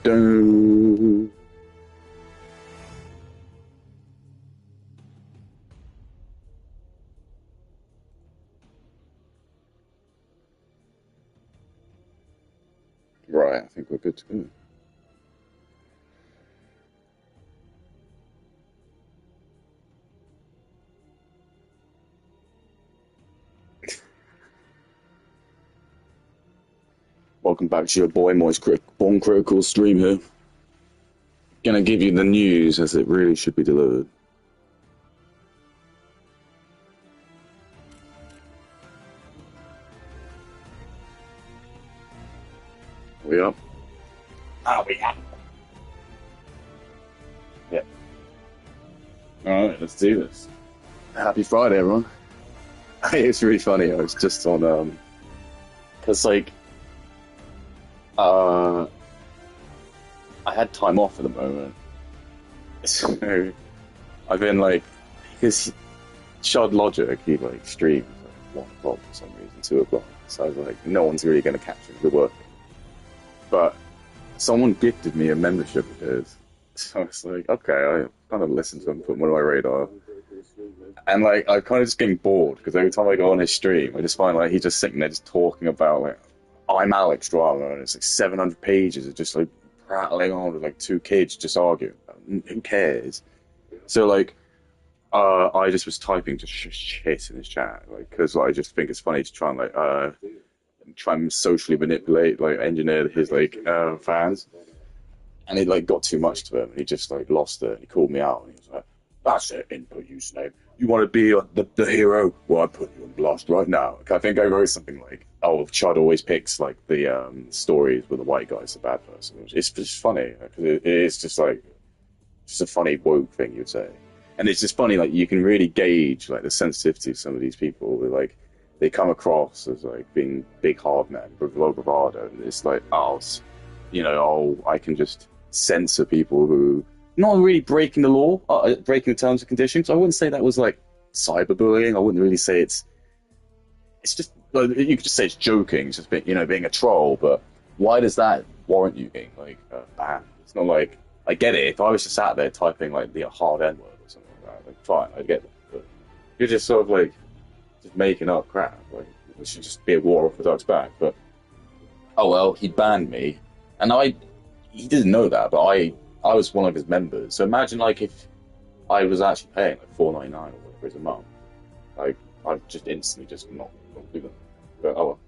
dun. Right, I think we're good to go. Welcome back to your boy Moist Born Critical stream here. Gonna give you the news as it really should be delivered. We up? Oh, we up. Yep. Alright, let's do this. Happy Friday, everyone. It's really funny, I was just on, because, like, I had time off at the moment, so I've been like, because Shard Logic, he like streams like 1 o'clock for some reason, 2 o'clock, so I was like, no one's really going to catch him, we're working. But someone gifted me a membership of his, so I was like, okay, I kind of listened to him, put him on my radar, and like, I'm kind of just getting bored, because every time I go on his stream, I just find like, he's just sitting there just talking about like, I'm Alex drama, and it's like 700 pages of just like prattling on with like 2 kids just arguing. Who cares? So like, I just was typing just shit in his chat, like, because like, I just think it's funny to try and like, try and socially manipulate, like, engineer his like fans, and it like got too much to him, and he just like lost it. And he called me out, and he was like, "That's it, input username. You want to be the hero? Well, I put you in blast right now." I think I wrote something like, "Oh, Chud always picks like the stories where the white guy's the bad person." It's just funny because it is just like just a funny woke thing you'd say, and it's just funny like you can really gauge like the sensitivity of some of these people. Who, like, they come across as like being big hard men with low bravado, and it's like, I can just censor people who not really breaking the law, breaking the terms and conditions. I wouldn't say that was like cyberbullying. I wouldn't really say it's just, you could just say it's joking. It's just being a troll. But why does that warrant you being like banned? It's not like, I get it. If I was just sat there typing like the hard N word or something like that, like fine, I get that. But you're just sort of like just making up crap. Like, it should just be a war off the duck's back. But oh well, he banned me, and he didn't know that, but I was one of his members. So imagine like if I was actually paying like $4.99 or whatever a month, like I'd just instantly just not do that. But oh well.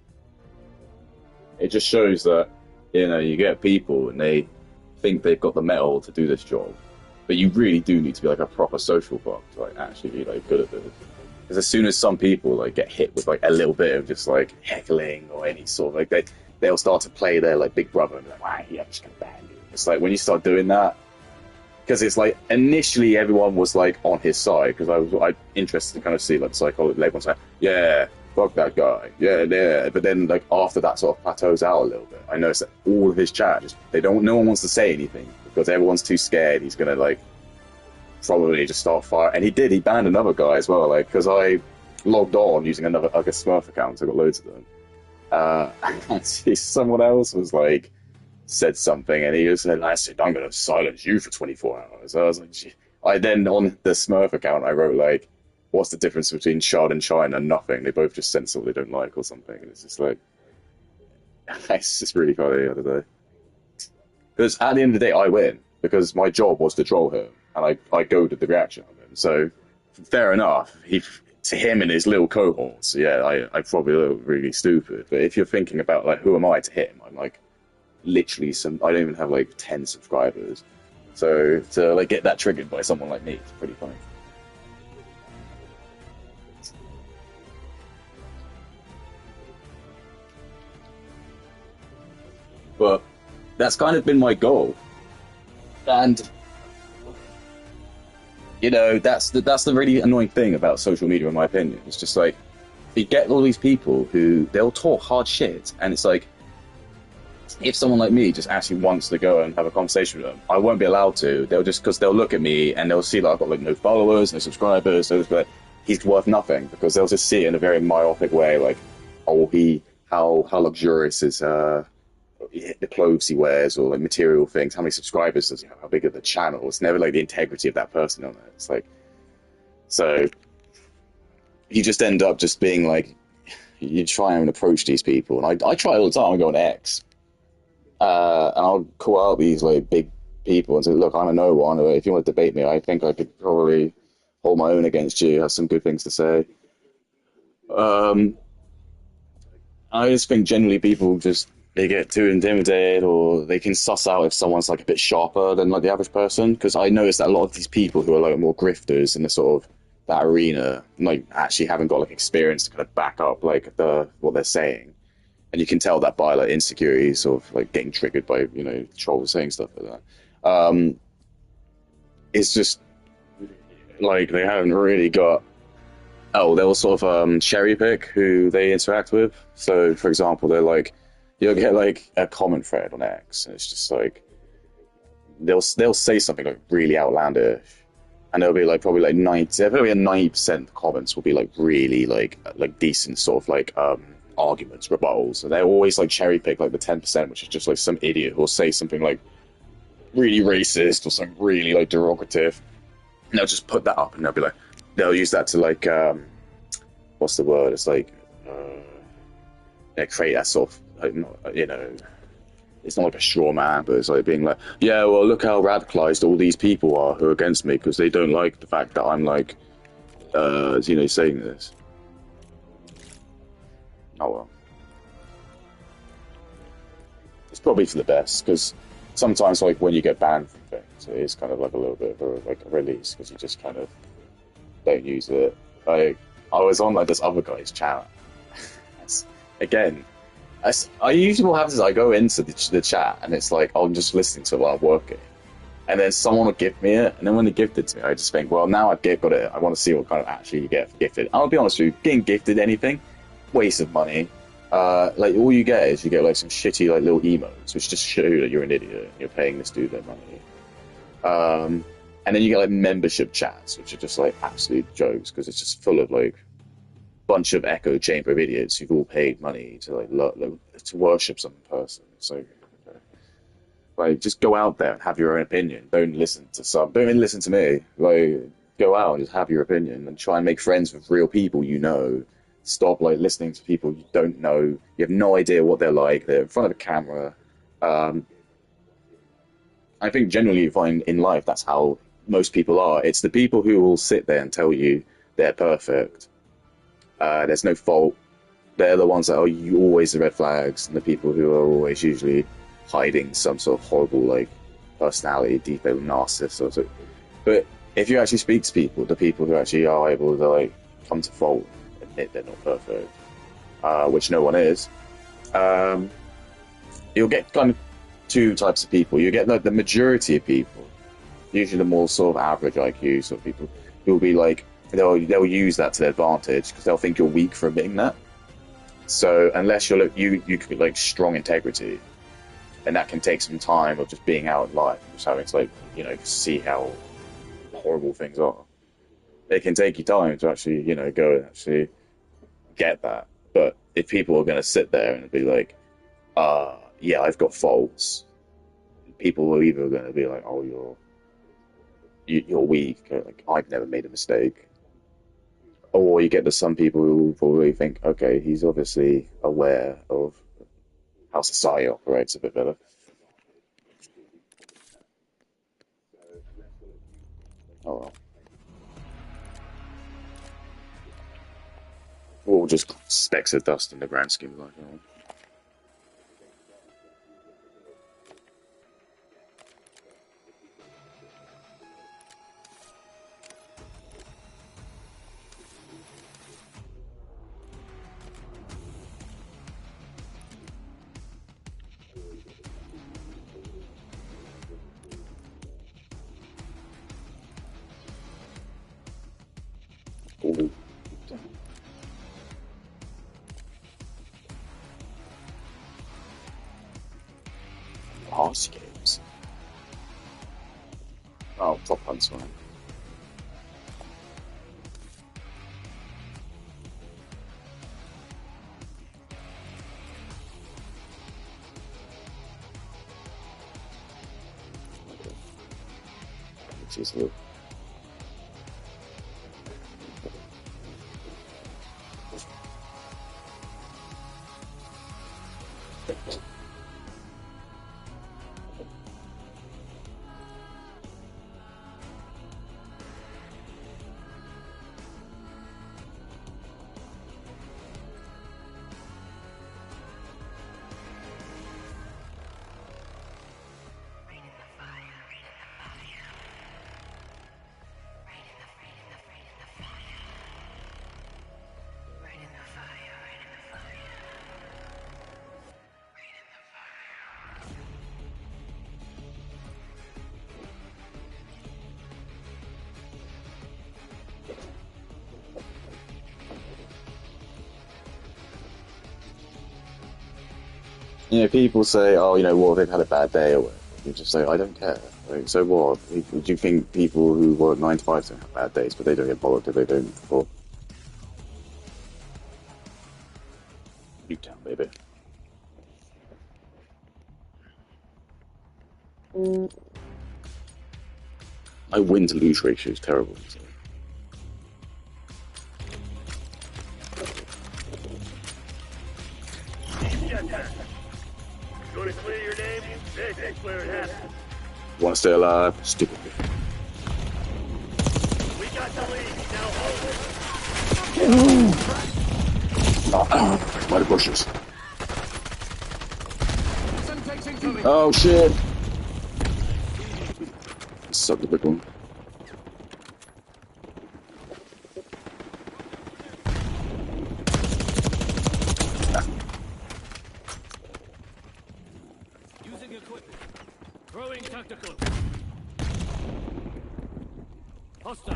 It just shows that you get people and they think they've got the metal to do this job, but you really do need to be like a proper social bot to like actually be like good at this. Because as soon as some people like get hit with like a little bit of just like heckling or any sort of like they'll start to play their like big brother and be like, "Wow, yeah, I'm just gonna ban you." It's like when you start doing that, because it's like initially everyone was like on his side, because I was interested to kind of see like the psychology. Everyone's like, "Yeah, fuck that guy, yeah." But then like after that sort of plateaus out a little bit, I noticed that all of his chat no one wants to say anything because everyone's too scared. He's gonna like probably just start fire. And he banned another guy as well, like, because I logged on using another like a Smurf account, so I got loads of them. And someone else was like said something, and he just said, "I said I'm gonna silence you for 24 hours." I was like, gee. I then on the Smurf account I wrote like, "What's the difference between Shard and China?" Nothing. They both just censor what they don't like or something. And it's just like, it's just really funny the other day. Because at the end of the day, I win because my job was to troll him, and I goaded the reaction of him. So fair enough. To him and his little cohorts, yeah, I probably look really stupid. But if you're thinking about like, who am I to him? I'm like literally I don't even have like 10 subscribers. So to like get that triggered by someone like me, it's pretty funny. But that's kind of been my goal, and that's the really annoying thing about social media, in my opinion. It's just like you get all these people who they'll talk hard shit, and it's like if someone like me just actually wants to go and have a conversation with them, I won't be allowed to. Because they'll look at me and they'll see that I've got like no followers, no subscribers, so it's like he's worth nothing, because they'll just see it in a very myopic way, like, oh, how luxurious is the clothes he wears or like material things. How many subscribers does he have? How big are the channel? It's never like the integrity of that person on it. It's like so you just end up just being like you try and approach these people, and I try all the time. I go on X, and I'll call out these like big people and say, "Look, I'm a no one. If you want to debate me, I think I could probably hold my own against you. Have some good things to say." Um, I just think generally people just they get too intimidated, or they can suss out if someone's like a bit sharper than like the average person. Because I noticed that a lot of these people who are like more grifters in the sort of that arena, like actually haven't got like experience to kind of back up like the what they're saying, and you can tell that by like insecurities of like getting triggered by trolls saying stuff like that. It's just like they haven't really got. Oh, they'll sort of cherry pick who they interact with. So, for example, they're like, you'll get like a comment thread on X, and it's just like they'll say something like really outlandish, and there'll be like probably like 90% of the comments will be like really like decent sort of like arguments, rebuttals, and they always like cherry pick like the 10%, which is just like some idiot who'll say something like really racist or something really like derogative, and they'll just put that up, and they'll be like, they'll use that to like what's the word? It's like create that sort of like, it's not like a straw man, but it's like being like, yeah, well, look how radicalized all these people are who are against me because they don't like the fact that I'm like saying this. Oh well, it's probably for the best because sometimes like when you get banned from things, it is kind of like a little bit of a release because you just kind of don't use it. Like I was on like this other guy's chat. Again, I usually what happens is I go into the chat and it's like I'm just listening to it while I'm working, and then someone will gift me it, and then when they gift it to me, I just think, well, now I've got it. I want to see what kind of actually you get for gifted. I'll be honest with you, getting gifted anything, waste of money. Like all you get is you get like some shitty like little emotes, which just show that you're an idiot. You're paying this dude their money. And then you get like membership chats, which are just like absolute jokes because it's just full of like bunch of echo chamber of idiots who've all paid money to to worship some person. So like just go out there and have your own opinion. Don't listen to me. Like go out and just have your opinion and try and make friends with real people you know. Stop like listening to people you don't know. You have no idea what they're like. They're in front of a camera. I think generally you find in life that's how most people are. It's the people who will sit there and tell you they're perfect. There's no fault. They're the ones that are you always the red flags, and the people who are always usually hiding some sort of horrible like personality, deep narcissist or something. But if you actually speak to people, the people who actually are able to like come to fault, admit they're not perfect, which no one is, you'll get kind of two types of people. You get like the majority of people, usually the more sort of average IQ sort of people, who will be like they'll use that to their advantage because they'll think you're weak for admitting that. So unless you're you could like strong integrity, and that can take some time of just being out in life, just having to like see how horrible things are. It can take you time to actually go and actually get that. But if people are going to sit there and be like, yeah, I've got faults, people are either going to be like, oh, you're weak, or like I've never made a mistake, or you get to some people who probably think, okay, he's obviously aware of how society operates a bit better. Oh well. Or just specks of dust in the grand scheme of life. Ooh. Horse games. Oh, Top Hunt's one. Seriously. You know, people say, "Oh, you know, what if they've had a bad day or whatever?" You just say, "I don't care." Like, so what? Do you think people who work 9 to 5 don't have bad days, but they don't get bothered if they don't? Or Newtown, baby. My win to lose ratio is terrible. So. You want to clear your name? That's where it happens. Want to stay alive? Stick with me. We got the lead. Now hold it. By the bushes. Oh shit! Suck the big one. Using equipment. Throwing tactical. Hostile.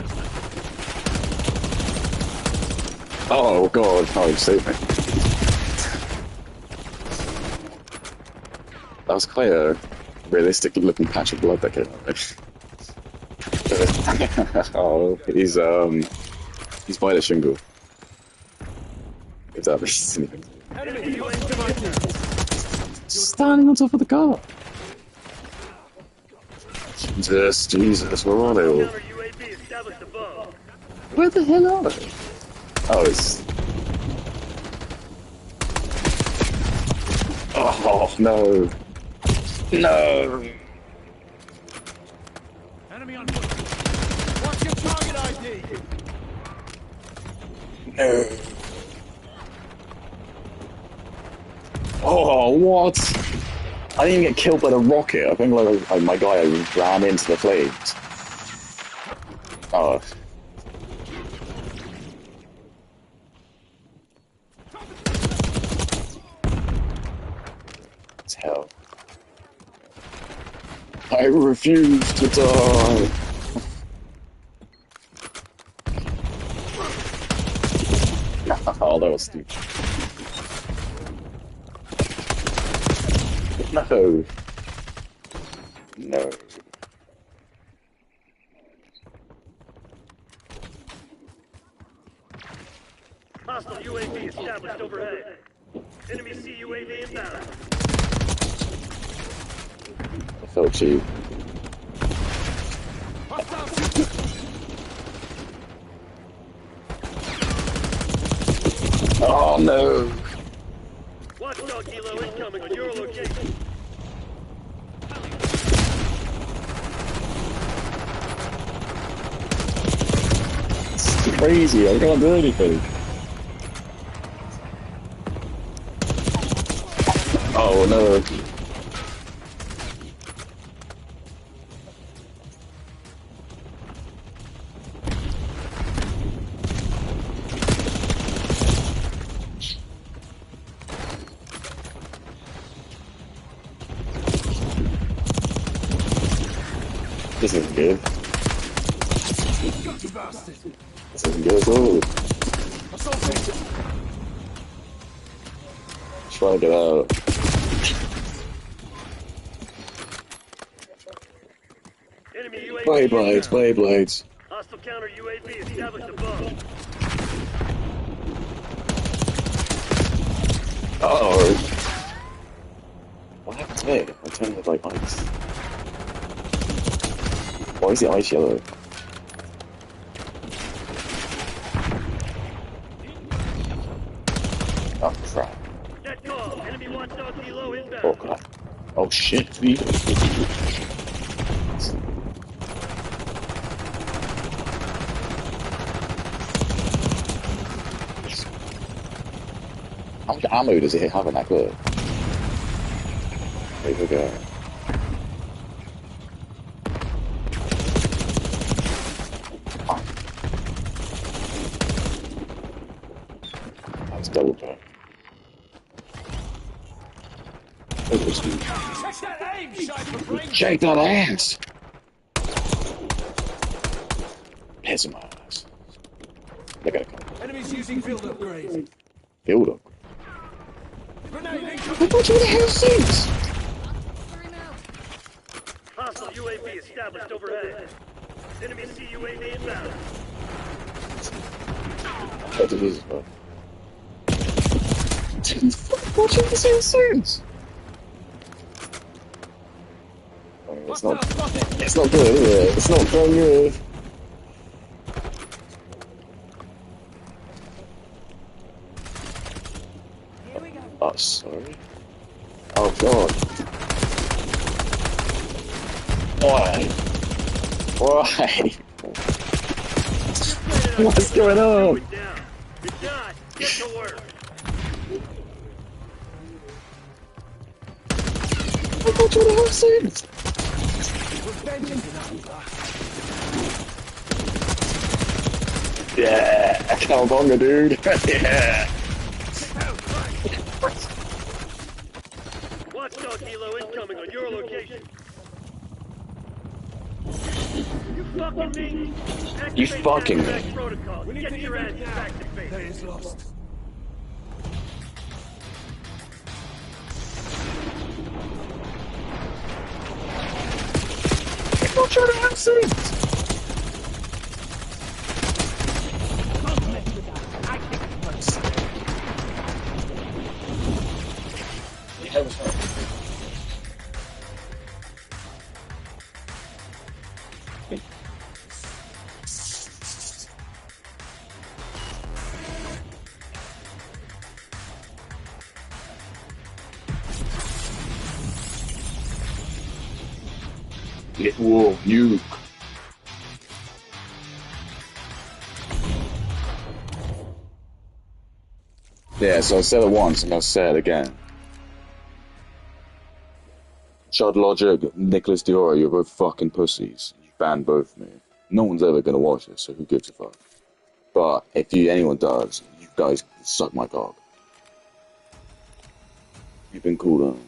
Oh god, no, save me. That was quite a realistic looking patch of blood that came out of it. Oh, he's by the shingle. If that means anything. Standing on top of the car. Jesus, where are they all? Where the hell are they? Oh, it's... Oh, no. No! Enemy on foot. What's your target ID? No. Oh, what? I didn't get killed by the rocket. I think like my guy ran into the flames. Oh. It's hell. I refuse to die. Oh, that was stupid. No. No. Hostile UAV established overhead. Enemy CUAV inbound. I felt cheap. Oh no! Watchdog helo incoming on your location. It's crazy, I can't do anything. Oh no. This isn't good. This isn't good at all. Try to get out. Enemy UAV Blades, blades. Hostile counter UAV established above. Uh-oh. What happened to me? I turned with like ice. Why Why is the ice yellow? Oh crap. Dead call. Enemy watchdog kilo inbound. Oh crap. Oh shit. How much ammo does it have in that clip? There we go. That's double back. Check that ass! Piss in my ass. They gotta come. Enemies using field upgrade. Build up. Grenade What the hell since? Hostile UAV established overhead. Enemy CUAV inbound. What is this, bro? Watching the same suits. It's not good, is it? It's not very good. Oh, sorry. Oh, God. Why? Why? What's going on? Good job. Get to work. I thought you would have suits. Yeah, Cowabunga, dude. Yeah. Watchdog kilo incoming on your location. You fucking me? You Activate fucking fast me. protocol. We need Get to your ass evac now. back to base. Day is lost. I thought you would have suits. Whoa, nuke. Yeah, so I said it once and I'll say it again. Chud Logic, Nicholas Diora, you're both fucking pussies. You banned both of me. No one's ever gonna watch this, so who gives a fuck? But if anyone does, you guys suck my cock. You've been cool down.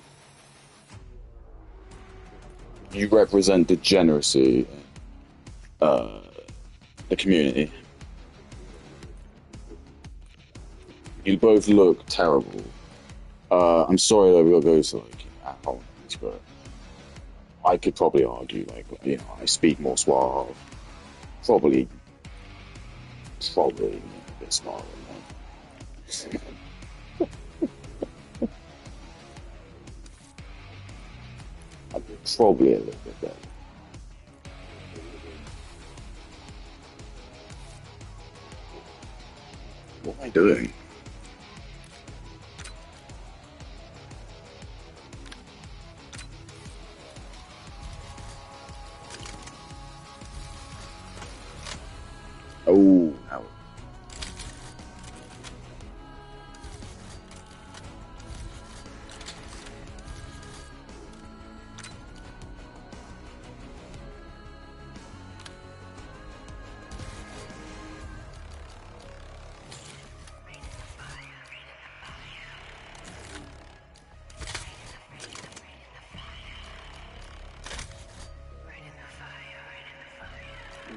You represent degeneracy in the community. You both look terrible. I'm sorry that we all go to like assholes, but I could probably argue like, you know, I speak more suave. Probably a bit smarter than that. Probably a little bit better. What am I doing? Oh, now.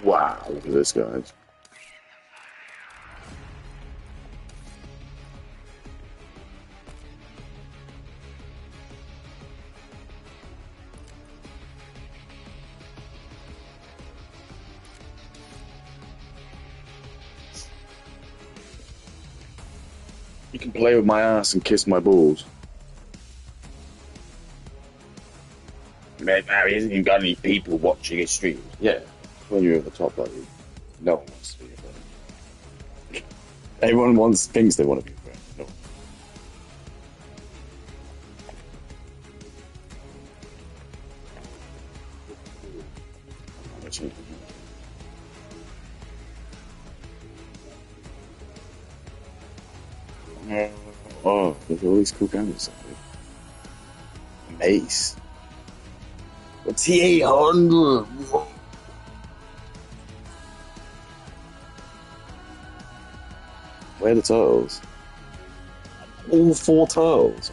Wow, look at this, guys. You can play with my ass and kiss my balls. Man, Barry, hasn't even got any people watching his streams. Yeah. when you're at the top, like, no one wants to be your friend. Everyone thinks they want to be your friend. No. Oh, look at all these cool guns. Mace. A T800. Where are the turtles? All 4 turtles.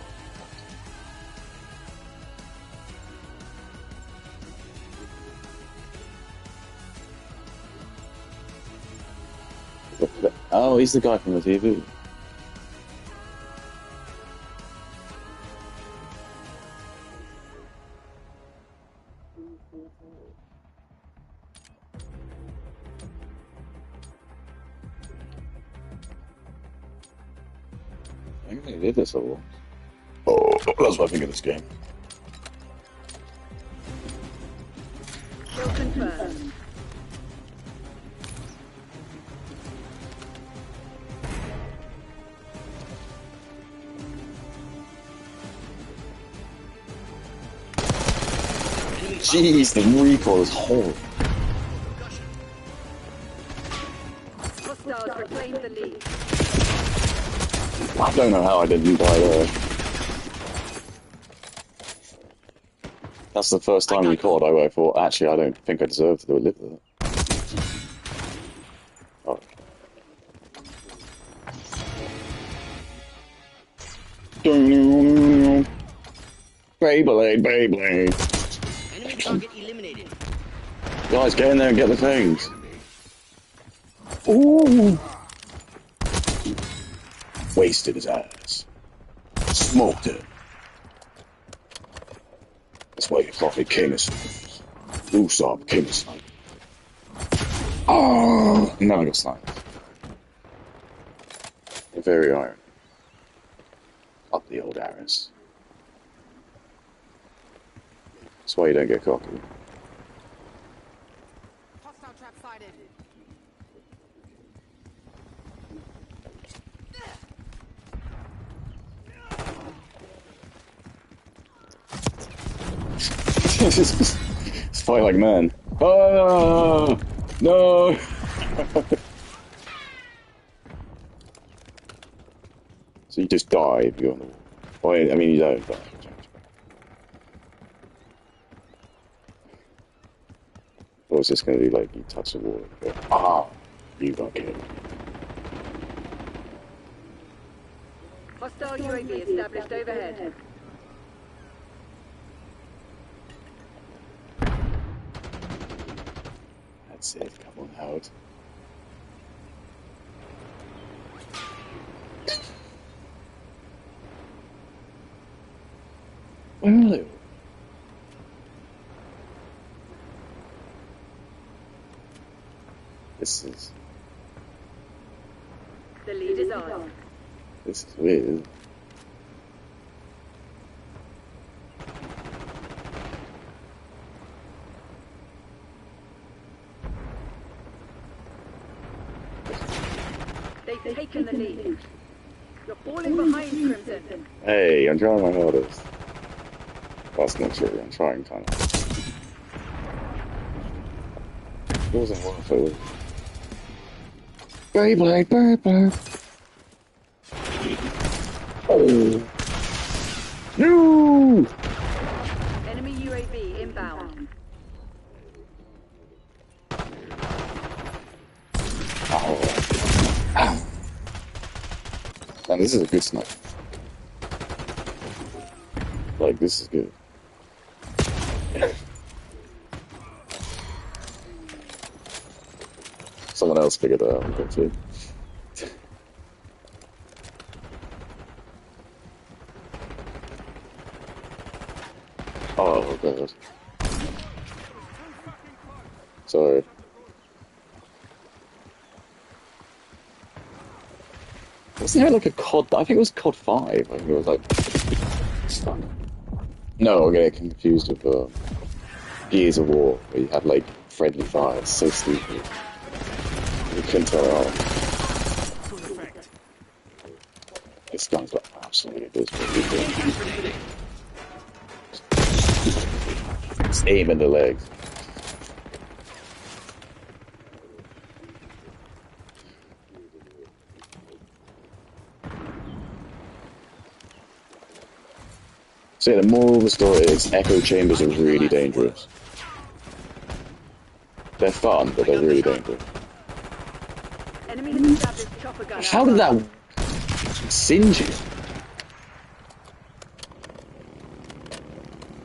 Oh, he's the guy from the TV. I think they did this a lot. Oh, that's what I think of this game. Kill confirmed. Jeez, the recoil is horrible. Hostiles reclaim the lead. I don't know how I didn't die there. That's the first time we caught I thought, actually, I don't think I deserve to live there. Oh. Beyblade, Beyblade. Enemy target eliminated. Guys, get in there and get the things. Ooh. Wasted his ass. Smoked it. That's why you call me King of Snipers. Usopp, King of Snipers. Oh, now I got sniped. Very iron. Up the old arrows. That's why you don't get cocky. Hostile trap sighted. It's fight like man. Oh no! So you just die if you're on the wall. Well, I mean, you don't die. Or is this going to be like you touch the wall and go, ah, you got killed? Hostile UAV established overhead. That's it, come on, Howard. Where are they? This is... The lead is on. This is weird. They've taken the lead. You're falling behind, Crimson. Hey, I'm trying my hardest. That's not true, I'm trying kind of. It wasn't worth it. Beyblade, Beyblade. Oh. No! Enemy UAV inbound. Ow. Ow. Man, this is a good snipe. Like, this is good. Someone else figured that out quickly. Oh god. Sorry. Wasn't there like a COD? I think it was COD 5. I think it was like no, I get confused with Gears of War, where you had like friendly fire. It's so stupid. You couldn't tell it all. This gun's got absolutely abysmal. Just aim in the legs. So yeah, the moral of the story is echo chambers are really dangerous. They're fun, but they're really dangerous. Enemy has established chopper gun. How did that singe you?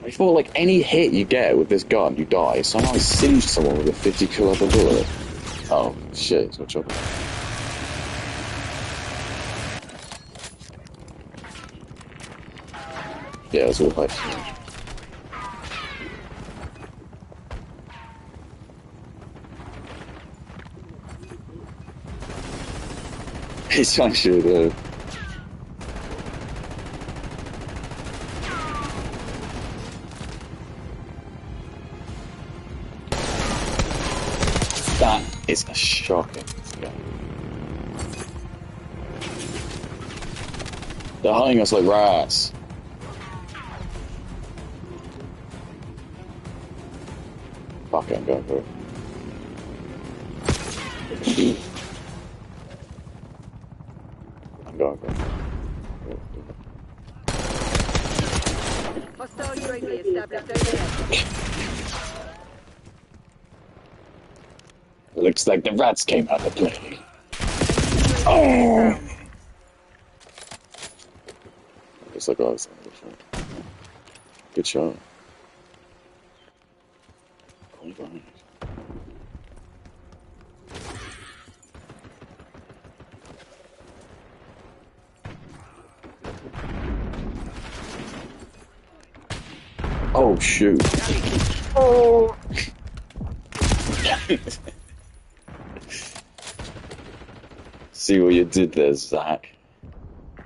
I thought like any hit you get with this gun, you die. Somehow I singed someone with a 50 caliber bullet. Oh shit, it's not chopper. Yeah, it's all like. It's actually that is a shocking. Yeah. They're hunting us like rats. Fuck it, I'm going for it. I'm going for it. Hostile UAV established overhead. Looks like the rats came out to play. Oh! Looks like I was on the shot. Good shot. Oh shoot. Oh. See what you did there, Zach.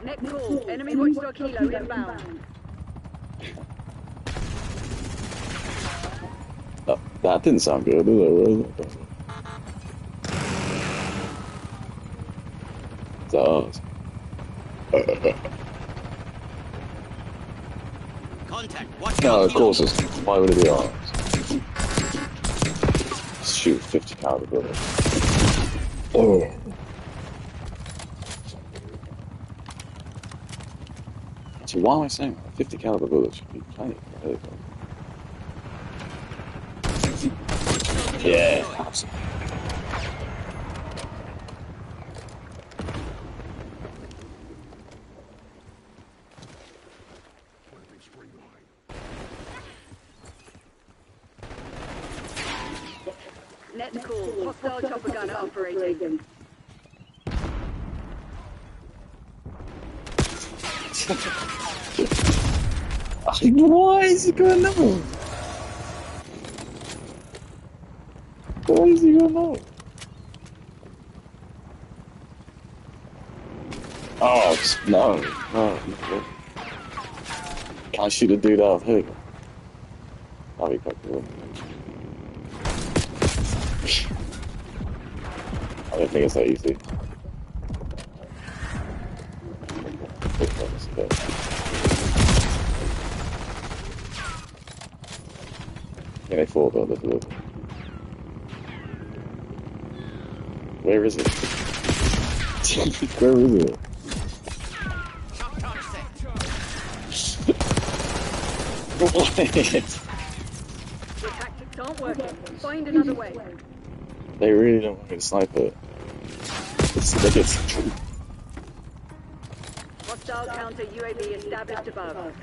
Net call. Enemy watchdog helo inbound. Oh, that didn't sound good, did it? Is that ours? Contact. Watch No, out. of course it's. Why would it be ours? Shoot, 50 caliber bullet. Oh. So why am I saying that? 50 caliber bullets should be plenty. Yeah, absolutely. Net call. Hostile chopper gunner operating. Why is he going no? Why is he going no? Oh, no. No. Can I shoot a dude out of here? That'd be quite cool. I don't think it's that easy. Yeah, they fought about this a little. Where is it? Where is it? What? Your tactics aren't working. Find another way. They really don't want me to snipe it. It's Hostile counter UAV established above.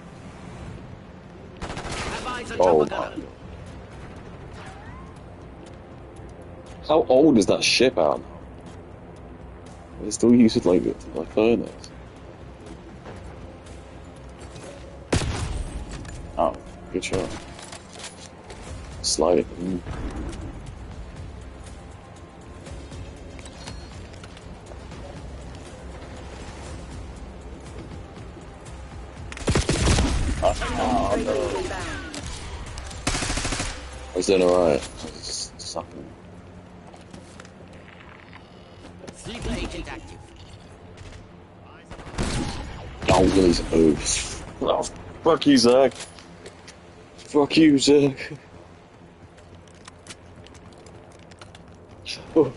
oh my God. How old is that ship out now? They still use it like furnace. Oh, good shot. Slide it. Oh, no. I was doing alright. something. Sleeper agent active. Oh, Willie's oath. Oh, fuck you, Zach. Fuck you, Zach. Oh.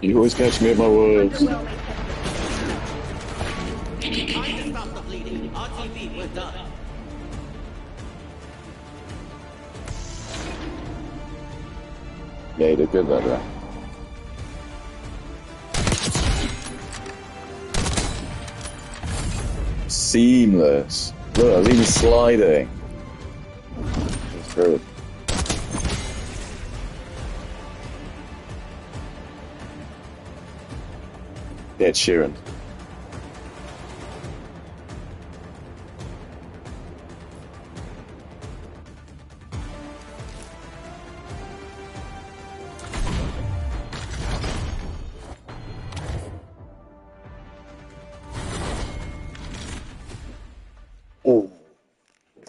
You always catch me at my words. Time to stop the bleeding. RTV, we're done. Yeah, you did good that. Seamless. Look, I was even sliding. That's good. Yeah, it's Sheeran. Oh,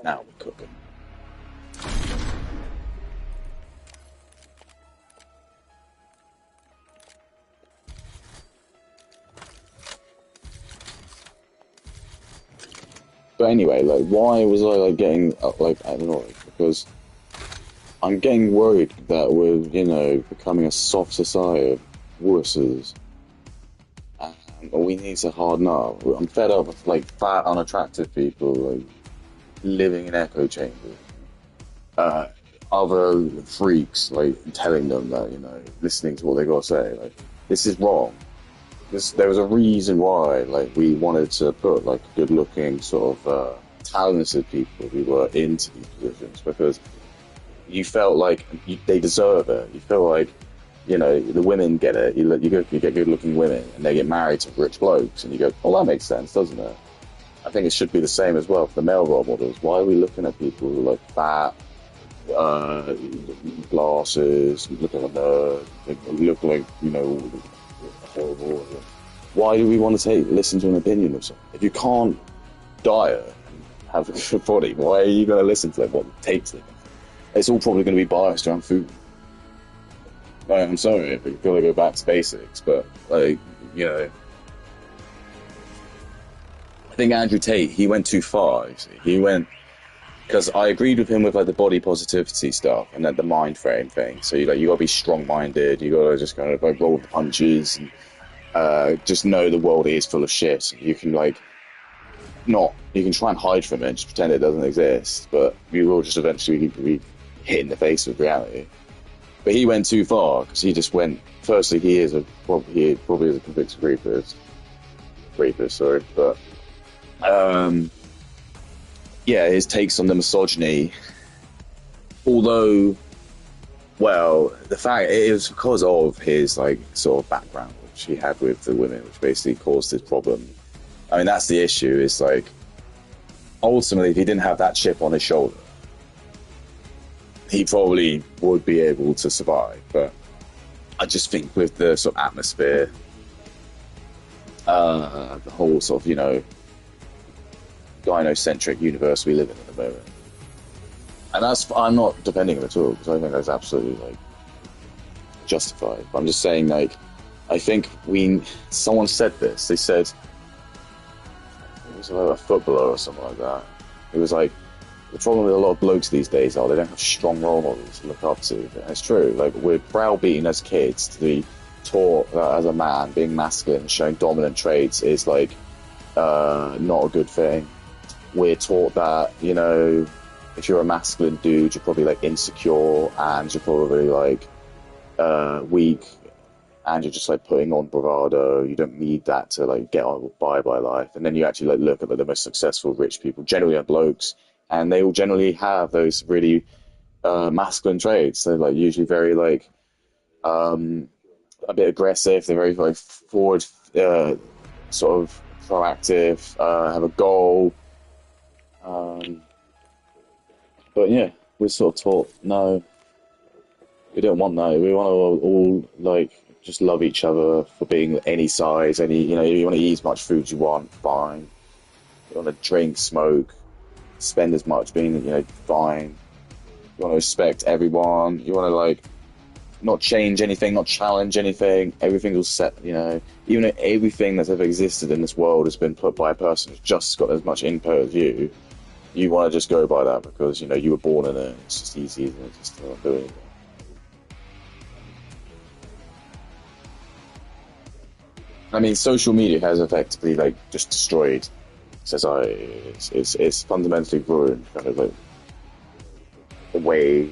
now we're cooking. But anyway, like, why was I like getting like annoyed? Because I'm getting worried that we're, you know, becoming a soft society of wusses. We need to harden up. I'm fed up with like fat, unattractive people like living in echo chambers. Other freaks like telling them that, you know, listening to what they got to say. Like, this is wrong. There was a reason why, like, we wanted to put like good-looking sort of talented people who were into these positions, because you felt like they deserve it. You feel like, you know, the women get it. You get good-looking women, and they get married to rich blokes, and you go, "Oh, that makes sense, doesn't it?" I think it should be the same as well for the male role models. Why are we looking at people who are like fat, glasses, look like a nerd, look like, you know, horrible? Why do we want to listen to an opinion of something? If you can't diet and have a good body, why are you going to listen to like what takes them? It's all probably going to be biased around food. Like, I'm sorry if you've got to go back to basics, but, like, you know, I think Andrew Tate, he went too far. You see. He went, because I agreed with him with like the body positivity stuff and then the mind frame thing. So you got to be strong-minded. You got to just kind of like roll the punches and just know the world is full of shit. You can like you can try and hide from it, just pretend it doesn't exist, but you will just eventually be hit in the face with reality. But he went too far because he just went. Firstly, he probably is a convicted rapist. Sorry, but yeah, his takes on the misogyny. Although, well, the fact it was because of his like sort of background which he had with the women, which basically caused his problem. I mean, that's the issue. It's like ultimately, if he didn't have that chip on his shoulder, he probably would be able to survive. But I just think with the sort of atmosphere, the whole sort of, you know, gynocentric universe we live in at the moment, and I'm not defending him at all, because I think that's absolutely like justified. But I'm just saying, like, I think someone said this. They said it was like a footballer or something like that. It was like, the problem with a lot of blokes these days are they don't have strong role models to look up to. And it's true. Like, we're browbeaten as kids to be taught that as a man, being masculine and showing dominant traits is like not a good thing. We're taught that, you know, if you're a masculine dude, you're probably like insecure and you're probably like weak, and you're just like putting on bravado. You don't need that to like get on by life. And then you actually like look at like, the most successful rich people, generally are blokes, and they all generally have those really masculine traits. They're like usually very like a bit aggressive. They're very like forward, sort of proactive, have a goal. But yeah, we're sort of taught, no, we don't want that. We want to all like just love each other for being any size, any, you know, you want to eat as much food as you want, fine. You want to drink, smoke, spend as much, being, you know, fine. You want to respect everyone. You want to, like, not change anything, not challenge anything. Everything's all set, you know. Even if everything that's ever existed in this world has been put by a person who's just got as much input as you, you want to just go by that because, you know, you were born in it. It's just easy, isn't it? Just to not do anything. I mean, social media has effectively, like, just destroyed society. It's fundamentally ruined, kind of, like, the way,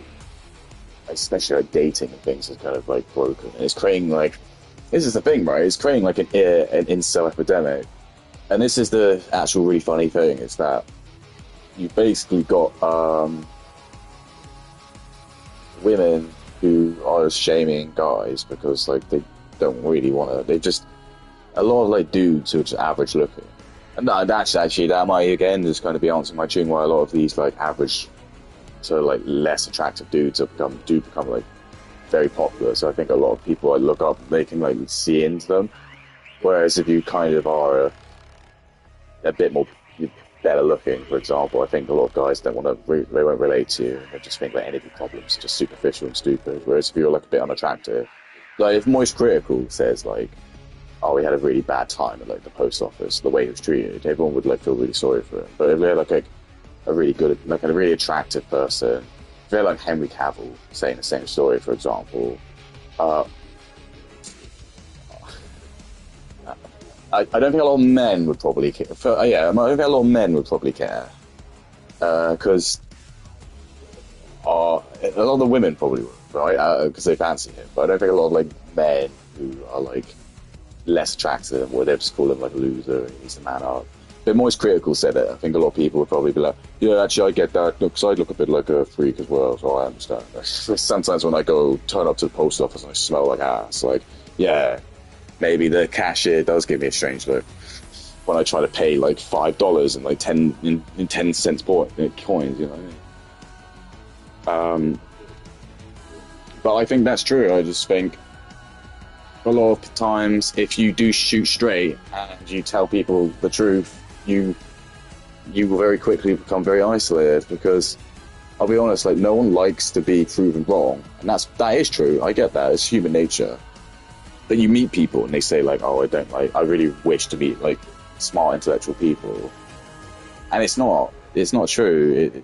especially, like, dating and things is kind of, like, broken. And it's creating, like, this is the thing, right? It's creating, like, an incel epidemic. And this is the actual really funny thing, is that you've basically got women who are shaming guys because, like, they don't really want to, they just, a lot of, like, dudes who are just average looking. And that's actually, that might, again, just kind of be answering my tune why a lot of these, like, average, sort of, like, less attractive dudes have become, like, very popular. So I think a lot of people, like, look up, they can, like, see into them. Whereas if you kind of are a bit more better looking, for example, I think a lot of guys don't want to, they won't relate to you. They just think, like, any of your problems are just superficial and stupid. Whereas if you're, like, a bit unattractive, like, if Moist Critical says, like, oh, he had a really bad time at, like, the post office, the way he was treated, everyone would, like, feel really sorry for him. But if they're, like, a really good, like, a really attractive person, if they're, like, Henry Cavill saying the same story, for example, I don't think a lot of men would probably care. I don't think a lot of men would probably care. Because a lot of the women probably would, right? Because they fancy him. But I don't think a lot of, like, men who are, like, less attractive, or they'll just call him, like, a loser, he's the man up. But Moist Critical said it. I think a lot of people would probably be like, yeah, actually, I get that, because I look a bit like a freak as well, so I understand. Sometimes when I go turn up to the post office and I smell like ass, like, yeah, maybe the cashier does give me a strange look when I try to pay, like, $5 and, like, 10 cents coins, you know what I mean? But I think that's true. I just think a lot of times, if you do shoot straight and you tell people the truth, you will very quickly become very isolated, because I'll be honest, like, no one likes to be proven wrong, and that is true. I get that, it's human nature. But you meet people and they say, like, oh, I really wish to meet, like, smart intellectual people, and it's not true.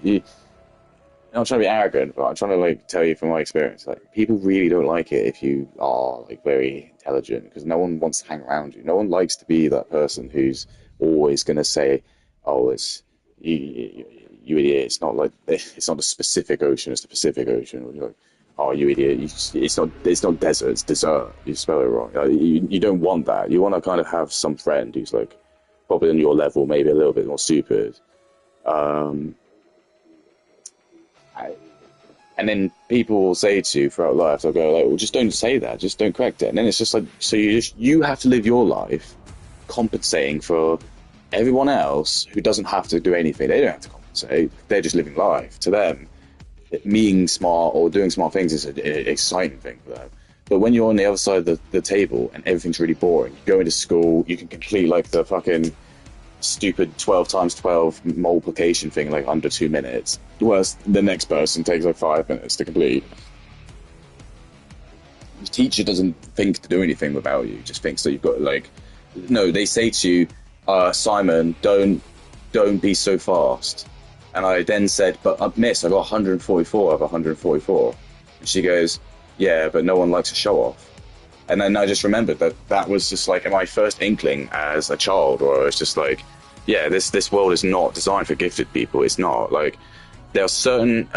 I'm not trying to be arrogant, but I'm trying to, like, tell you from my experience, like, people really don't like it if you are, like, very intelligent, because no one wants to hang around you. No one likes to be that person who's always going to say, oh, it's you idiot. It's not like, it's not the specific ocean, it's the Pacific Ocean. Or you're like, oh, you idiot. It's not desert, it's dessert. You spell it wrong. You don't want that. You want to kind of have some friend who's, like, probably on your level, maybe a little bit more stupid. And then people will say to you throughout life, they'll go, like, well, just don't say that, just don't correct it. And then it's just like, so you have to live your life compensating for everyone else who doesn't have to do anything. They don't have to compensate. They're just living life. To them, being smart or doing smart things is an exciting thing for them. But when you're on the other side of the table and everything's really boring, you go into school, you can complete, like, the fucking stupid 12 times 12 multiplication thing, like, under 2 minutes, whereas the next person takes, like, 5 minutes to complete. The teacher doesn't think to do anything without you, just thinks that you've got, like, no, they say to you, Simon, don't be so fast. And I then said, but miss, I got 144 of 144. And she goes, yeah, but no one likes to show off. And then I just remembered that was just, like, my first inkling as a child, where I was just like, yeah, this world is not designed for gifted people. It's not. Like, there are certain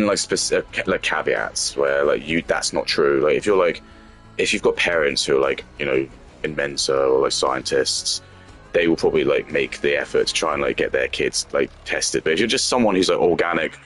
like, specific, like, caveats where, like, that's not true. Like, if you've got parents who are, like, you know, in Mensa or, like, scientists, they will probably, like, make the effort to try and, like, get their kids, like, tested. But if you're just someone who's, like, organic,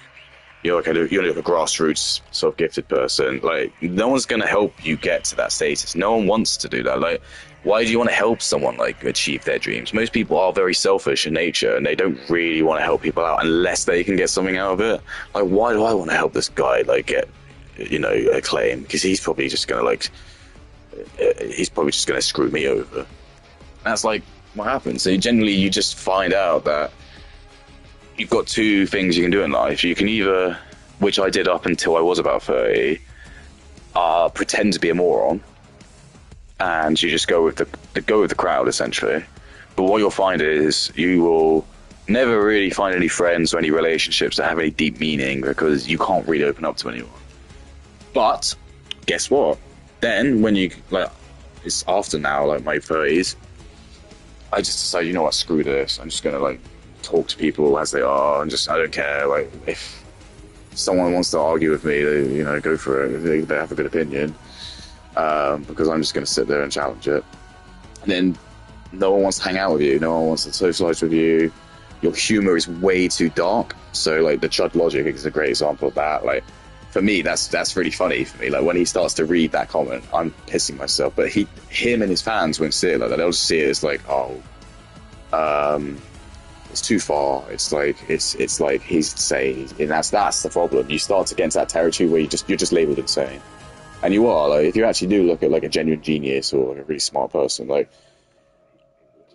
you're like a grassroots sort of gifted person, like, no one's going to help you get to that status. No one wants to do that. Like, why do you want to help someone, like, achieve their dreams? Most people are very selfish in nature, and they don't really want to help people out unless they can get something out of it. Like, why do I want to help this guy, like, get, you know, acclaim? Because he's probably just going to, like, screw me over. And that's, like, what happens? So generally, you just find out that you've got two things you can do in life. You can either, which I did up until I was about 30, pretend to be a moron, and you just go with the crowd essentially. But what you'll find is you will never really find any friends or any relationships that have any deep meaning because you can't really open up to anyone. But guess what? Then when you like, it's after now, like my 30s, I just decided, you know what, screw this. I'm just gonna like talk to people as they are, and just I don't care. Like if someone wants to argue with me, they, you know, go for it. They have a good opinion, because I'm just gonna sit there and challenge it. And then no one wants to hang out with you. No one wants to socialize with you. Your humor is way too dark. So like the Chud Logic is a great example of that. Like for me, that's really funny for me. Like when he starts to read that comment, I'm pissing myself. But him and his fans won't see it like that. They'll just see it as like, oh, it's too far. It's like he's insane, and that's the problem. You start to get into that territory where you're just labeled insane, and you are. Like if you actually do look at like a genuine genius or like a really smart person, like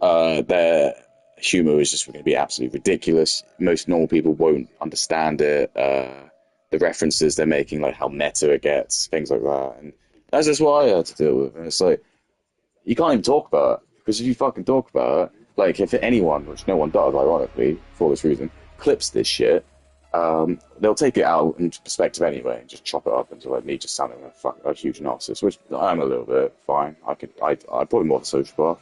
their humor is just going to be absolutely ridiculous. Most normal people won't understand it. The references they're making, like how meta it gets, things like that, and that's just what I had to deal with. And it's like you can't even talk about it, because if you fucking talk about it, like if anyone, which no one does, ironically, for this reason, clips this shit, they'll take it out into perspective anyway and just chop it up into like me just sounding like a huge narcissist, which I'm a little bit fine. I'd probably more of a sociopath.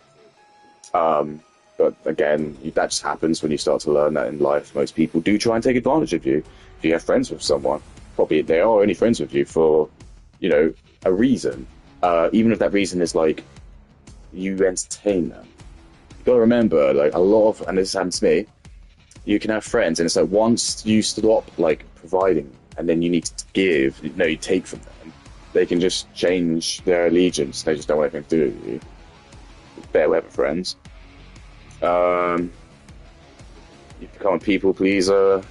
But again, that just happens when you start to learn that in life. Most people do try and take advantage of you. If you have friends with someone, probably they are only friends with you for, you know, a reason. Even if that reason is like you entertain them. You gotta remember, like a lot of, and this happens to me, you can have friends, and it's like once you stop like providing, and then you need to give, you take from them, they can just change their allegiance. They just don't want anything to do with you. Better with friends. You become a people pleaser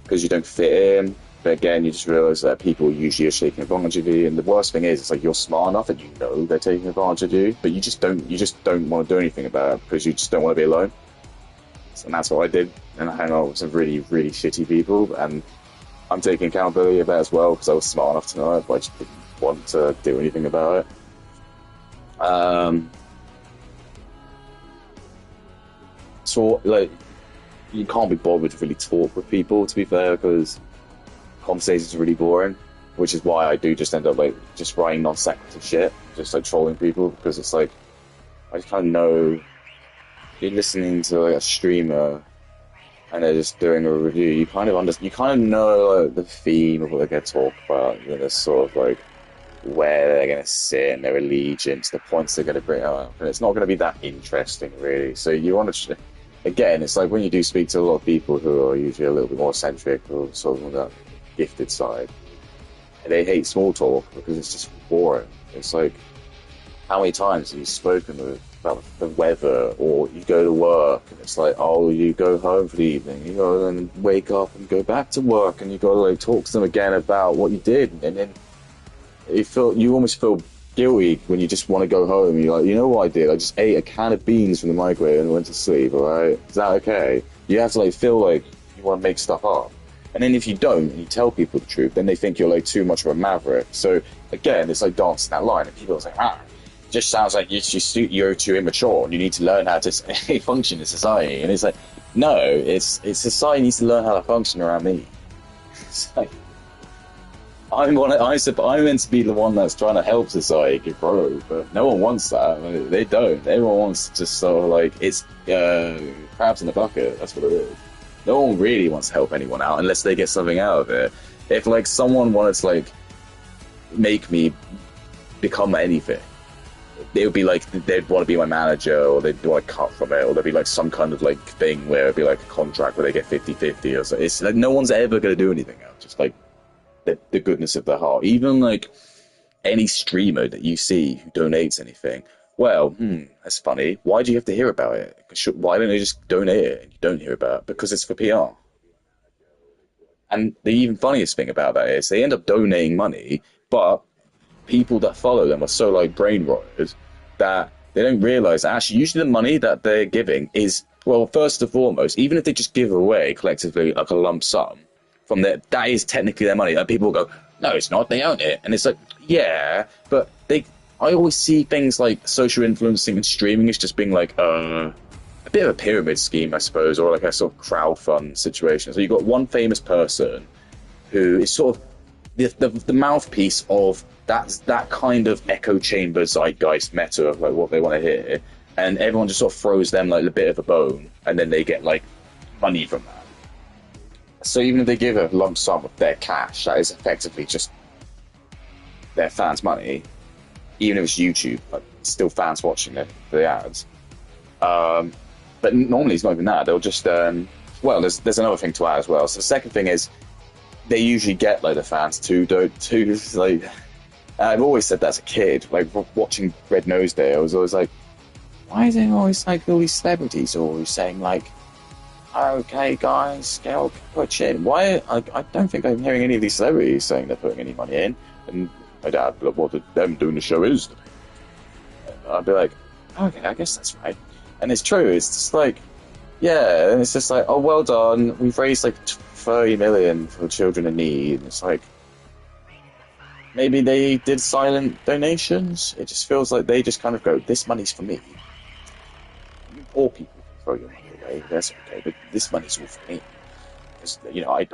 because you don't fit in. But again, you just realize that people usually are taking advantage of you. And the worst thing is, it's like you're smart enough that you know they're taking advantage of you, but you just don't want to do anything about it because you just don't want to be alone. And that's what I did. And I hang out with some really, really shitty people. And I'm taking accountability of that as well because I was smart enough to know it, but I just didn't want to do anything about it. So, like, you can't be bothered to really talk with people, to be fair, because conversations are really boring, which is why I do just end up, like, just writing non-sequitur shit, just, like, trolling people, because it's like, I just kind of know, you're listening to, like, a streamer, and they're just doing a review, you kind of know, like, the theme of what they're going to talk about, and it's sort of, like, where they're going to sit and their allegiance, the points they're going to bring up, and it's not going to be that interesting, really. So you want to, again, it's like when you do speak to a lot of people who are usually a little bit more eccentric or sort of on that gifted side, and they hate small talk because it's just boring. It's like, how many times have you spoken about the weather, or you go to work and it's like, oh, you go home for the evening, you go and wake up and go back to work, and you got to like talk to them again about what you did, and then you almost feel guilty when you just want to go home. You're like, you know what I did? I just ate a can of beans from the microwave and went to sleep, alright? Is that okay? You have to like feel like you want to make stuff up. And then if you don't, and you tell people the truth, then they think you're like too much of a maverick. So again, it's like dancing that line, and people are like, it just sounds like you're too immature and you need to learn how to function in society. And it's like, no, it's society needs to learn how to function around me. It's like, I'm meant to be the one that's trying to help society grow, but no one wants that. I mean, they don't. Everyone wants to just sort of like, it's crabs in a bucket. That's what it is. No one really wants to help anyone out unless they get something out of it. If like someone wanted to like make me become anything, they would be like, they'd want to be my manager, or they'd want to cut from it, or there'd be like some kind of like thing where it'd be like a contract where they get 50-50 or so. It's like no one's ever going to do anything else. Just like the goodness of their heart. Even like any streamer that you see who donates anything, well, that's funny. Why do you have to hear about it? Why don't they just donate it and you don't hear about it? Because it's for PR. And the even funniest thing about that is they end up donating money, but people that follow them are so like brain rotters that they don't realize that actually usually the money that they're giving is, well, first and foremost, even if they just give away collectively like a lump sum from their, that is technically their money. And people go, no, it's not, they own it. And it's like, yeah, but I always see things like social influencing and streaming as just being like a bit of a pyramid scheme, I suppose, or like a sort of crowdfund situation. So you've got one famous person who is sort of the mouthpiece of that kind of echo chamber zeitgeist meta of like what they want to hear, and everyone just sort of throws them like a bit of a bone, and then they get like money from that. So even if they give a lump sum of their cash, that is effectively just their fans' money. Even if it's YouTube, like still fans watching the ads. But normally it's not even that. They'll just well, there's another thing to add as well. So the second thing is they usually get like the fans to like. I've always said that as a kid, like watching Red Nose Day. I was always like, why is there always like all these celebrities always saying like, okay guys, go put in? Why? I don't think I'm hearing any of these celebrities saying they're putting any money in. And my dad, what them doing the show is. I'd be like, okay, I guess that's right. And it's true. It's just like, yeah, and it's just like, oh, well done. We've raised like 30 million for children in need. And it's like, maybe they did silent donations. It just feels like they just kind of go, this money's for me. You poor people can throw your money away. That's okay, but this money's all for me. Because, you know, I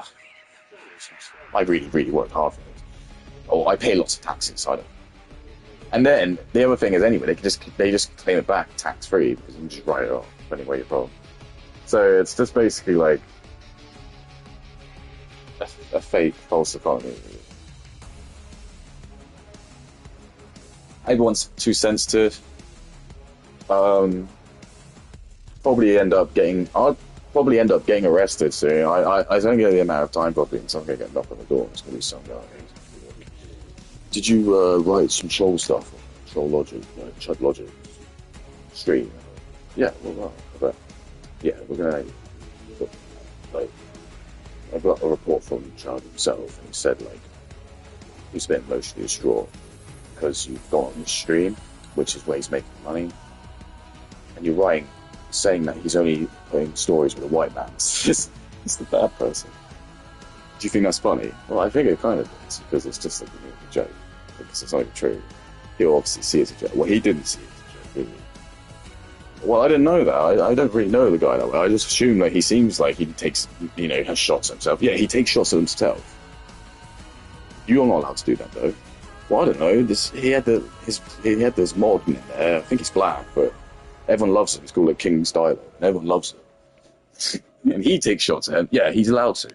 really, really work hard for it. Or I pay lots of taxes, I don't. And then the other thing is, anyway, they just claim it back tax free because you can just write it off depending where you're from. So it's just basically like a fake false economy. Everyone's too sensitive. I'll probably end up getting arrested soon. I don't get the amount of time probably until I'm gonna get knocked on the door. It's gonna be some guy. Did you write some troll stuff? Troll Logic, Chud Logic stream? Yeah, well, but yeah, we're gonna like. I got a report from Chud himself, and he said like he's been emotionally distraught because you've gone on his stream, which is where he's making money, and you're writing, saying that he's only putting stories with a white man. It's the bad person. Do you think that's funny? Well, I think it kind of is, because it's just like a joke. Because it's not even true. He'll obviously see it as a joke. Well, he didn't see it as a joke, did he? Well, I didn't know that. I don't really know the guy that way. I just assume that he seems like he takes, has shots at himself. Yeah, he takes shots at himself. You're not allowed to do that, though. Well, I don't know. He had this mod in there. I think he's black, but everyone loves him. It's called like King Styler, and everyone loves him. And he takes shots at him. Yeah, he's allowed to.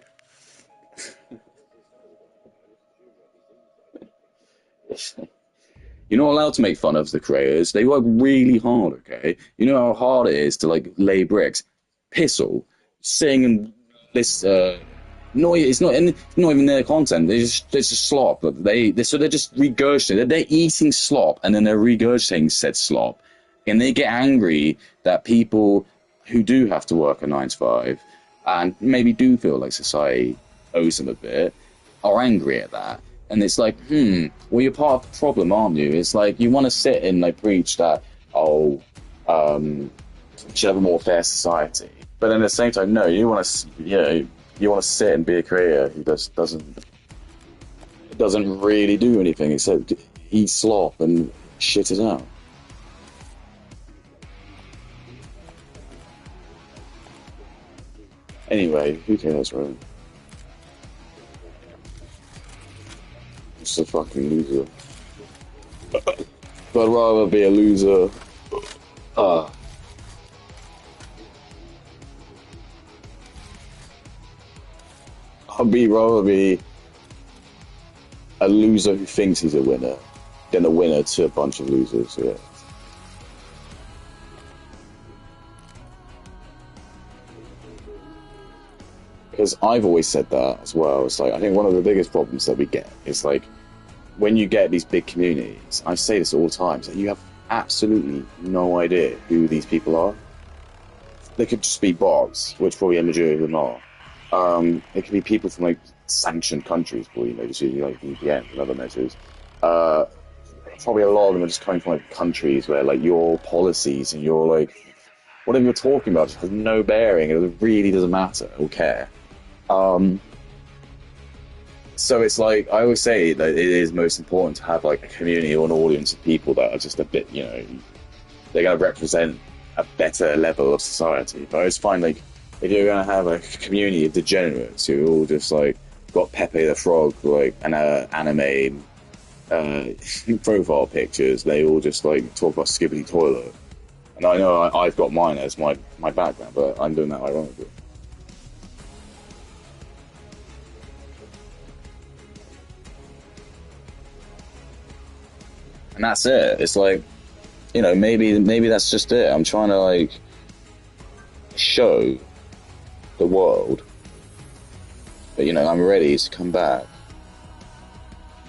You're not allowed to make fun of the creators. They work really hard, okay? You know how hard it is to like lay bricks, pissle, sing, and this. No, it's not even their content. It's just slop. So they're just regurgitating. They're eating slop and then they're regurgitating said slop, and they get angry that people who do have to work a 9 to 5 and maybe do feel like society owes them a bit are angry at that. And it's like, well, you're part of the problem, aren't you? It's like you want to sit and like preach that, we should have a more fair society. But then at the same time, no, you want to sit and be a creator who doesn't really do anything except eat slop and shit it out. Anyway, who cares, right? Just a fucking loser. I'd rather be a loser. I'd rather be a loser who thinks he's a winner than a winner to a bunch of losers, yeah. Because I've always said that as well. It's like, I think one of the biggest problems that we get is like, when you get these big communities, I say this all the time, is that you have absolutely no idea who these people are. They could just be bots, which probably a majority of them are. It could be people from like sanctioned countries, or just using like VPN and other measures. probably a lot of them are just coming from like countries where like your policies and your like whatever you're talking about just has no bearing. It really doesn't matter or care. So it's like I always say that it is most important to have like a community or an audience of people that are just a bit, you know, they're going to represent a better level of society. But I just find like if you're going to have a community of degenerates who all just like got Pepe the Frog like an anime profile pictures, they all just like talk about Skibbity Toilet. And I know I've got mine as my background, but I'm doing that ironically. And that's it. It's like, you know, maybe that's just it. I'm trying to like show the world that, you know, I'm ready to come back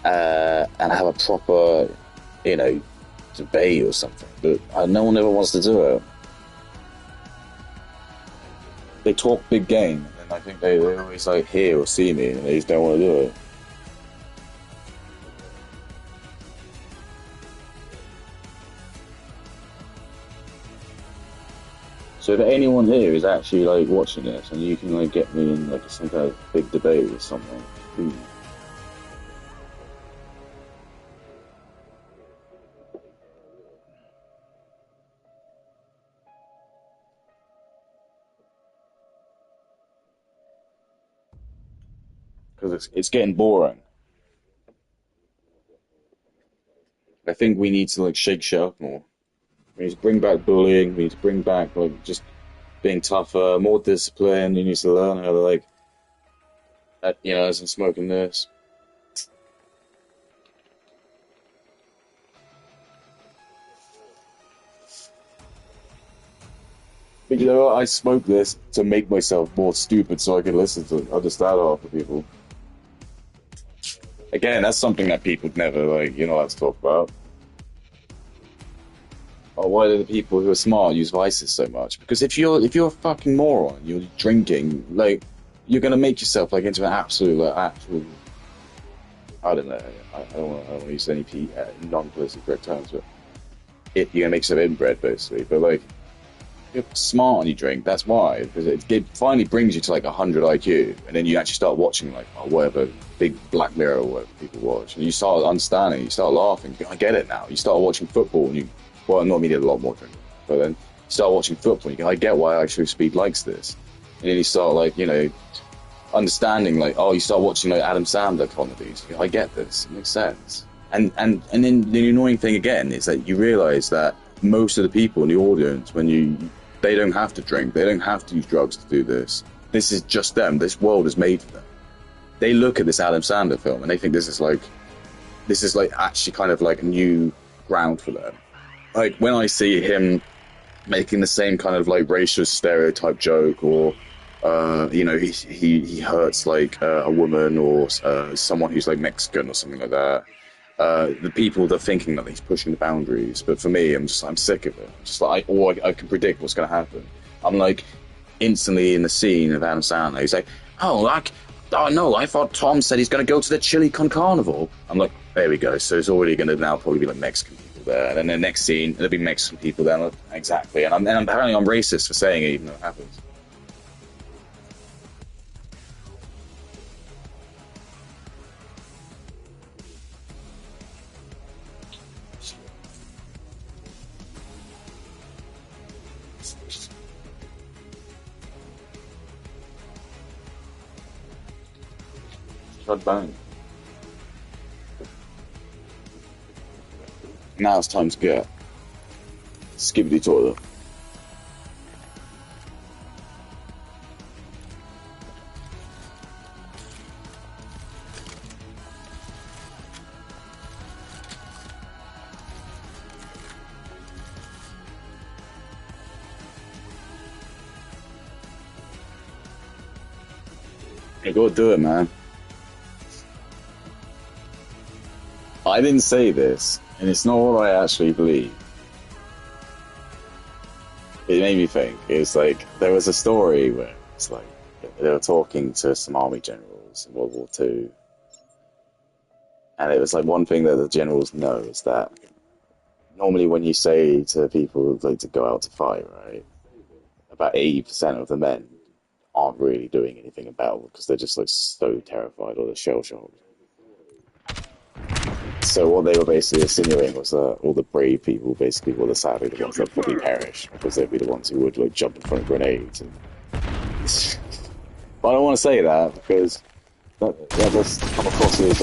and have a proper, you know, debate or something. But no one ever wants to do it. They talk big game, and I think they always like hear or see me, and they just don't want to do it. So if anyone here is actually like watching this, and you can like get me in like some kind of big debate with someone, please. Because it's getting boring. I think we need to like shake shit up more. We need to bring back bullying. We need to bring back like just being tougher, more discipline. You need to learn how to like, you know, as I'm smoking this. But you know what? I smoke this to make myself more stupid so I can listen to understand half of people. Again, that's something that people never like, you know, let's talk about. Oh, why do the people who are smart use vices so much? Because if you're a fucking moron, you're drinking, like, you're gonna make yourself like into an absolute, like, actual. I don't know. I don't want to use any non-politically correct terms, but you're gonna make yourself inbred, basically. But like, if you're smart and you drink, that's why. Because it finally brings you to like 100 IQ, and then you actually start watching like whatever big Black Mirror or whatever people watch, and you start understanding, you start laughing. I get it now. You start watching football, and you. Well, not me, did a lot more drinking. But then you start watching football, and you go, I get why Actually Speed likes this. And then you start, like, you know, understanding, like, oh, you start watching, like, Adam Sandler comedies. You go, I get this. It makes sense. And then the annoying thing, again, is that you realise that most of the people in the audience, they don't have to drink. They don't have to use drugs to do this. This is just them. This world is made for them. They look at this Adam Sandler film, and they think this is, like, actually kind of, like, new ground for them. Like, when I see him making the same kind of, like, racial stereotype joke, or, you know, he hurts, like, a woman, or someone who's, like, Mexican, or something like that, the people, they're thinking that he's pushing the boundaries. But for me, I'm sick of it. Just like, I can predict what's going to happen. I'm, like, instantly in the scene of Adam Sandler. He's like, oh, no, I thought Tom said he's going to go to the Chili Con Carnival. I'm like, there we go. So it's already going to now probably be, like, Mexican people there, and then the next scene there'll be Mexican people there. Exactly, and apparently I'm racist for saying it, even though it happens. God bang. Now it's time to get Skibbity Toilet. You gotta do it, man. I didn't say this, and it's not what I actually believe. It made me think. It's like, there was a story where it's like, they were talking to some army generals in World War II. And it was like one thing that the generals know is that normally when you say to people like to go out to fight, right, about 80% of the men aren't really doing anything about it because they're just like so terrified or they're shell shocked. So what they were basically insinuating was that all the brave people basically were sadly the ones that probably perish because they'd be the ones who would like jump in front of grenades. And but I don't want to say that because that does come across as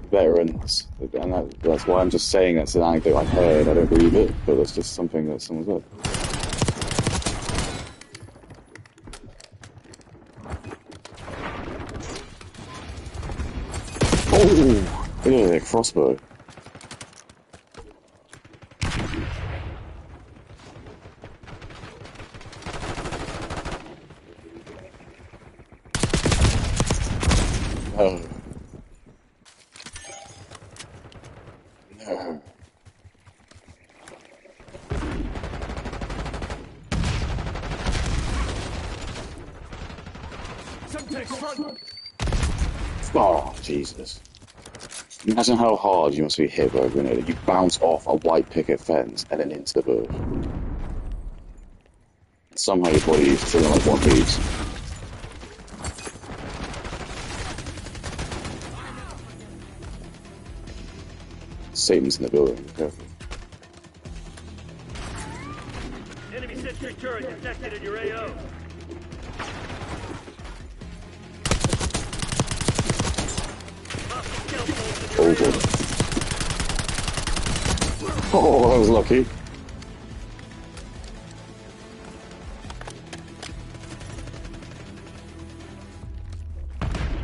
veterans, and that's why I'm just saying that's an anecdote I've heard. I don't believe it, but that's just something that someone said. Oh, look at that crossbow. Oh. No. Oh, Jesus. Imagine how hard you must be hit by a grenade. You bounce off a white picket fence and then into the bush. Somehow your body is still in like one piece. Satan's in the building, be careful. Enemy sentry turret detected in your AO. Oh, God. Oh, that was lucky.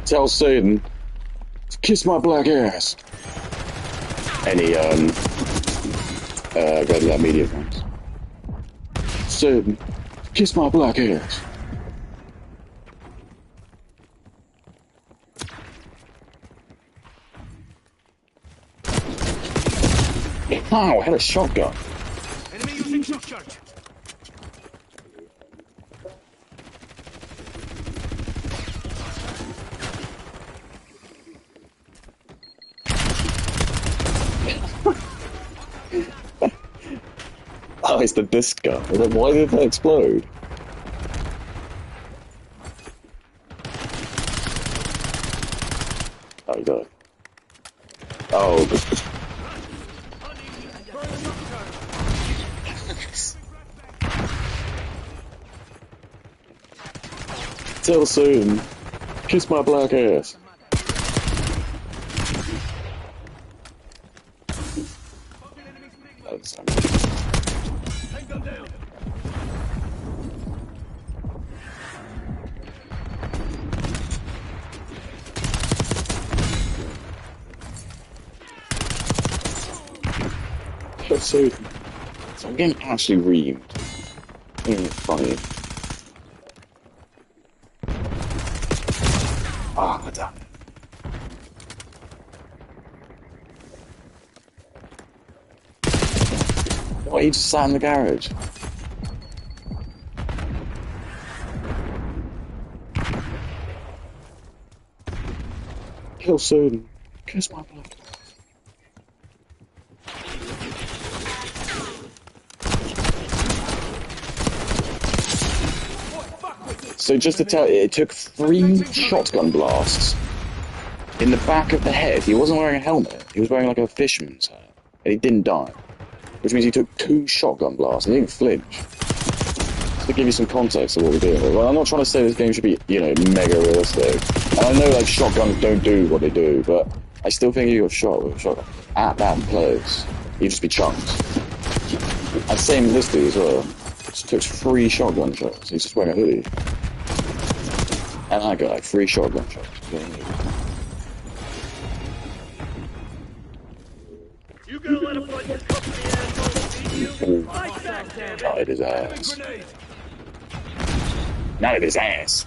Tell Satan to kiss my black ass. Any red light media fans. Satan, kiss my black ass. Wow, I had a shotgun. Enemy using shock charge. Oh, it's the disc gun. Why did that explode? Oh, he died. Oh, good. Tell soon. Kiss my black ass. So I'm getting actually reamed. Isn't it funny? Ah, oh, damn. Why you just sat in the garage? Kill soon. Kiss my blood. So just to tell you, it took 3 shotgun blasts in the back of the head. He wasn't wearing a helmet. He was wearing like a fisherman's hat. And he didn't die. Which means he took 2 shotgun blasts and he didn't flinch. Just to give you some context of what we're doing. Well, I'm not trying to say this game should be, you know, mega realistic. And I know like shotguns don't do what they do, but I still think if you got shot with a shotgun at that place, you'd just be chunked. And same with this dude as well. Just took 3 shotgun shots. He's just wearing a hoodie. And I got like 3 shotgun shots. You gonna let him fight this company asshole beat you? Fight back, damn it! Not at his ass. Not at his ass.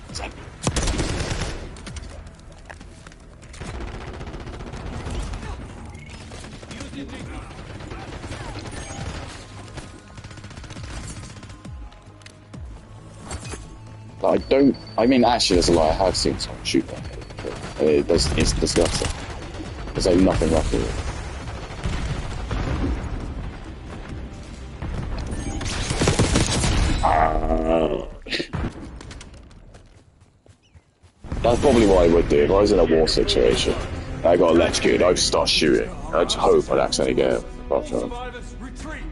I mean, actually, there's a lie. I have seen someone shoot that. It's disgusting. There's like nothing left of it. That's probably what I would do if I was in a war situation. I got electrocuted, I'd just start shooting. I'd just hope I'd accidentally get a pop shot. Survivors, retreat!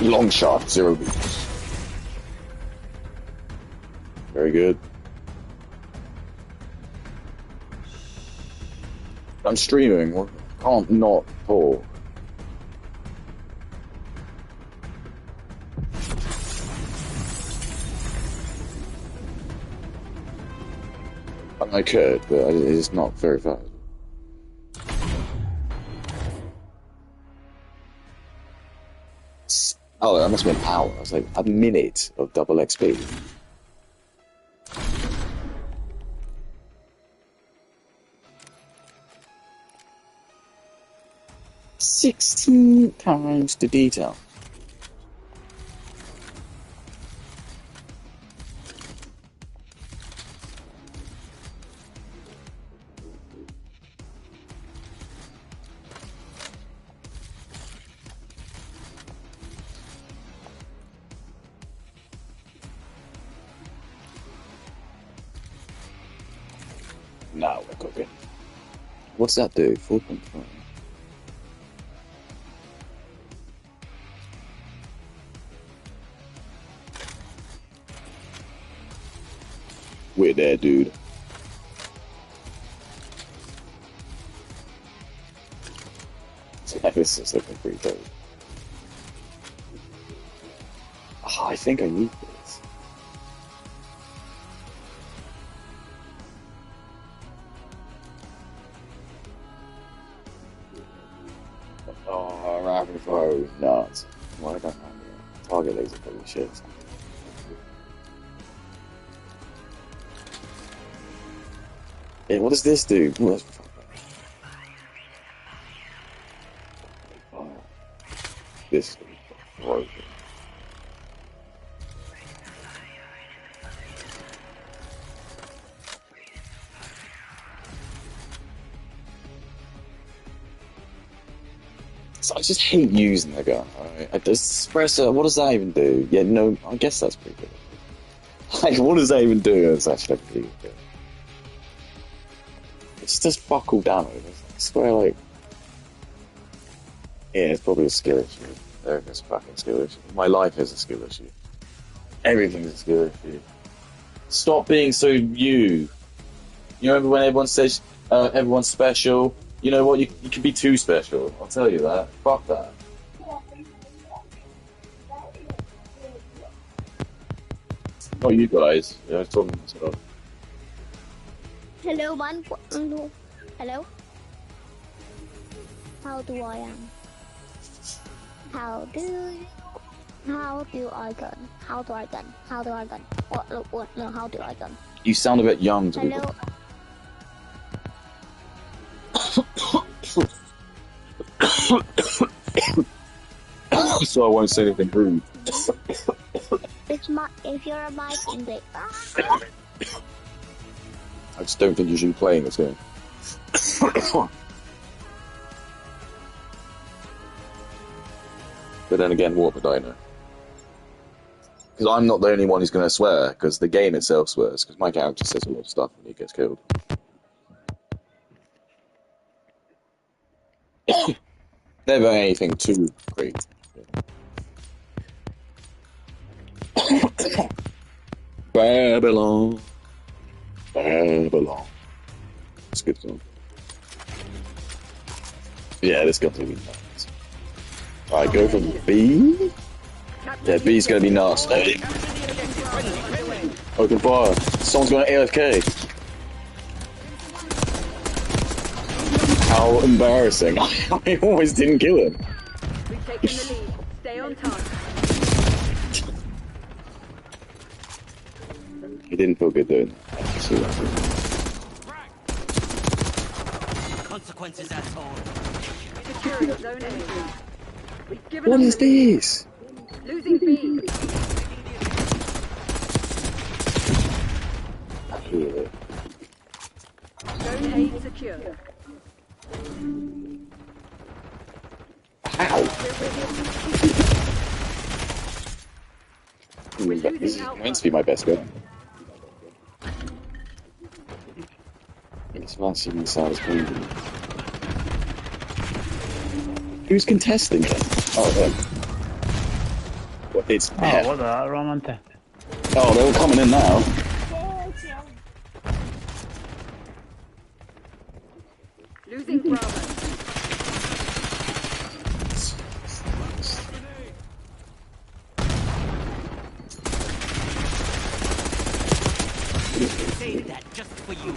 Long shot, 0 beats. Very good. I'm streaming. Can't not pull. I could, but it's not very fast. Oh, that must have been an hour. I was like, a minute of double XP. $16 to detail. Now we're cooking. What's that do? 4.5. We're there, dude. This is looking pretty dope. Oh, I think I need this. Oh, rapid fire nuts. Why don't I have target laser for these shits? Hey, what does this do? Oh, this is broken. So I just hate using the gun. Right? Does suppressor? What does that even do? Yeah, no. I guess that's pretty good. Like, what does that even do? It's actually pretty good. It's just fuck all damage. I swear, like, yeah, it's probably a skill issue. It's a fucking skill issue. My life is a skill issue. Everything's a skill issue. Stop being so you. You remember when everyone says everyone's special? You know what? You can be too special. I'll tell you that. Fuck that. Not you guys. Yeah, I was talking to myself. Hello, man. Hello. How do I am? How do I gun? How do I gun? How do I gun? What? No, how do I gun? You sound a bit young to Hello. So I won't say anything rude. If you're a mic in the I just don't think you should be playing this game. But then again, what would I know? Because I'm not the only one who's going to swear, because the game itself swears, because my character says a lot of stuff when he gets killed. Never anything too great. Babylon. Babylon. It's a good song. Yeah, this gun's gonna be nuts. Alright, go from B. Yeah, B's gonna be nuts. Open fire. Someone's going AFK. How embarrassing. I almost didn't kill him. We've taken the lead. Stay on target. He didn't feel good doing that. consequences, asshole. Securing zone A. We've given What them is the lead. this? Losing B. I hear it. Zone A secure. How? This is meant to be my best gun. It's fancy themselves clean. Who's contesting it? Oh, them. What, it's Oh, what the romantic. Oh, they're all coming in now. Losing Bravo. Save that just for you.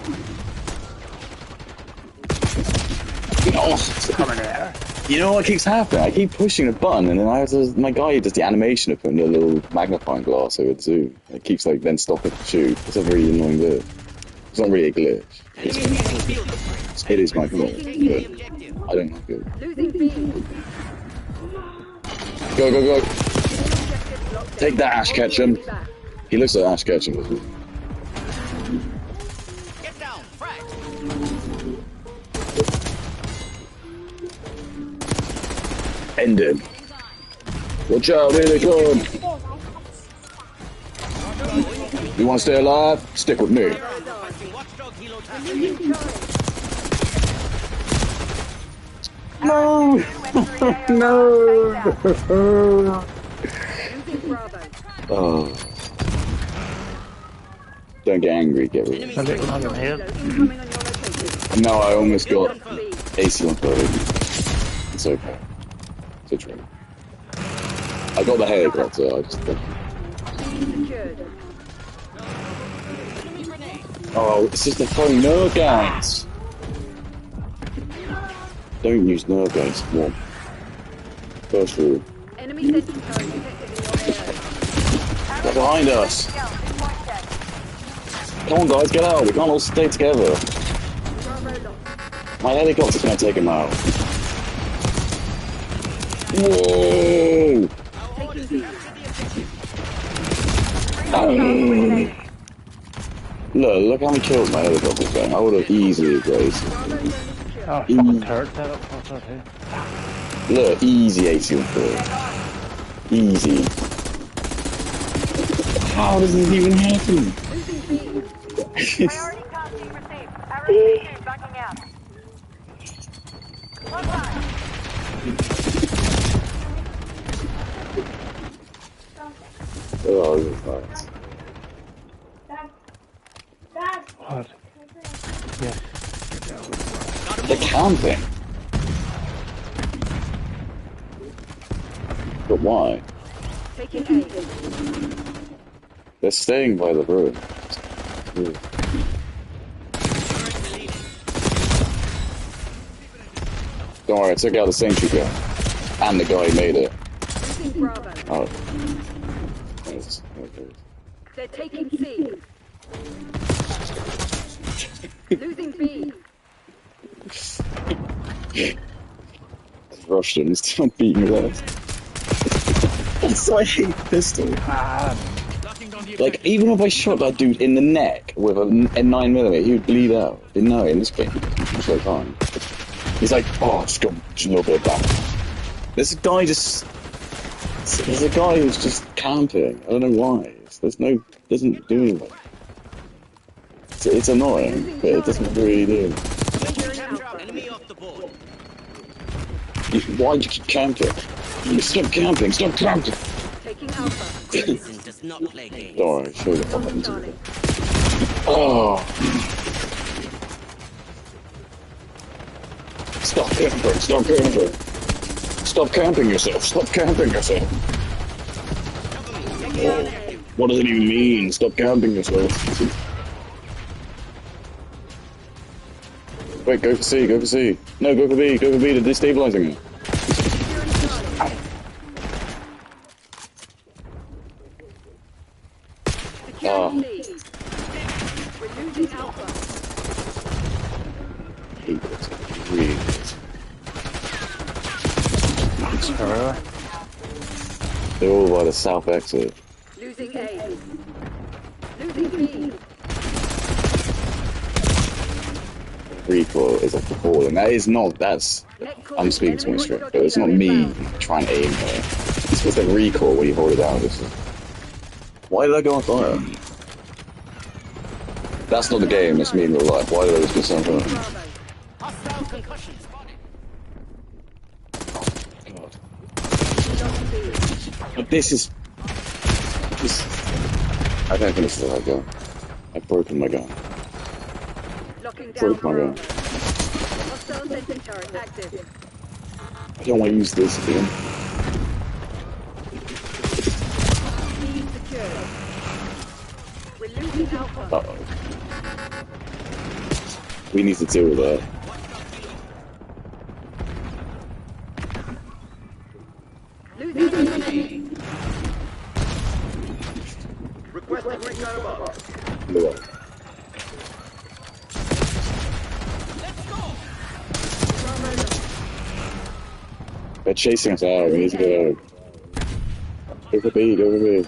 Oh, Coming there. you know what keeps happening? I keep pushing a button, and then my guy does the animation of putting a little magnifying glass over the zoom. It keeps like then stopping to shoot. It's a very annoying bit. It's not really a glitch. It is my fault, but I don't like it. Losing B. Go, go, go! Take that, Ash Ketchum. He looks like Ash Ketchum, doesn't he? Get down, frag. End him. Watch out, here they come! You want to stay alive? Stick with me. Watchdog helo task. No! No! Losing Bravo. Oh. Don't get angry, get rid of it. A little on the head. Incoming on your location. No, I almost got Lead. AC on 30. It's okay. It's a trip. I got the helicopter, I just think. B secured. Oh, it's just the throwing nerve guns! Don't use nerve guns, come on. First rule. Enemy sentry code detected in your area. They're behind us! Come on guys, get out, we can't all stay together. Bravo lost. My helicopter's gonna take him out. Whoa! Taking B. Look how many kills my helicopter's going. I would have easily grazed. Bravo zone is secure. Oh, fucking turret set up. What's that here? Look, easy 80 on 4. Easy. How does this even happen? Losing B. Priority cost being received. RSPC backing out. One line. Oh, this is nice. What? Yes. They're camping. But why? Taking A. They're staying by the road. Don't worry, I took out the sentry gun. And the guy made it. Losing Bravo. Oh. Nice. Okay. They're taking C. Losing B. Russians don't beat you up. So I hate pistol. Like, even if I shot that dude in the neck with a 9mm, he would bleed out. Didn't know in this game. It's so fine. He's like, oh, just got a little bit back. There's a guy who's just camping. I don't know why. Doesn't do anything. It's annoying, but it doesn't really do. Enemy off the board. Why do you keep camping? Stop camping! Stop camping! Taking Alpha. Citizen does not play games. Don't worry, show the fuck into Charlie. it. Oh! Stop camping! Stop camping! Stop camping yourself! Stop camping yourself! Oh, what does it even mean? Stop camping yourself! Wait, go for C, go for C. No, go for B, they're destabilizing me. Securing C. We're losing Alpha. I hate this. Really. Sure. They're all by the south exit. Losing A. Losing B. Recoil is like appalling. That is not. That's. I'm speaking to my straight, but it's not me trying to aim there. It's just the recoil when you hold it down. Why did I go on fire? That's not the game. It's me in real life. Why did I just do something? Hostile concussion spotted. God. But this is. I don't think it's the right gun. I've broken my gun. Locking down Broke my gun. Hostile sensing turret active. I don't want to use this again. Lead secure. We're losing Alpha. Uh-oh. We need to deal with that. Losing B. Requesting recon above. Look. They're chasing us out. We need to get out. Go for B, go for B.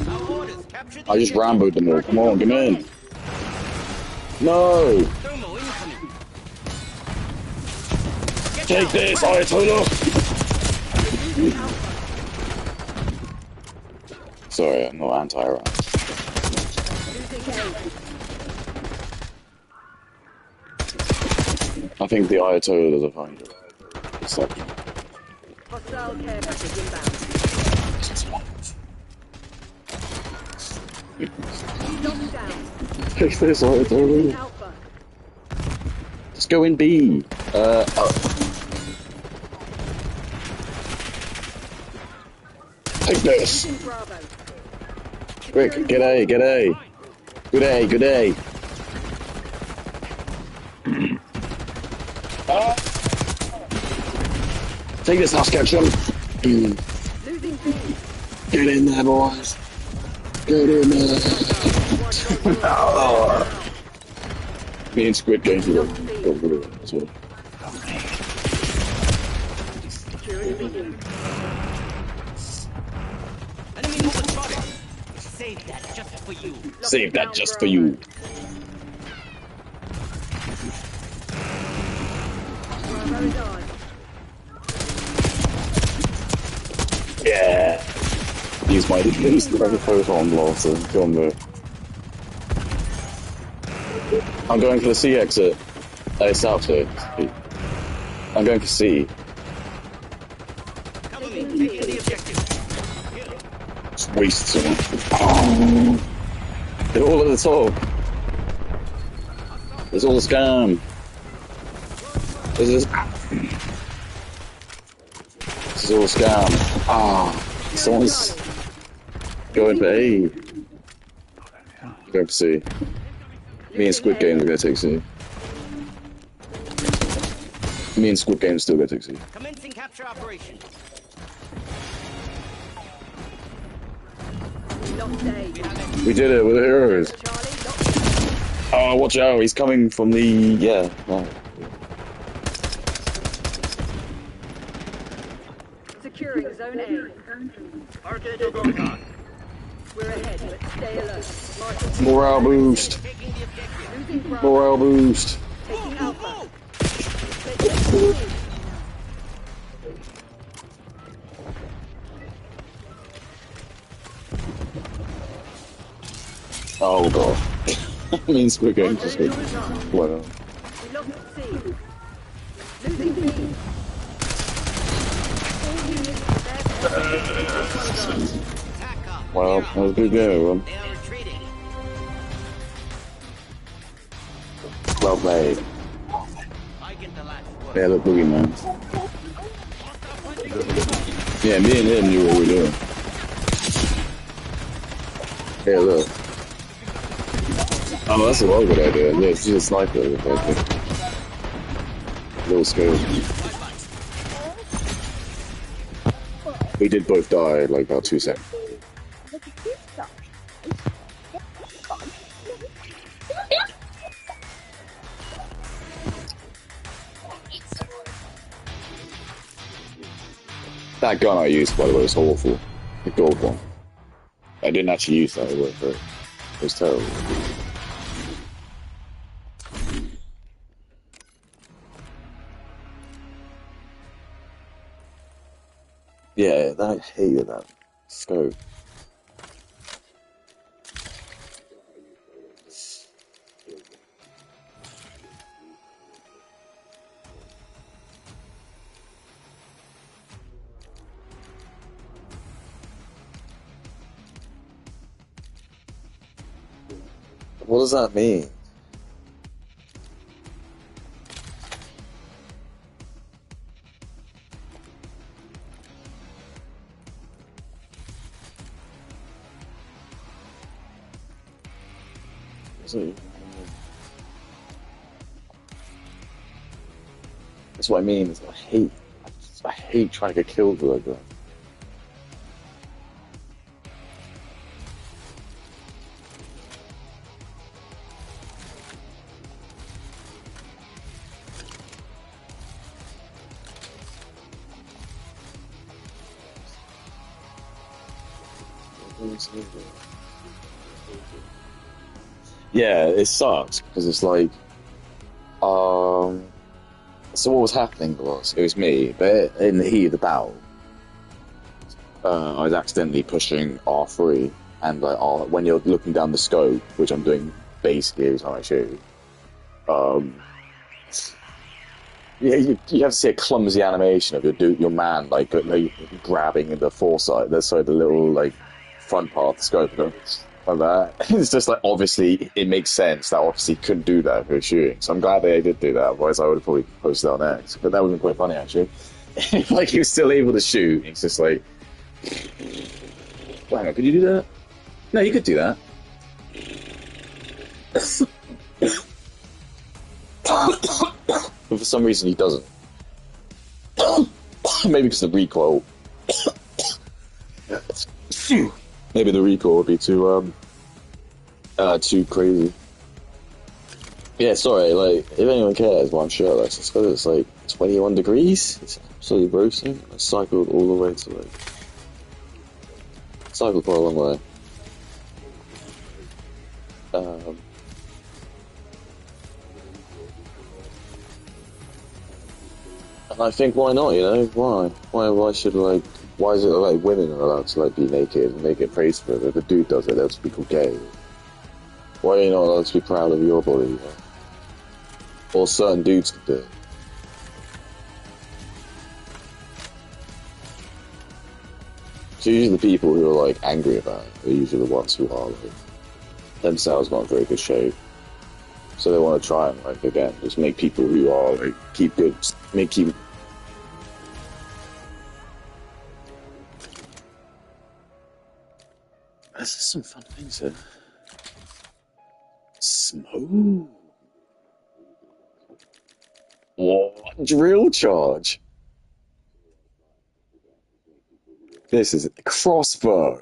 Our orders, capture the I just objective. ramboed them all. Come on, come in. No! Thermo incoming. Get Take down. this, Ayatollah! Sorry, I'm not anti-Iran. Losing A. I think the Ayatollahs are fine. It's like, Hostile care package inbound. Locked down. take this, Ayatollah. Alpha. Let's go in B. Oh. Take this. Losing Bravo. Quick, get A, get A. Good A, good A. Take this, house catcher. Losing B. Get in there, boys. Get in there. Oh. Me and Squid Game to go through it as well. Security B. Enemy movement spotted. Save that just for you. Save that just for you. Bravo is on. Yeah. Use my photon blaster. Go on, move. I'm going for the C exit. South side. I'm going for C. Cover me. Taking the objective. Just waste someone. Oh. They're all at the top. There's all the scam. This is all a scam. Ah, someone's going for A. Going for C. Me and Squid Game are going to take C. Me and Squid Game still going to take C. Commencing capture operation. Locked A. We did it, we're the heroes. Charlie, locked. Oh, watch out, he's coming from the... yeah. Oh. Securing zone A. Archangel going on. We're ahead, but stay alert. Marking Morale boost. Taking the objective. losing Bravo. Morale boost. Taking Alpha. Oh god. I mean, Squid Game just got... whatever. We lost C. Losing B. All units there. Attack up. Well, that was a good game, everyone. They are retreating. Well played. I get the last word. Yeah, look, boogeyman. Yeah, me and him knew what we were doing. Yeah, look. Oh, that's a well good idea. Yeah, she's a sniper. Okay. Little scope. We did both die like about 2 seconds. That gun I used, by the way, was awful. The gold one. I didn't actually use that. It was terrible. Yeah, I hated that scope. What does that mean? That's what I mean. Is I hate trying to get killed with that gun. Yeah, it sucks because it's like, so what was happening was, it was me, but in the heat of the battle, I was accidentally pushing R3, and like, when you're looking down the scope, which I'm doing basically every time I shoot, yeah, you have to see a clumsy animation of your man like grabbing the foresight, the little like front part of the scope, and like that. It's just like, obviously it makes sense that obviously couldn't do that if we were shooting. So I'm glad they did do that. Otherwise, I would have probably posted that on X. But that would have been quite funny actually. Like he was still able to shoot. It's just like, well, hang on, could you do that? No, you could do that. But for some reason he doesn't. Maybe because the recoil. Maybe the recoil would be too crazy. Yeah, sorry, like, if anyone cares, well, I'm sure that's just because it's like 21 degrees. It's absolutely roasting. I cycled all the way to like, cycled quite a long way. And I think, why not, you know? Why should, like, why is it, like, women are allowed to, like, be naked and make it praised for it? If a dude does it, that's be called gay. Why are you not allowed to be proud of your body, you know? Or certain dudes can do it. So usually the people who are, like, angry about it are usually the ones who are, like, themselves not in very good shape. So they want to try and, like, again, just make people who are, like, keep. There's just some fun things here. Smoke. What? Drill charge. This is a crossbow.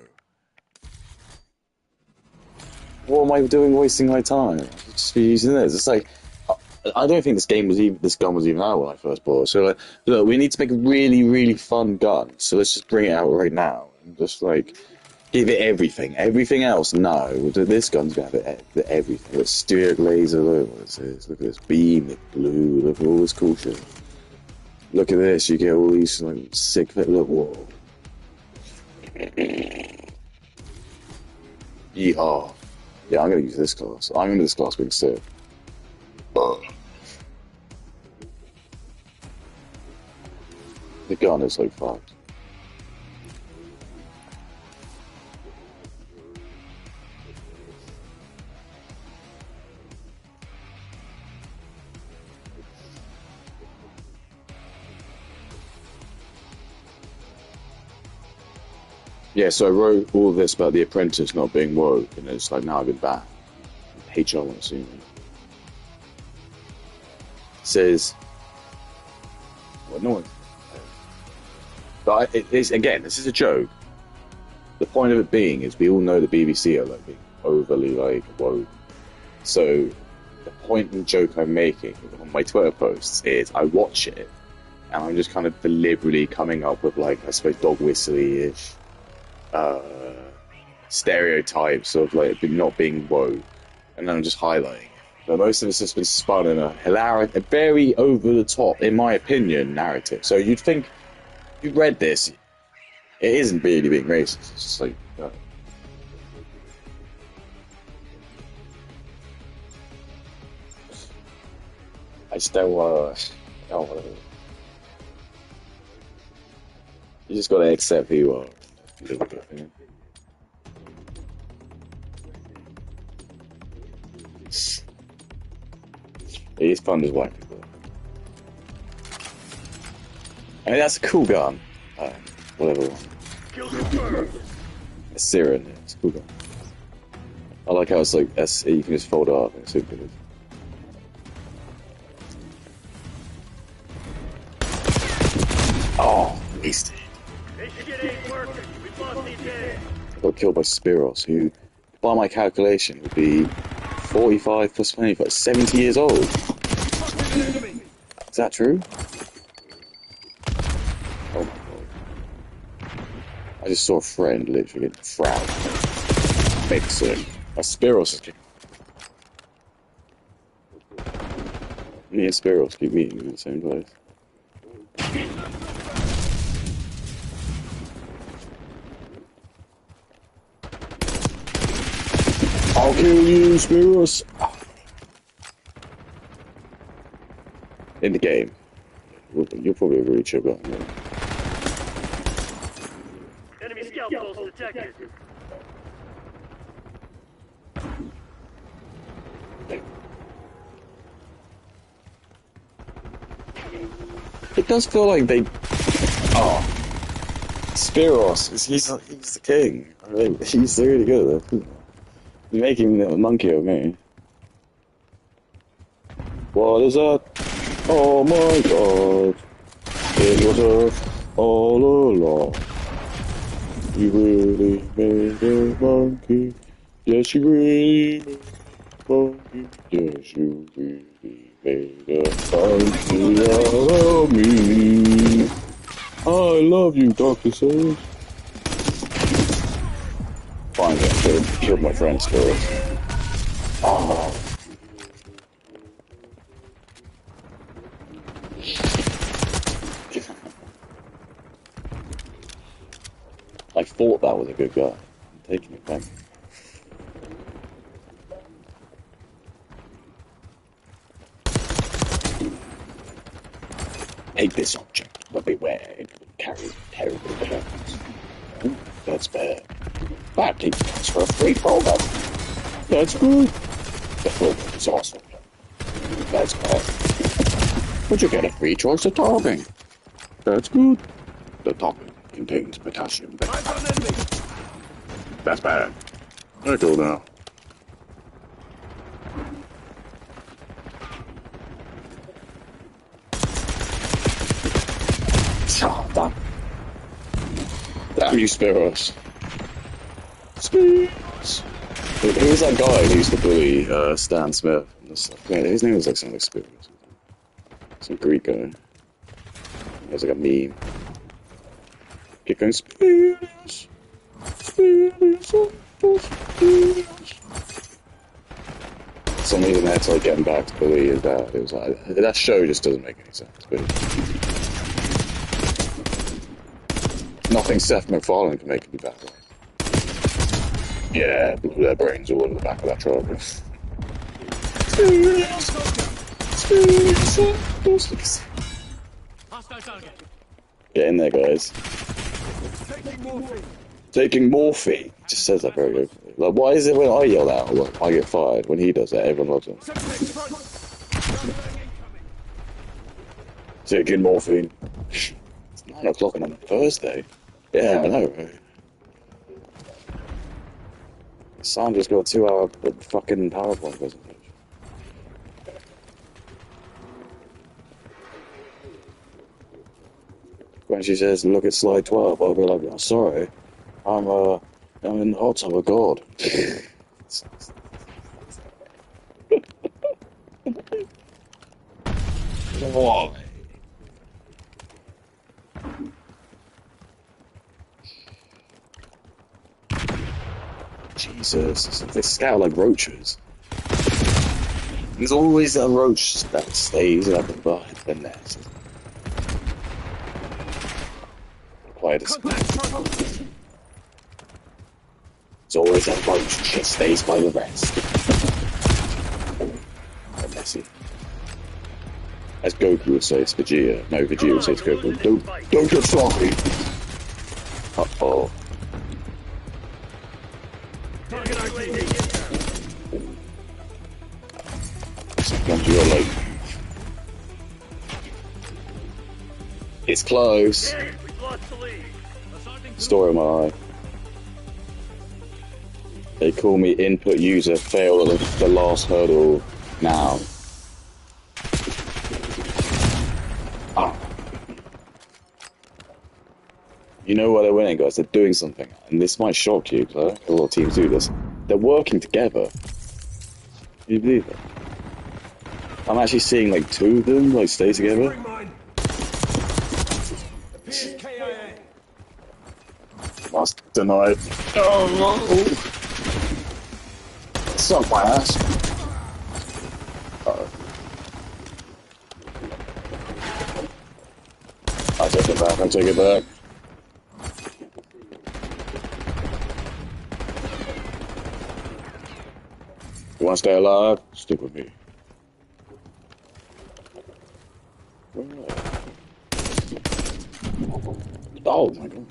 What am I doing wasting my time? I should just be using this. It's like, I don't think this gun was even out when I first bought it. So like, look, we need to make a really, really fun gun. So let's just bring it out right now and just like give it everything. Everything else, no. This gun's gonna have everything. Look, steer laser. Look what this is. Look at this beam. Look blue. Look at all this cool shit. Look at this. You get all these like sick. Look, whoa. Yeehaw. Yeah, I'm gonna use this class. I'm into this class being sick. The gun is like fucked. Yeah, so I wrote all this about The Apprentice not being woke, and it's like, now I've been banned. HR won't see me. It says, well, no one. But again, this is a joke. The point of it being is we all know the BBC are like being overly like woke. So the point and joke I'm making on my Twitter posts is I watch it and I'm just kind of deliberately coming up with, like, I suppose dog whistly-ish stereotypes of, like, not being woke, and then I'm just highlighting it. But most of it's just been spun in a hilarious, a very over-the-top, in my opinion, narrative. So you'd think, if you read this, it isn't really being racist. It's just like... I still, oh, whatever. You just gotta accept who you are. A little bit, you know? It is fun as whack people. I mean, that's a cool gun. Whatever. A Siren, yeah, it's a cool gun. I like how it's like, you can just fold it up and it's super good. Oh, wasted. I got killed by Spiros, who, by my calculation, would be 45 plus 25, 70 years old. Is that true? Oh my god. I just saw a friend literally get frowned. Mixing. A Spiros is kicking. Me and Spiros keep meeting in the same place. I'll kill you, Spiros! Oh. In the game. You're probably a really chill guy. Man. Enemy scout pulse detected. It does feel like they... Oh. Spiros, he's the king. I mean, he's really good at it. You're making a monkey of me. What is that? Oh my god. It was Earth all along. You really made a monkey. Yes, you really made a monkey. Yes, you really made a monkey out of me. I love you, Dr. Seuss. Finally, I killed my friend's spirit. Oh. I thought that was a good guy. I'm taking it back. Take this object, but beware, it will carry terrible weapons. Oh, that's bad. But take this for a free program. That's good. The program is awesome. That's bad. But you get a free choice of topping. That's good. The topping contains potassium. That's bad. I go now. Oh, damn. Damn you, Spiros. Spiros. Who was that guy who used to bully Stan Smith? Yeah, his name was like something like Spiros. Some Greek guy. It was like a meme. Keep going, Spiros. Spiros. Spiros. For some reason, they had to like get him back to bully his dad. It was like, that show just doesn't make any sense. But nothing Seth MacFarlane can make it be better. Yeah, blew their brains all in the back of that truck. Get in there, guys. Taking morphine. Just says that very good. Like, why is it when I yell out, like, I get fired? When he does that, everyone loves him. Taking morphine. It's 9 o'clock on a Thursday. Yeah, I know, right? Sam just got a 2-hour fucking PowerPoint presentation. When she says, look at slide 12, I'll be like, oh, sorry, I'm in the hot tub of God. Why? Jesus, they scout like roaches. There's always a roach that stays up behind the nest. Quiet as There's always a roach that stays by the rest. Messy. As Goku would say, it's Vegeta. No, Vegeta would say it's Goku. Don't get sloppy! Uh-oh. Sometimes you gotta, like... It's close! Story of my life. They call me input user, fail at the last hurdle now. Ah. You know why they're winning, guys? They're doing something. And this might shock you, because a lot of teams do this. They're working together. Can you believe it? I'm actually seeing like two of them like stay together. Must deny it. Oh no! Suck my ass. Uh-oh. I take it back, I take it back. You wanna stay alive? Stick with me. Oh my god.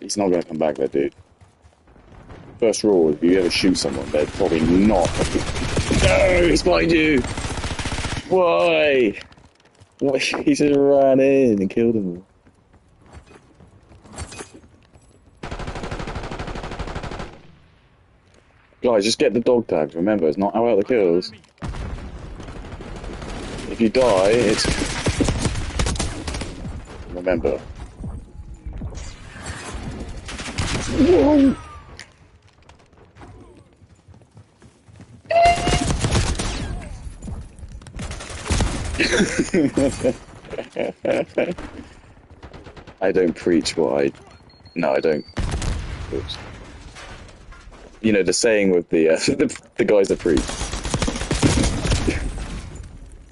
He's not gonna come back, that dude. First rule, if you ever shoot someone, they're probably not. No, he's behind you! Why? What? He just ran in and killed him. Guys, just get the dog tags. Remember, it's not how out the kills. If you die, it's... Remember. Whoa! I don't preach what I... No, I don't. Oops. You know, the saying with the, the guys that preach.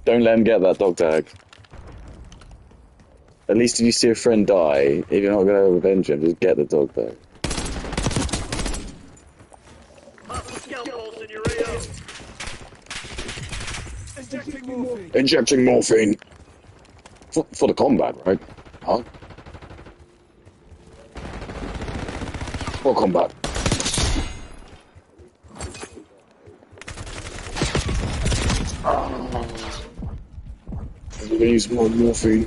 Don't let him get that dog tag. At least if you see a friend die, if you're not going to revenge him, just get the dog tag. Injecting morphine. For the combat, right? Huh? For combat. I'm gonna use more morphine.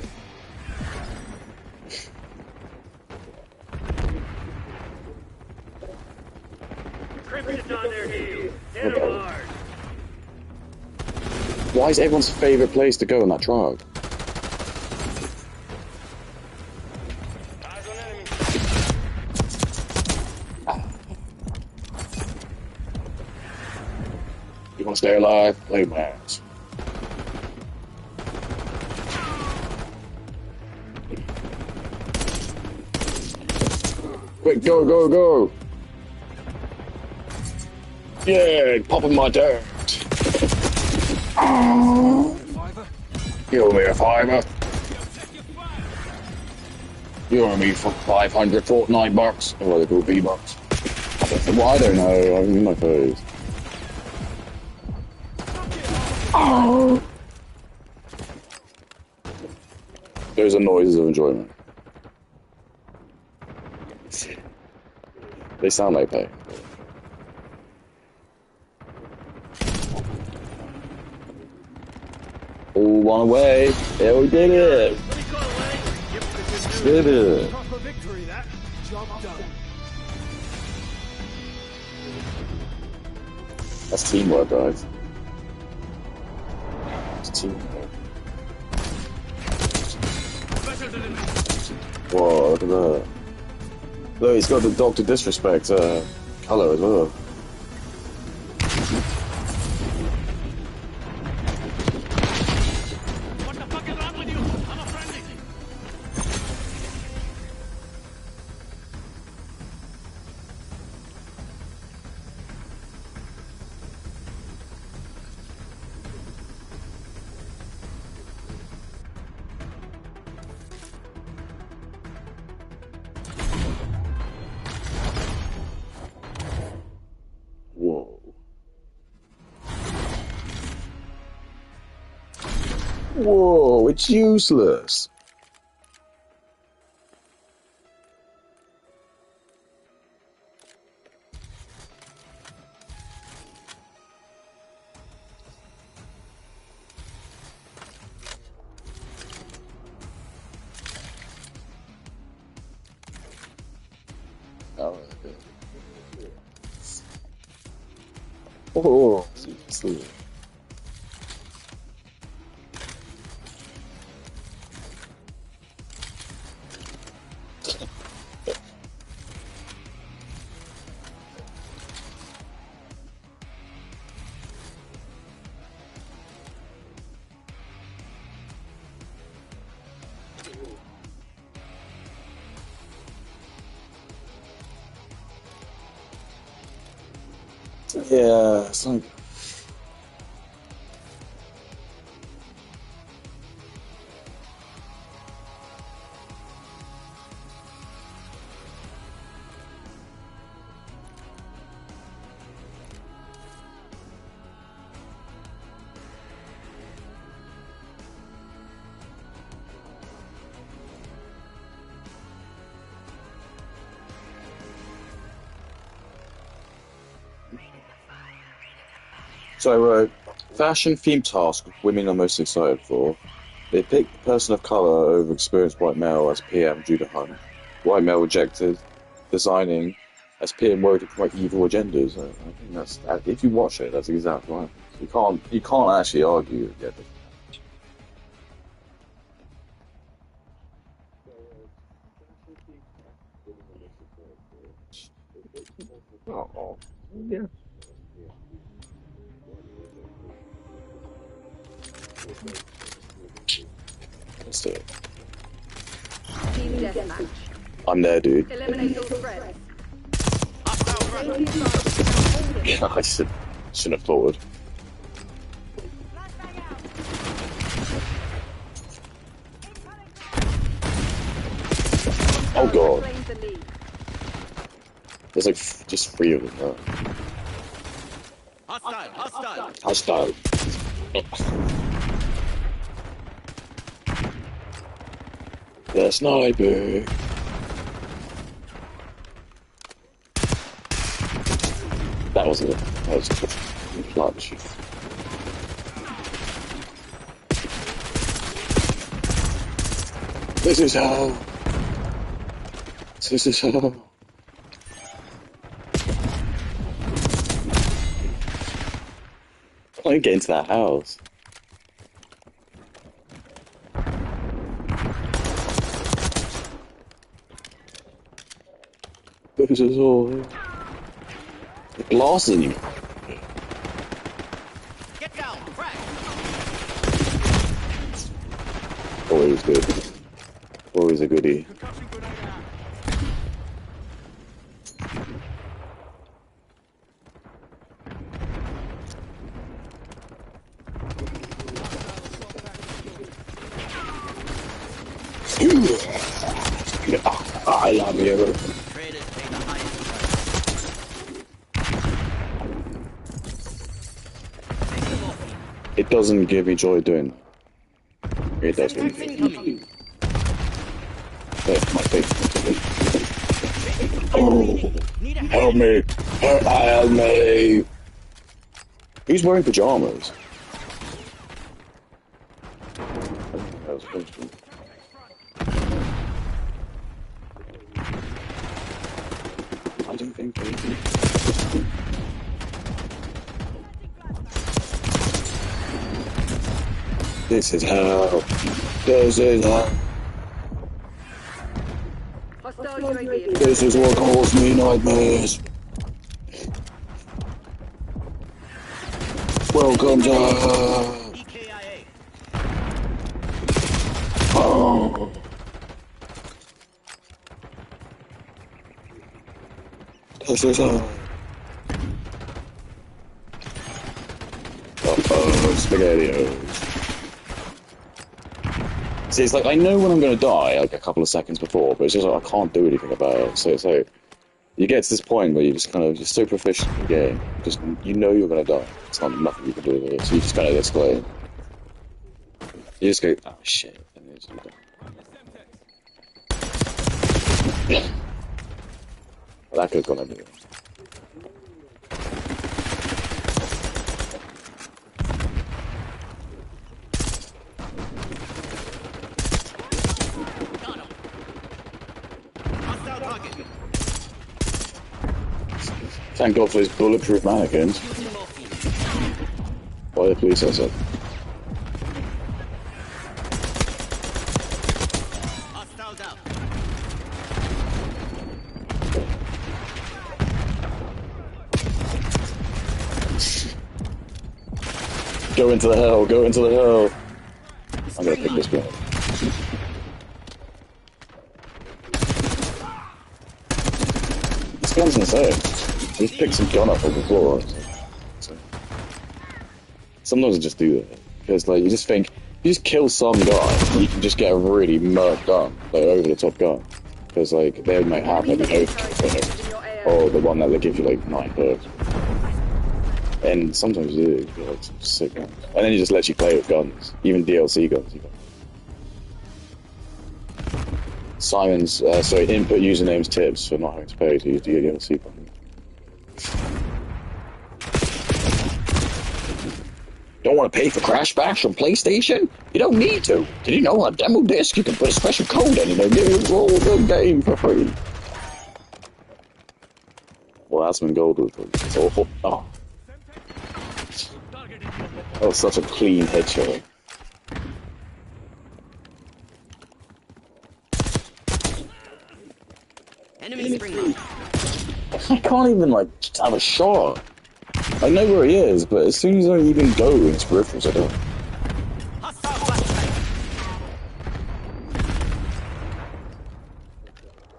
Why is everyone's favourite place to go in that truck? You want to stay alive? Play my ass. Quick, go, go, go! Yeah, popping my dirt. Give me a fiver. You owe me for 500 Fortnite bucks. Or they call V-bucks. Well, I don't know. I'm in my face. Oh. Those are noises of enjoyment. They sound like pain. All one away. Yeah, we did it. Did it. That's teamwork, guys. It's teamwork. Whoa, look at that. Look, he's got the Dr. Disrespect colour as well. Whoa, it's useless. Oh, see. Yeah, it's like. So, fashion theme task women are most excited for. They picked the person of color over experienced white male as PM due to hunt. White male rejected. Designing as PM worried to promote evil agendas. I think that's if you watch it, that's exactly right. You can't actually argue against it. Oh, yeah. Let's do it. Team deathmatch. I'm there, dude. Eliminate all threats. I shouldn't have thought. Oh god. There's like just 3 of them now. Hostile. The sniper. That wasn't it. That was clutch. This is how. This is how. I can't get into that house. This is all. The glass isn't even. Get down, crack. Always good. Always a goodie. I love you. It doesn't give me joy doing that. It doesn't. My face. Oh, help me! Help me! Who's wearing pajamas? That was interesting. I don't think they do. This is hell. This is hell. This is what caused me nightmares. Welcome to hell. Oh. This is hell. SpaghettiOs. See, it's like I know when I'm going to die, like a couple of seconds before, but it's just like I can't do anything about it. So it's like you get to this point where you just kind of just so proficient in the game, just you know you're going to die. It's not nothing you can do with it, so you just kind of escalate. You just go, oh shit, and then you're done. Well, that could have gone everywhere. Thank God for those bulletproof mannequins. Why the police are so? Go into the hell, go into the hell. I'm gonna pick this gun. This gun's insane. Just pick some gun up off the floor. So, sometimes I just do that. Because like you just think, you just kill some guy, you can just get a really murk gun, like over the top gun. Because like they might have like an oath, or the one that they give you like 9 perks. And sometimes you do, you like some sick guns. And then he just lets you play with guns, even DLC guns. Simon's, sorry, input usernames tips for not having to pay to use DLC guns. Don't want to pay for crashbacks from PlayStation? You don't need to. Did you know on a demo disc you can put a special code in and they'll give you the game for free? Well, that's when gold was. It's awful. Oh. That was such a clean headshot. Enemy spring. I can't even like have a shot. I know where he is, but as soon as I even go in his peripherals, I don't.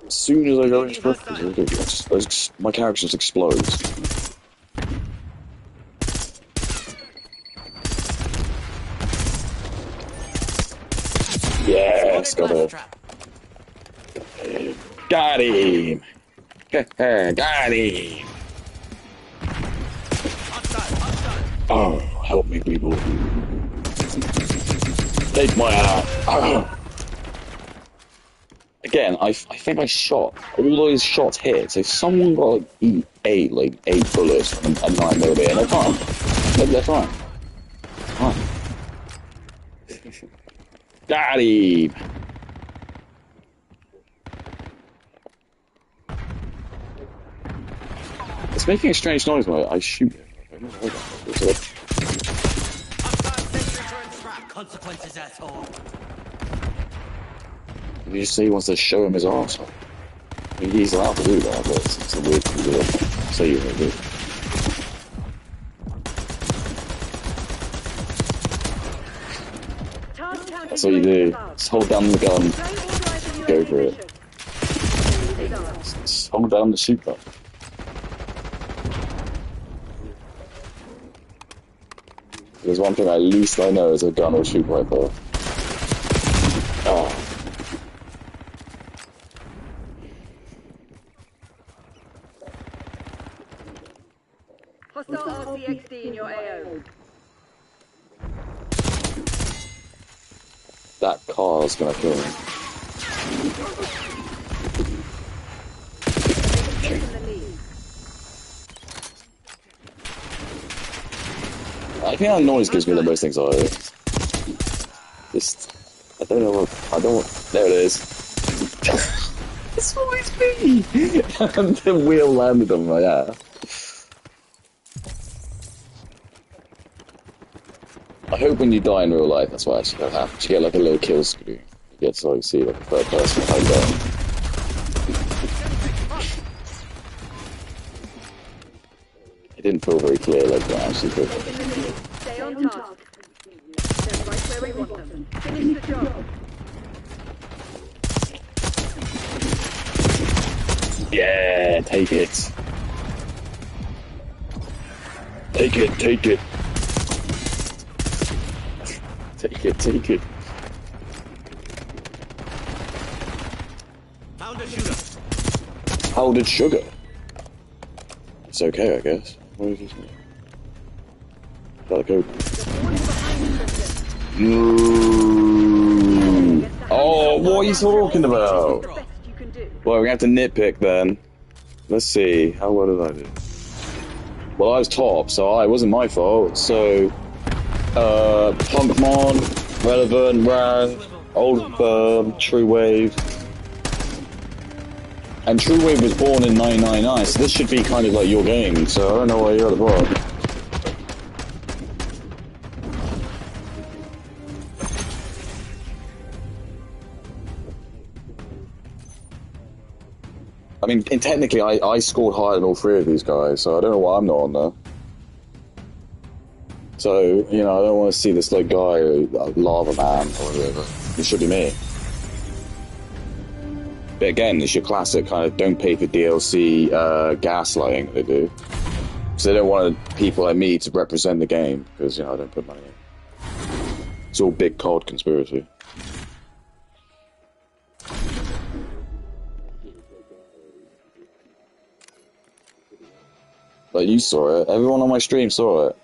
As soon as I go in his peripherals, my character just explodes. Yes, got it. Got him! Got him! Oh, help me, people. Take my ass. Oh. Again, I think I shot. All those shots hit, so someone got like eight bullets from a 9mm, and they're fine. Maybe they're fine. Fine. Got him! It's making a strange noise when I shoot it. Consequences, asshole. Did you just say he wants to show him his arsehole? I mean, he's allowed to do that, but it's a weird thing to say you're gonna do. That's all you do. Just hold down the gun. Go for it. Just hold down the shoot button. There's one thing at least I know is a gun will shoot right there. Oh. Hostile RCXD in your AO. That car's gonna kill me. I think that noise gives me the most anxiety. Just, I don't know what, there it is. It's always me! And the wheel landed on my ass. I hope when you die in real life, that's what actually gonna happen. You get like a little kill screen. You get to like see like a third person behind that. It didn't feel very clear like that actually could. Stay on task. They're right where we want them. Finish the job. Yeah, take it. Take it, take it. Take it, take it. Found a shooter. Powdered sugar. It's okay, I guess. Where is this one? Gotta go. No. What are you talking about? The best you can do. Well, we have to nitpick then. Let's see. How well did I do? Well, I was top, so it wasn't my fault. So, Punkmon, Relevant, Rang, Old Firm, True Wave. And True Wave was born in 999, so this should be kind of like your game, so I don't know why you're at the bottom. I mean, technically, I scored higher than all three of these guys, so I don't know why I'm not on there. So, you know, I don't want to see this, like, guy, Lava Man, or whatever. It should be me. But again, it's your classic kind of don't pay for DLC gaslighting that they do. So they don't want people like me to represent the game, because, you know, I don't put money in. It's all big COD conspiracy. Like, you saw it. Everyone on my stream saw it.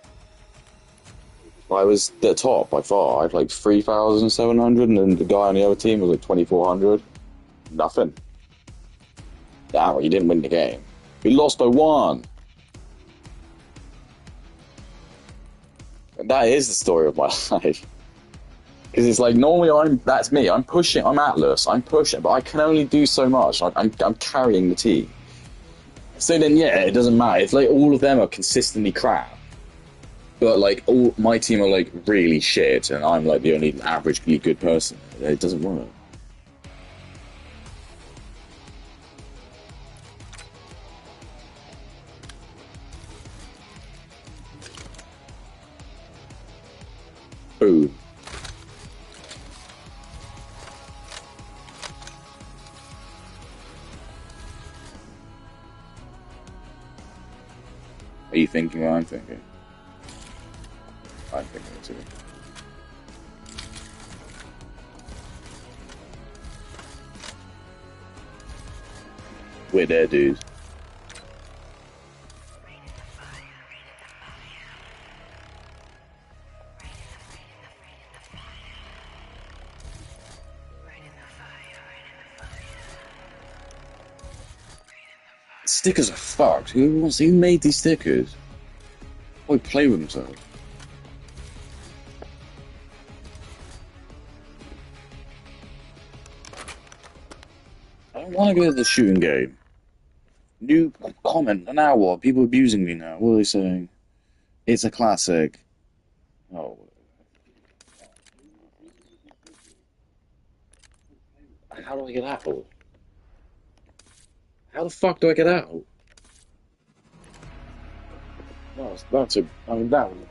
I was the top by far. I had like 3,700, and then the guy on the other team was like 2,400. Nothing. Damn, you didn't win the game. We lost by 1. And that is the story of my life. Because it's like, normally that's me. I'm pushing, I'm Atlas, I'm pushing, but I can only do so much. I'm carrying the team. So then, yeah, it doesn't matter. It's like all of them are consistently crap. But like, all my team are like really shit, and I'm like the only averagely good person. It doesn't work. Ooh. Are you thinking what I'm thinking? I'm thinking it too. We're there, dudes. Stickers are fucked. Who made these stickers? Why play with themselves? I don't want to go to the shooting game. New comment, now what? People abusing me now. What are they saying? It's a classic. Oh. How do I get out? How the fuck do I get out? No, that's a... I mean, that one...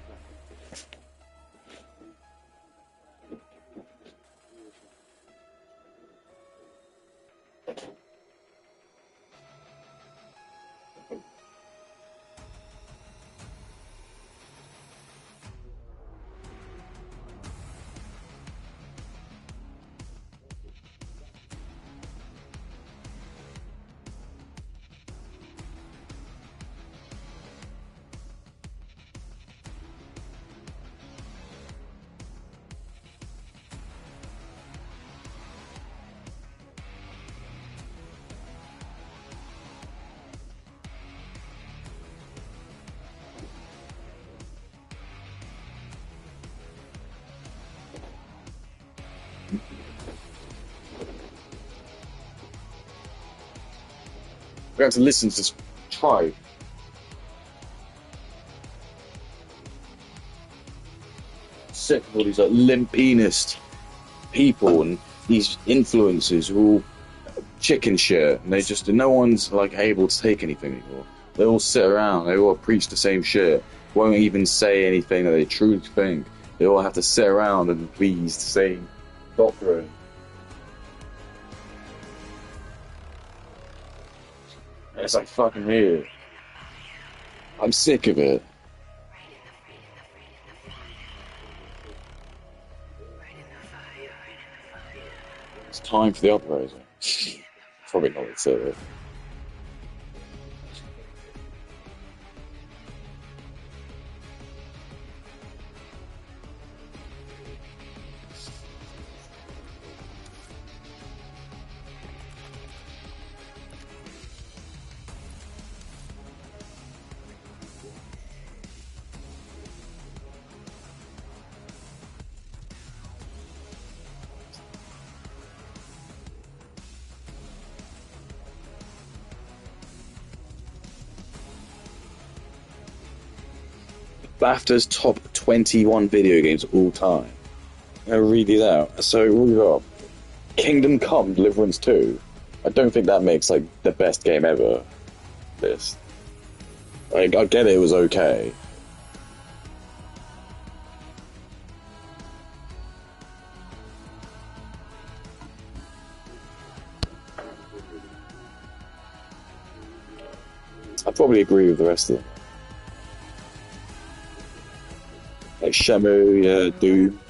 We have to listen to this tribe. Sick of all these like limpinist people and these influencers who are all chicken shit, and they just no one's like able to take anything anymore. They all sit around, they all preach the same shit, won't even say anything that they truly think. They all have to sit around and please the same doctrine. It's like fucking weird. I'm sick of it. It's time for the operator. Probably not what to say it. BAFTA's top 21 video games of all time. I'm gonna read these out. So we got Kingdom Come Deliverance 2. I don't think that makes like the best game ever list. I get it was okay. I probably agree with the rest of them. Like Shamu, yeah, Doom,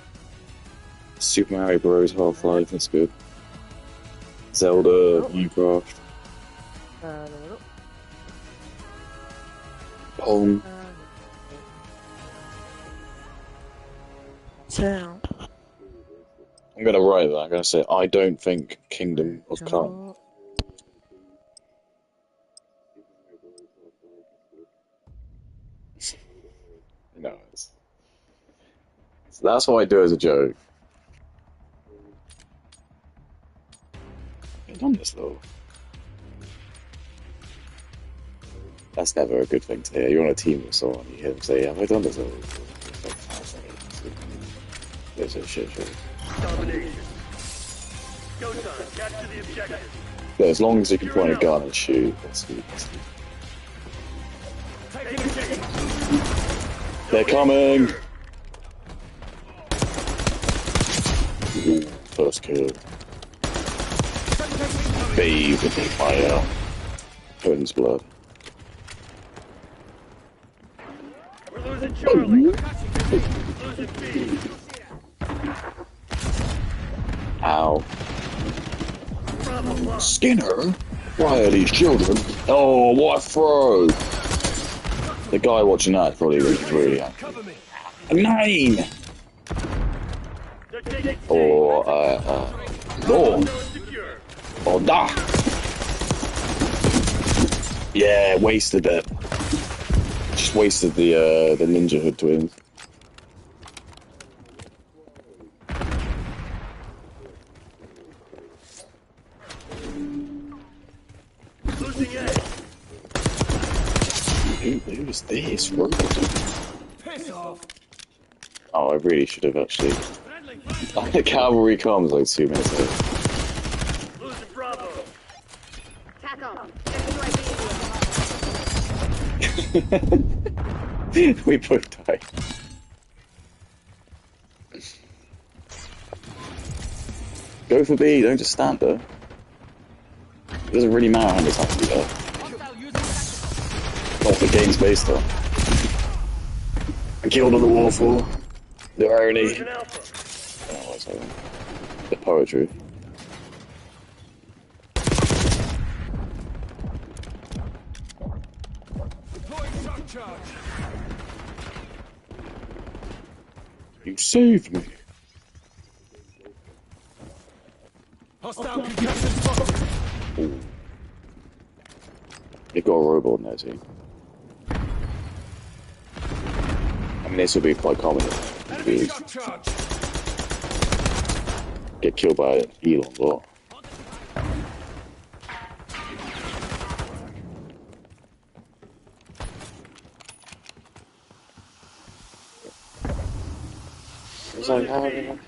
Super Mario Bros. Half-Life, that's good. Zelda, Minecraft, Pong. I'm gonna write that. I'm gonna say I don't think Kingdom of Come. No, that's what I do as a joke. I've done this though. That's never a good thing to hear. You're on a team with someone, you hear them say, "Have I done this?" It's a shit show. Domination. Go time. Capture the objective. But as long as you can point a gun and shoot, that's good. They're coming! Ooh, first kill. Bathed in fire. Cohen's blood. We're losing Charlie. Losing B. Ow. Skinner? Why are these children? Oh, what a throw! The guy watching that probably was really happy. A 9! Or, Dawn. Or Da! Yeah, wasted it. Just wasted the Ninja Hood twins. Who was this? Oh, I really should have actually. The cavalry comes like 2 minutes ago. Losing Bravo. We both died. Go for B, don't just stand there. It doesn't really matter how many times you go. Not the game's based on. I killed on the waterfall. The irony. Oh, what's that? The poetry. You saved me. Ooh. They've got a robot in their team. I mean, this would be quite common. Get killed by Elon bot. Was I having?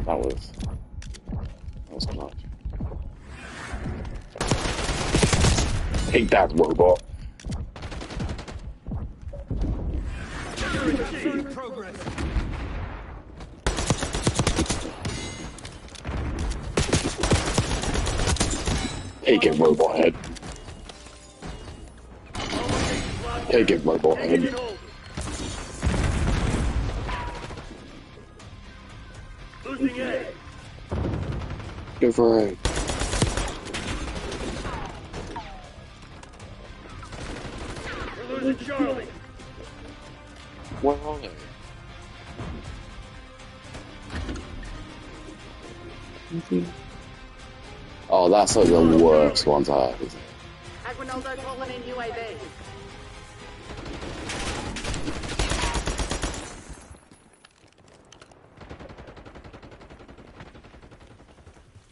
That was clutch. Take that, robot. Take it, robot head. Take it, robot head. Losing A. Go for A. We're losing Charlie. Where are they? Oh, that's like the worst one to have, isn't it? Aguinaldo calling in UAV.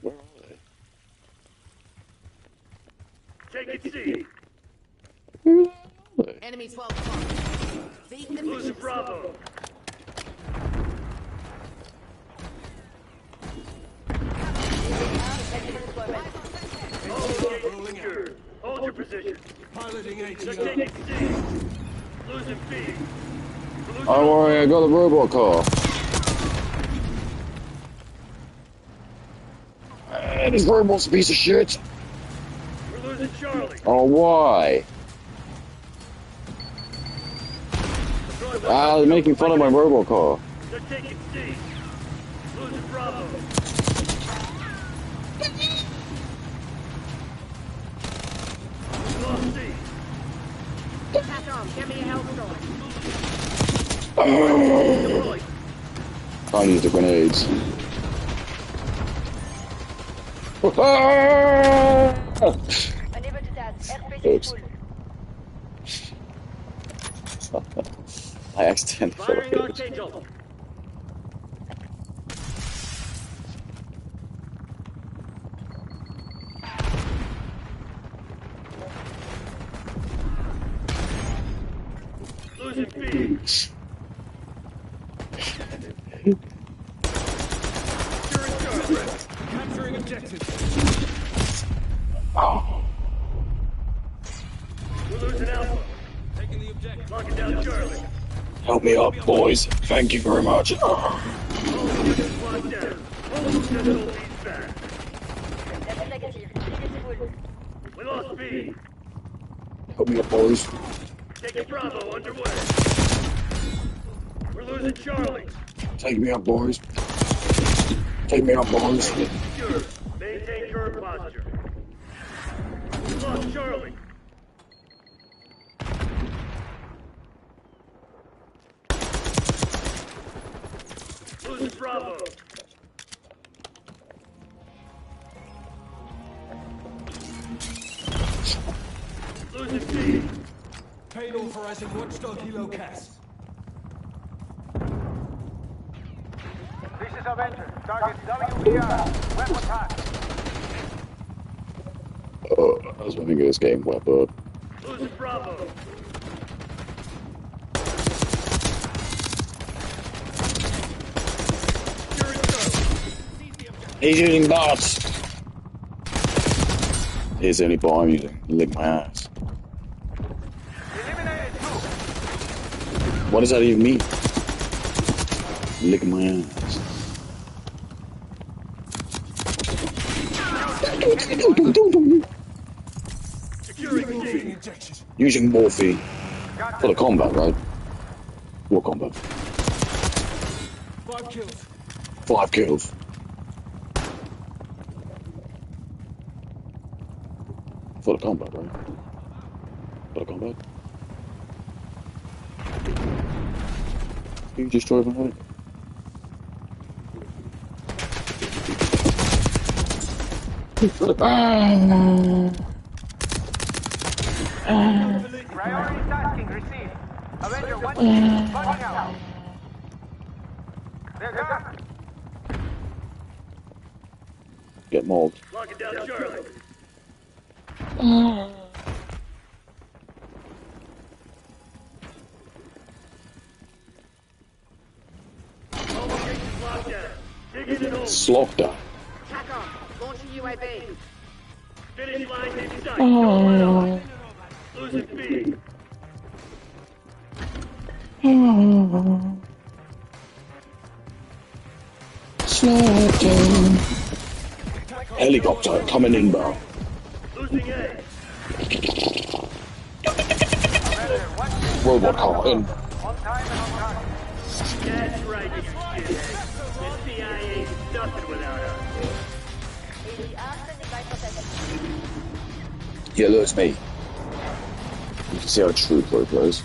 Where are they? Enemy 12 o'clock. Feed them. Losing Bravo. All locations secured. Hold your position. Piloting They're ATR. taking C. Losing B. Don't worry, I got the robot car. This robot's a piece of shit. We're losing Charlie. Oh, why? Ah, they're making fun of my robot car. They're taking C. Losing Bravo. We lost C. Pass on. Give me a health Deployed. Can't use the grenades. Unable to dance. RPC Oops. full. I accidentally fell Firing off. Archangel. Losing B. Securing Charlie. Capturing objective. We're losing Alpha. Taking the objective. Locking down Charlie. Help me up, boys. Thank you very much. All units locked down. All successful leads back. That's negative. RPC full. We lost B. Help me up, boys. Taking Bravo underway. We're losing Charlie. Take me up, boys. Take me up, boys. Secure. Maintain current posture. We lost Charlie. Losing Bravo. Losing B. Pain authorizing watchdog helo cast. This is Avenger. Target WPR. Weapon hack. Oh, I was running this game web up. Losing Bravo. Securing Charlie. He's using bots. Here's the only bot I'm using. Lick my ass. Eliminated 2. What does that even mean? Lick my ass. Securing C. Injection. Using morphine for the combat, right? What combat? 5 kills. 5 kills. For the combat, right? For the combat. You just drove ahead. Priority tasking received. Avenger 1 bugging out. They're gone. Get mauled. Locking down Charlie. All locations locked down. Digging in hole. Slaughter. Attack off. Launching UAV. Finish line in sight. Don't let up. Losing B. Slaughter. Helicopter coming in, bro. Losing A. Robot car in. On time and on target. That's right, you shithead. The CIA is nothing without us. ATR standing by for testing. Yeah, look, it's me. You can see how true pro plays.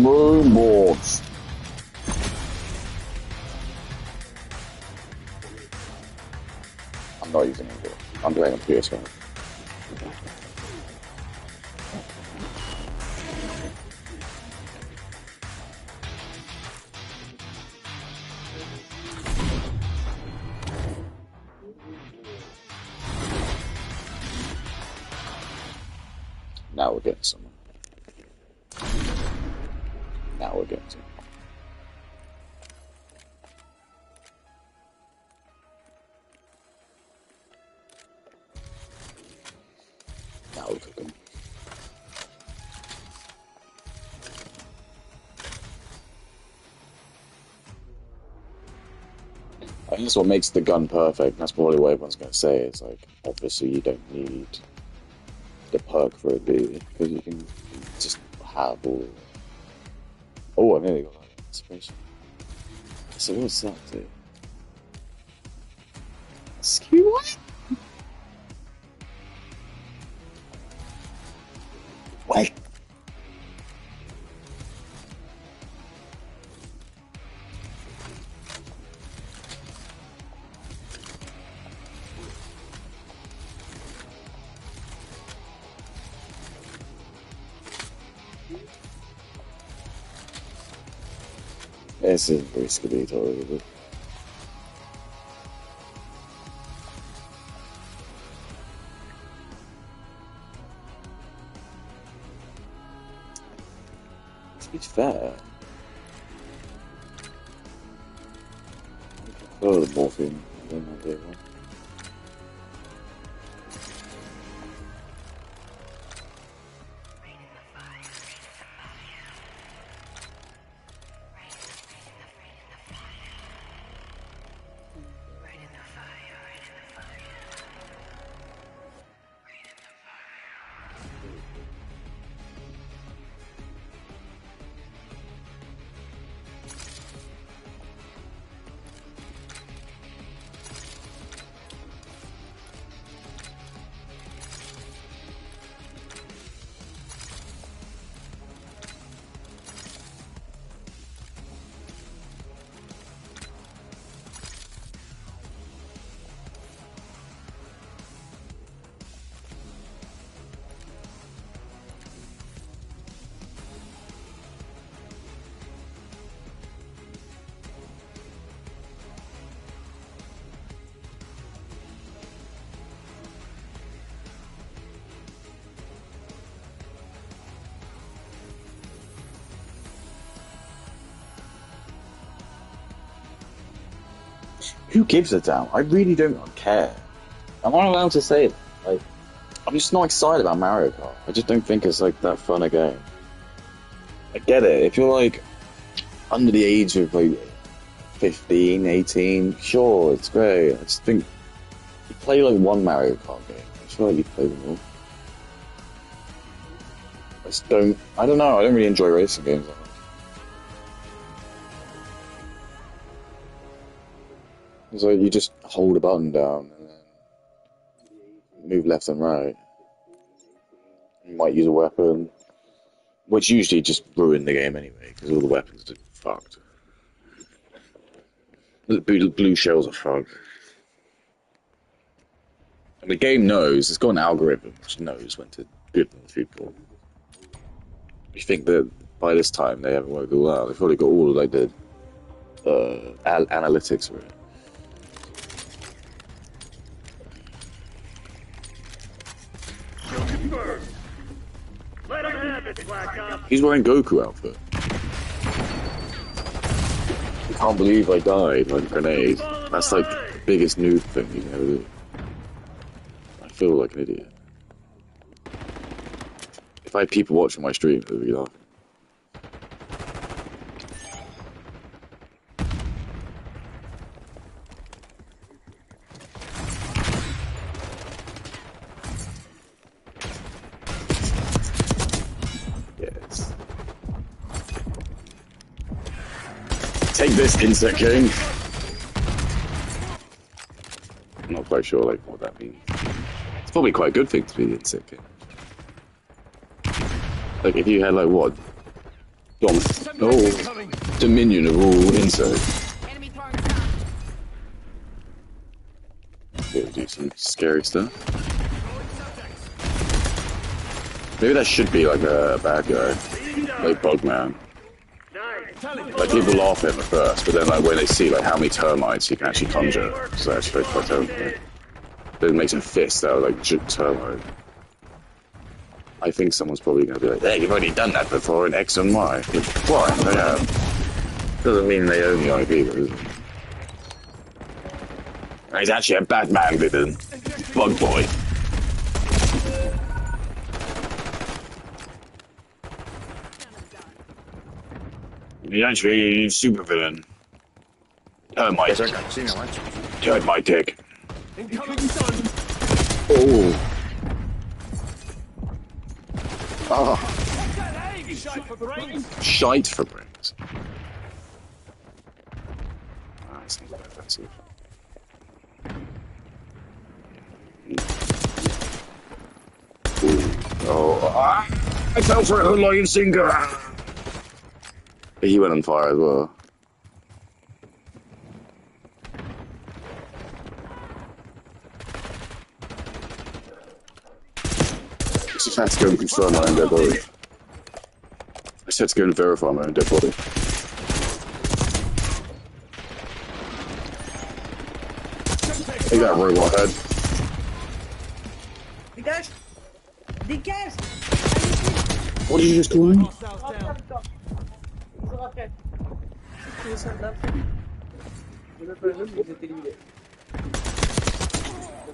Robots. I'm not using it. I'm playing on PS5. Now we're getting somewhere. Now we're getting somewhere. Now we're cooking. I think that's what makes the gun perfect. That's probably what everyone's going to say. It's like, obviously you don't need the perk for it, do you? Because you can just have all. Oh, I nearly got that inspiration. So what's that do? Squidward? What? This is very scary, totally. It's fair. Oh, the morphine. I don't know that one. Who gives a damn? I really don't care. Am I allowed to say that? Like, I'm just not excited about Mario Kart. I just don't think it's like that fun a game. I get it. If you're like under the age of like 15, 18, sure, it's great. I just think you play like one Mario Kart game. I feel like you play them all. I don't know. I don't really enjoy racing games that much. It's like you just hold a button down and then move left and right. You might use a weapon, which usually just ruin the game anyway, because all the weapons are fucked. The blue shells are fucked. And the game knows, it's got an algorithm which knows when to give them people. You think that by this time they haven't worked it all out? They've probably got all of like the analytics for it. Let him have it, Black Ops. He's wearing Goku outfit. I can't believe I died like a grenade. That's like the biggest noob thing you can ever do. I feel like an idiot. If I had people watching my stream, it would be laughing. Take this, Insect King! I'm not quite sure like what that means. It's probably quite a good thing to be the Insect King. Like if you had like what? Dominion of all insects. Yeah, do some scary stuff. Maybe that should be like a bad guy. Like Bugman. Like people laugh at him at first, but then like when they see like how many termites he can actually conjure, so actually quite terrible. Then it makes him fist out of like termite. I think someone's probably going to be like, hey, you've already done that before in X and Y. Why? They have. Doesn't mean they own the IP, though, does it? He's actually a Batman villain. Bug boy. He's actually a super villain. Termite. Termite dick. Incoming stun. Oh. Oh. Shite for brains. Shite for brains. Ah, it's not that offensive. Oh, I fell for a Hawaiian singer. He went on fire as well. I just had to go and confirm my own dead body. I just had to go and verify my own dead body. Take that robot head. What did you just call him?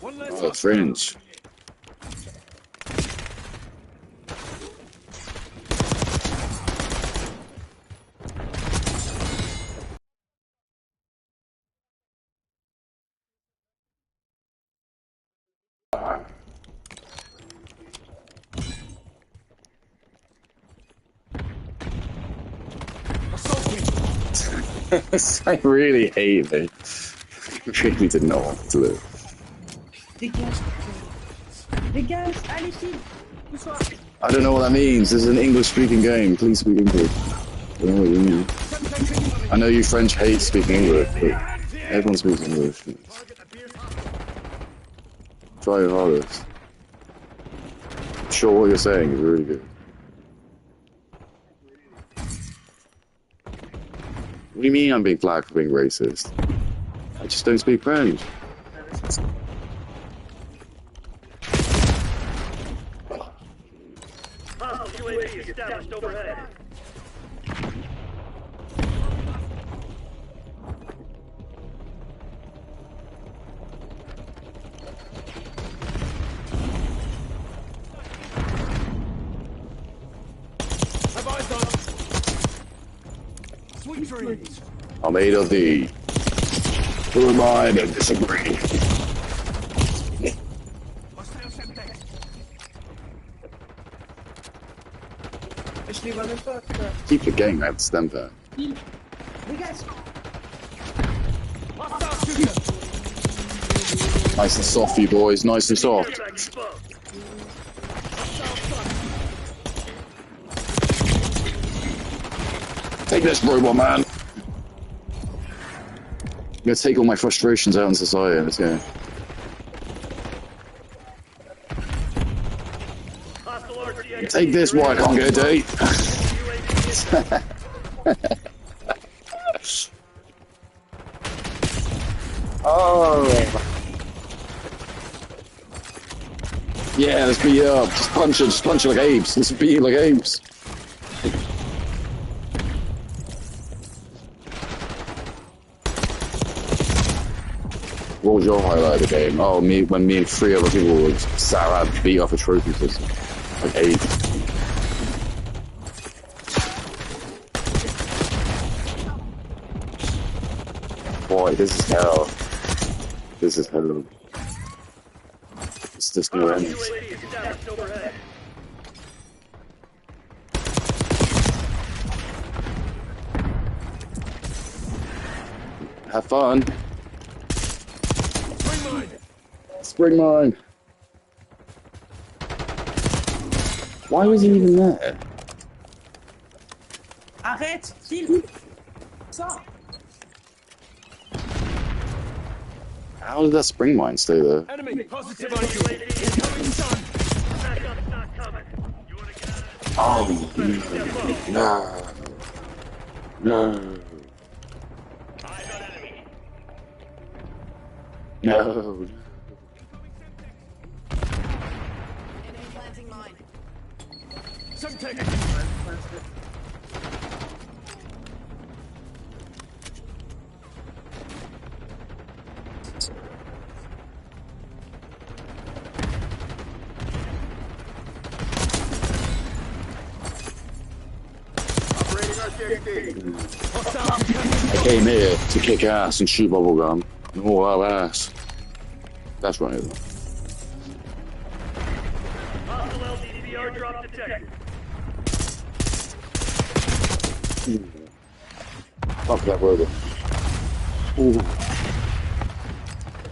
Oh, French. I really hate it. I really didn't know what to do. I don't know what that means. This is an English-speaking game. Please speak English. I don't know what you mean. I know you French hate speaking English, but everyone speaks English. Try your hardest. I'm sure what you're saying is really good. What do you mean I'm being flagged for being racist? I just don't speak French. UAV established overhead. Have eyes on. Sweet dreams. I'm made of thee. Who am I to disagree? Keep forgetting I have to stem there. Nice and soft, you boys. Nice and soft. Take this, robot man. I'm gonna take all my frustrations out in society. Let's go. Take this, why I can't get a date. Oh. Yeah, let's beat it up. Just punch it like apes. Let's beat it like apes. What was your highlight of the game? Oh, when me and 3 other people were sat around beat off a trophy system. Like 8. Boy, this is hell. This is hell. It's just gonna end. Have fun. Spring mine. Why was he even there? Arrête, Phil. Ça. How did that spring mine stay there? Enemy positive on you. Incoming stun. Oh, no. No. No. Enemy planting mine. I came here to kick ass and shoot bubblegum and all that ass. That's right. Hostile LDVR drop detected. Fuck that robot. Ooh.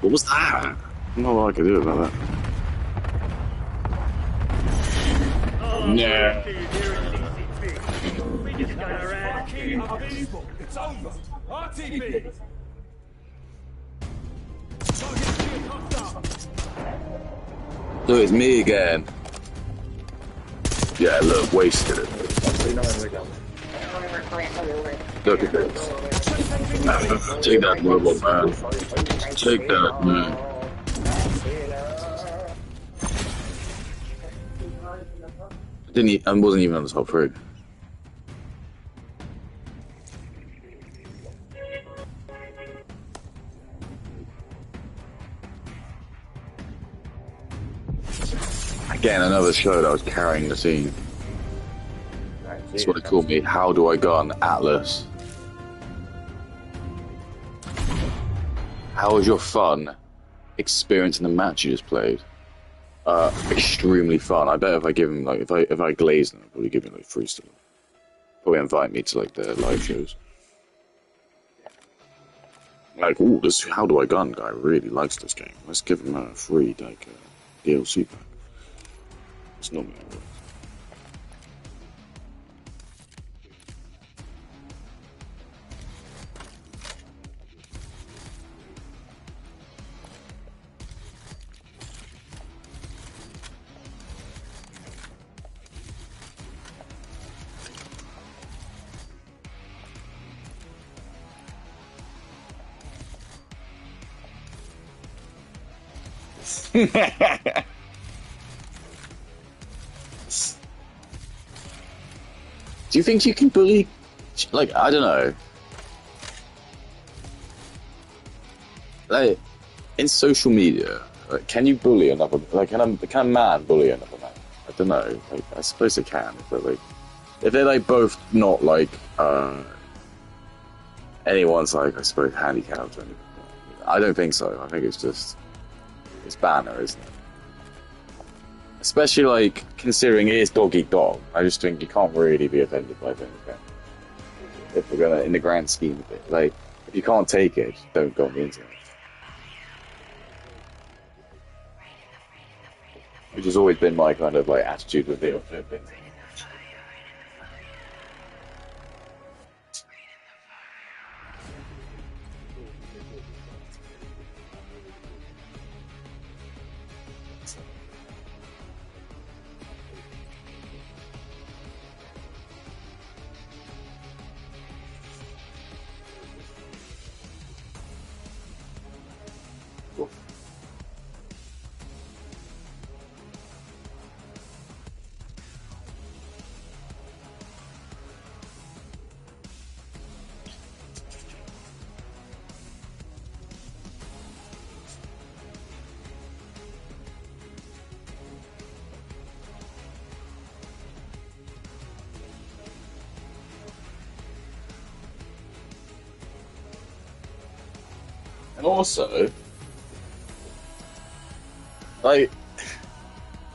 What was that? I don't know what I could do about that. No. We just got our ass kicked. Unbelievable. It's over. RTB. Look, it's me again. Yeah, look, wasted it. Look at this. Take that robot, man. Take that, man. I wasn't even on the top rig. Again, another show that was carrying the scene. That's what they called me. How do I gun Atlas? How was your fun experience in the match you just played? Extremely fun. I bet if I give him like if I glaze them, I'd probably give him like free stuff. Probably invite me to like their live shows. Like, ooh, this How Do I Gun guy really likes this game. Let's give him a free like DLC pack. It's not me. Do you think you can bully? Like, I don't know. Like, in social media, like, can you bully another? Like, can a man bully another man? I don't know. Like, I suppose they can, but like, if they're like both not like anyone's like, I suppose handicapped or anything. I don't think so. I think it's just it's banner, isn't it? Especially like considering it is dog eat dog. I just think you can't really be offended by things. Okay? If we're gonna, in the grand scheme of it, like if you can't take it, don't go on the internet. Which has always been my kind of like attitude with it. And also, like,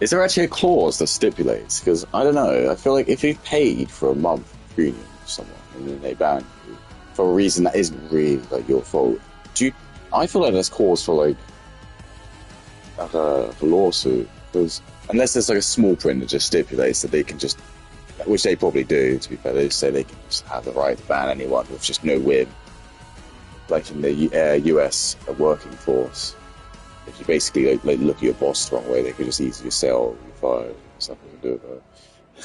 is there actually a clause that stipulates? Because I don't know. I feel like if you've paid for a month premium to someone and then they ban you for a reason that isn't really like your fault, I feel like there's cause for like a lawsuit. Because unless there's like a small print that just stipulates that they can just, which they probably do. To be fair, they just say they can just have the right to ban anyone with just no whim. Like in the US working force, if you basically like look at your boss the wrong way, they could just easily sell you fired. There's nothing to do with it.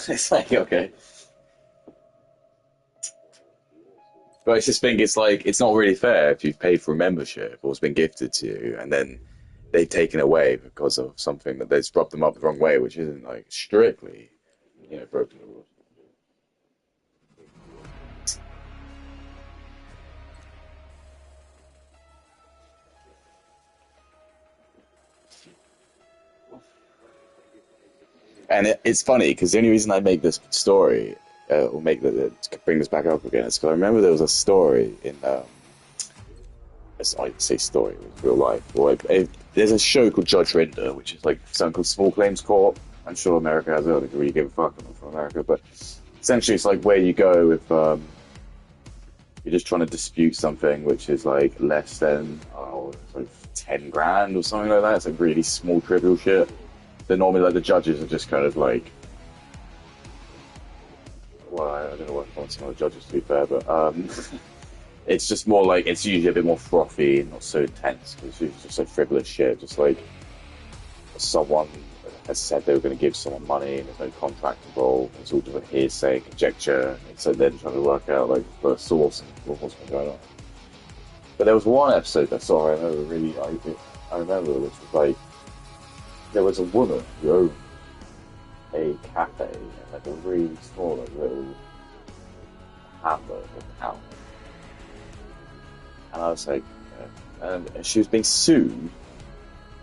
It's like, okay. But I just think it's like, it's not really fair if you've paid for a membership or it's been gifted to you and then they've taken it away because of something that they've rubbed them up the wrong way, which isn't like strictly, broken the rules. And it's funny because the only reason I make this story, or to bring this back up again, is because I remember there was a story in, I say story, it was real life. There's a show called Judge Rinder, which is like something called Small Claims Court. I'm sure America has it. I don't really give a fuck from America, but essentially it's like where you go if you're just trying to dispute something which is like less than it's like 10 grand or something like that. It's like really small trivial shit. Then normally like the judges are just kind of like, well, I don't know what I want some of the judges to be fair, but it's just more like, it's usually a bit more frothy and not so intense because it's just like frivolous shit. Just like someone has said they were going to give someone money and there's no contract involved. It's all just like hearsay, conjecture. And so then trying to work out like the source and what's been going on. But there was one episode I saw, I remember, which was like, there was a woman who owned a cafe in like a really small like, little hamlet or town. And I was like, and she was being sued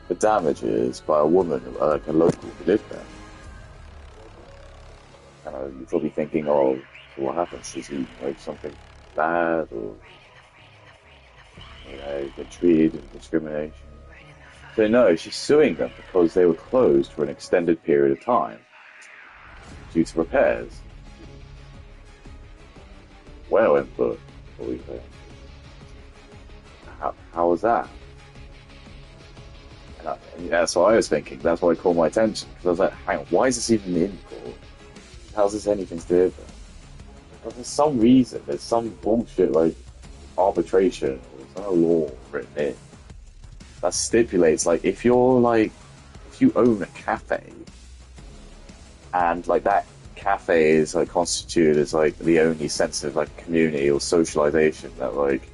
for damages by a woman, like a local who lived there. And you're probably thinking, oh, so what happened? She's like something bad or, get treated and discrimination. So no, she's suing them because they were closed for an extended period of time due to repairs. Well input, what do you think? How was that? And that's what I was thinking. That's why it caught my attention. Because I was like, hang on, why is this even in court? How's this anything to do with it? But for some reason, there's some bullshit like arbitration, or there's no law written in that stipulates like if you own a cafe and like that cafe is like constituted as like the only sense of like community or socialization that like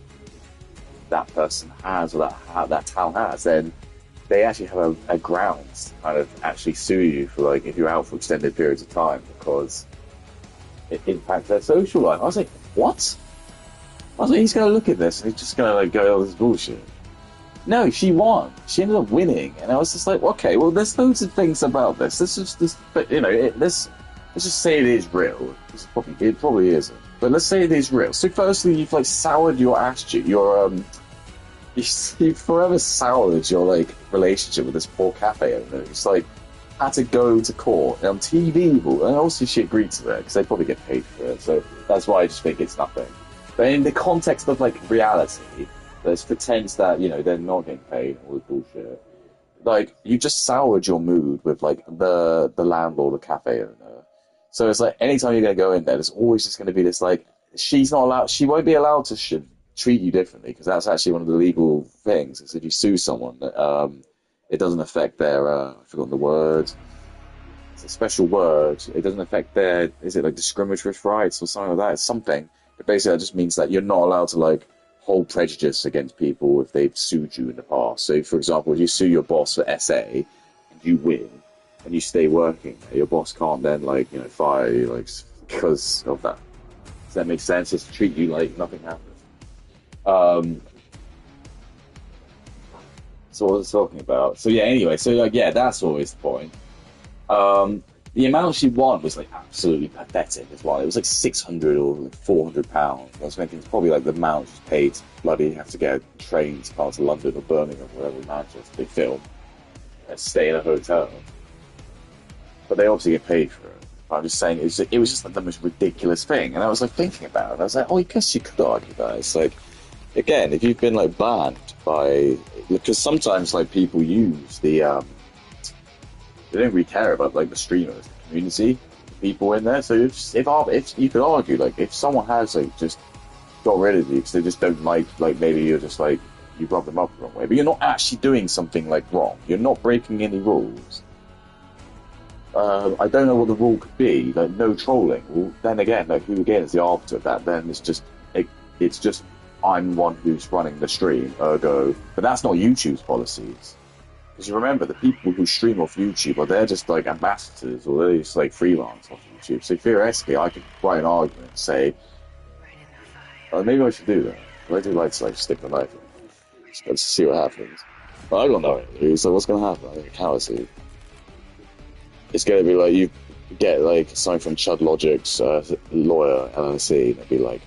that person has or that town has, then they actually have a grounds to kind of actually sue you for like if you're out for extended periods of time because it impacts their social life. I was like, what? I was like, he's going to look at this and he's just going to like go, oh, this bullshit. No, she won. She ended up winning, and I was just like, okay, well, there's loads of things about this. But let's just say it is real. It probably isn't. But let's say it is real. So, firstly, you've like soured your attitude. You've forever soured your like relationship with this poor cafe owner. It's like had to go to court on TV, and also she agreed to it because they probably get paid for it. So that's why I just think it's nothing. But in the context of like reality. Let's pretend that, they're not getting paid, all this bullshit. Like, you just soured your mood with, like, the landlord or cafe owner. So it's like, anytime you're going to go in there, there's always just going to be this, like, she won't be allowed to treat you differently, because that's actually one of the legal things. Is if you sue someone, it doesn't affect their, I've forgotten the word. It's a special word. It doesn't affect their, is it, like, discriminatory rights or something like that? It's something. But basically, that just means that you're not allowed to, like, hold prejudice against people if they've sued you in the past. So, for example, if you sue your boss for SA and you win and you stay working, your boss can't then, fire you, because of that. Does that make sense? Just treat you like nothing happened. So, what was I talking about? So, yeah, anyway, that's always the point. The amount she won was like absolutely pathetic as well. It was like £600 or £400. I was thinking it's probably like the amount she's paid to bloody have to get a train to parts of London or Birmingham or wherever Manchester they film and stay in a hotel. But they obviously get paid for it. I'm just saying it was just like the most ridiculous thing. And I was like thinking about it. I was like, I guess you could argue that. It's like, again, if you've been like banned by, because sometimes like people use the they don't really care about like the streamers, the community, the people in there. So if you could argue, like if someone has like just got rid of you because they just don't like maybe you're just like you rub them up the wrong way, but you're not actually doing something like wrong. You're not breaking any rules. I don't know what the rule could be, like no trolling. Well, then again, like who again is the arbiter of that? Then it's just I'm one who's running the stream, ergo. But that's not YouTube's policies. Because you remember, the people who stream off YouTube, they're just like ambassadors, or they're just like freelance off YouTube. So theoretically, I could write an argument and say, oh, maybe I should do that. But I do like to like stick the knife in. Let's see what happens. But I don't know. So what's going to happen? I think calliously. It's going to be like you get like something from Chud Logic's lawyer, LLC, and it'd be like,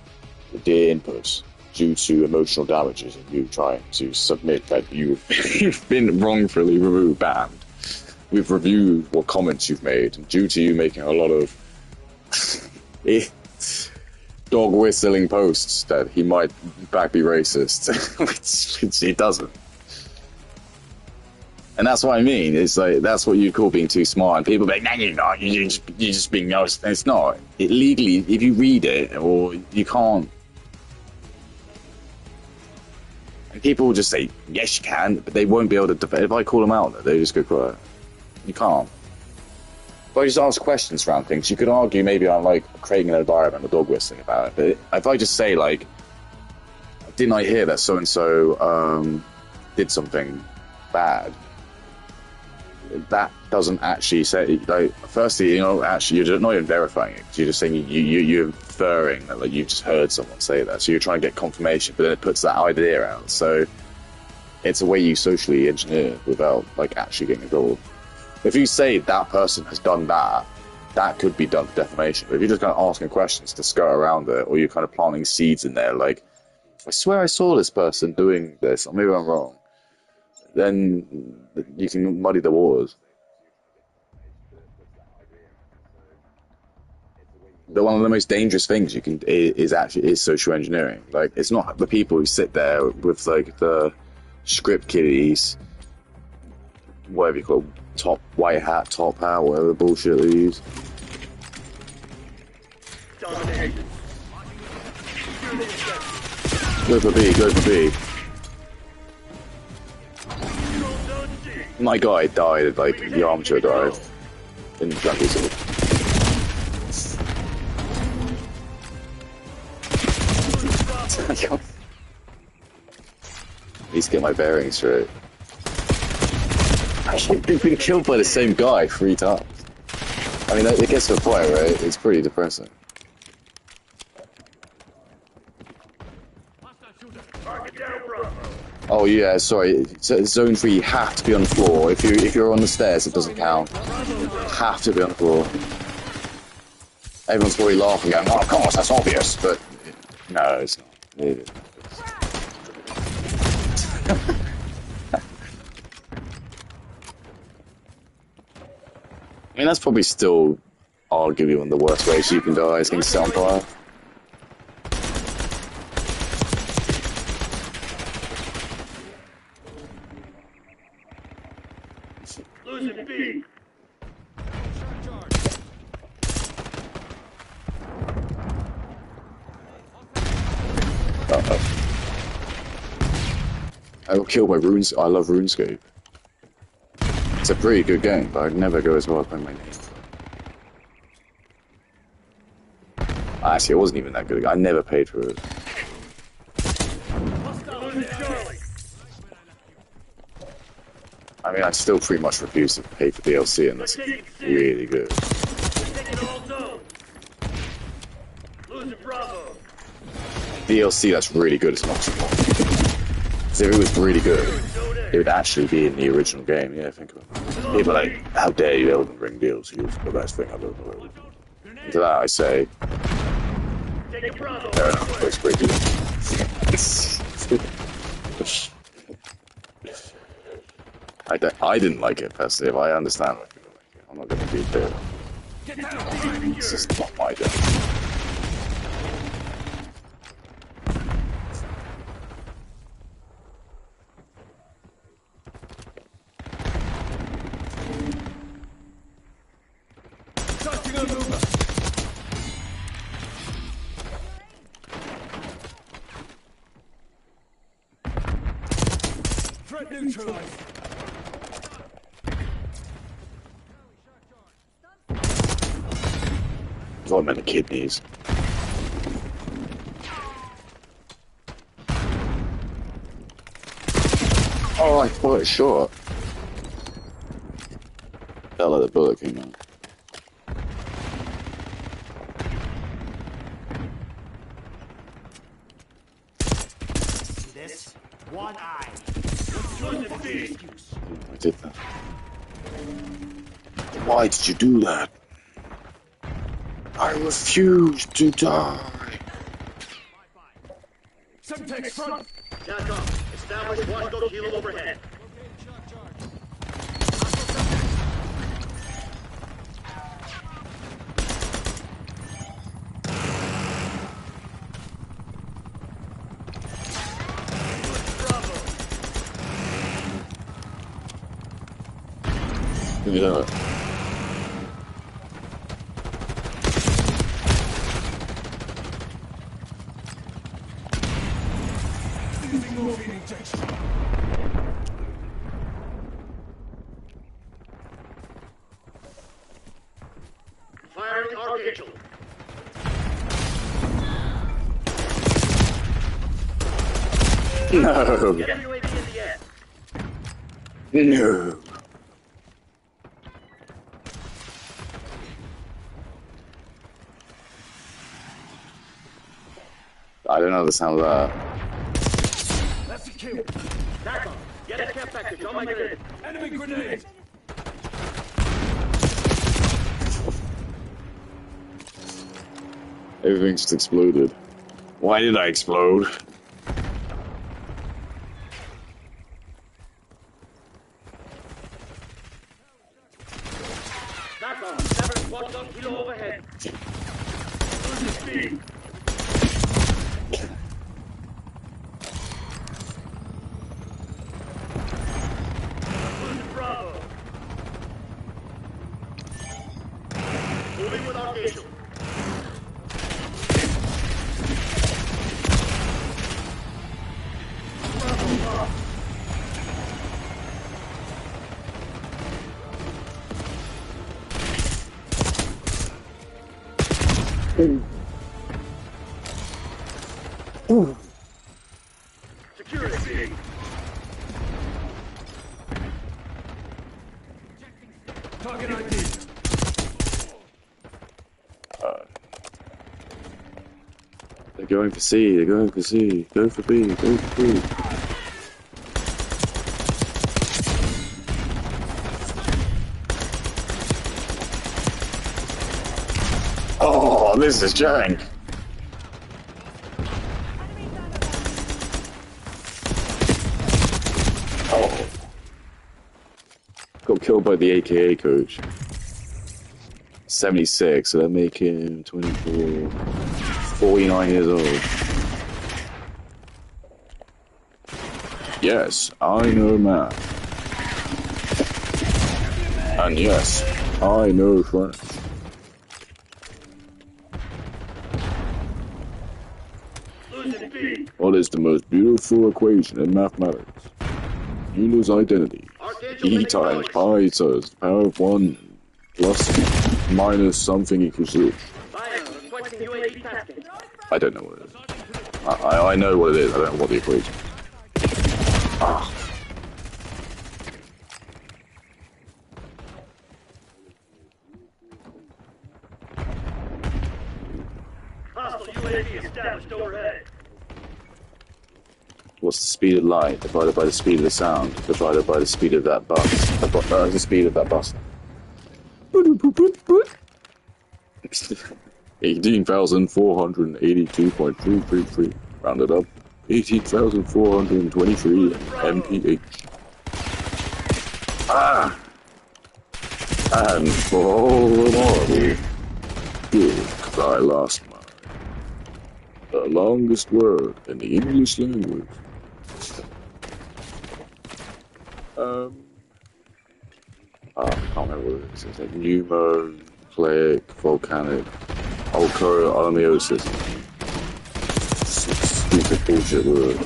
dear inputs, due to emotional damages of you trying to submit that you've been wrongfully banned. We've reviewed what comments you've made, and due to you making a lot of dog whistling posts that he might in fact be racist, which he doesn't. And that's what I mean. It's like, that's what you call being too smart. And people be like, no, you're not. You're just being nice. And it's not. Legally, if you read it, or you can't. And people will just say, yes, you can, but they won't be able to defend. If I call them out, they just go quiet. You can't. If I just ask questions around things, you could argue maybe I'm like creating an environment of dog whistling about it. But if I just say, like, didn't I hear that so-and-so did something bad? That doesn't actually say, like, firstly, actually, you're not even verifying it. You're just saying you're inferring that, like, you've just heard someone say that. So you're trying to get confirmation, but then it puts that idea out. So it's a way you socially engineer without, like, actually getting involved. If you say that person has done that, that could be done for defamation. But if you're just kind of asking questions to skirt around it, or you're kind of planting seeds in there, like, I swear I saw this person doing this, or maybe I'm wrong, then you can muddy the waters. But one of the most dangerous things you can is social engineering. Like, it's not the people who sit there with like the script kiddies, whatever you call them, white hat, top hat, whatever bullshit they use. Go for B, go for B. My guy died, like, the armature died in Jungle Sword. At least get my bearings straight. I've been killed by the same guy 3 times. I mean, it gets to a point, right? It's pretty depressing. Oh yeah, sorry. So zone 3, you have to be on the floor. If you're on the stairs, it doesn't count. You have to be on the floor. Everyone's probably laughing, going, "Oh, of course, that's obvious," but no, it's not. I mean, that's probably still arguably one of the worst ways you can die is getting set on fire. Losing B. I got killed by Runes. I love RuneScape. It's a pretty good game, but I'd never go as well as playing my name. Actually, it wasn't even that good. I never paid for it. I mean, I still pretty much refuse to pay for DLC unless it's really good. DLC that's really good is not too long. Because if it was really good, it would actually be in the original game. Yeah, think about it. People are like, how dare you Elden Ring DLC? It's the best thing I've ever heard. And to that I say, fair enough, it's pretty good. I didn't like it personally. If I understand why people like it, I'm not going to be there. It's just not my day. Threat neutralized. Oh, I meant the kidneys. Oh, I thought it short. Felt like the bullet came out. See this? One eye. I did that. Why did you do that? I refuse to die. Semtex front. TACOM, establish watchdog kilo overhead. Yeah. Firing Archangel. No. Get UAV in the air. No. I don't know the sound of that. That's a kill. TACOM, get a care package on my grid. Enemy grenade. Everything just exploded. Why did I explode? TACOM, establish watchdog kilo overhead. Losing speed. Losing Bravo. Moving with Archangel. Security. Target ID. They're going for C, they're going for C. Go for B, go for B. Oh, this is jank. Oh. Got killed by the AKA coach. 76, so that make him 24, 49 years old. Yes, I know math. And yes, I know French. What is the most beautiful equation in mathematics? Euler's identity. E times pi times the power of 1 plus minus something equals 0. I don't know what it is. I know what it is, I don't know what the equation is. Ah. Hostile UAV established overhead. What's the speed of light divided by the speed of the sound divided by the speed of that bus? The speed of that bus. 18,482.333 rounded up. 18,423 mph. Ah! And for all the morning, good, 'cause I lost mine. The longest word in the English language. I can't remember what it is. It's like pneumophilic, volcanic, alcoholomiosis. Stupid bullshit word.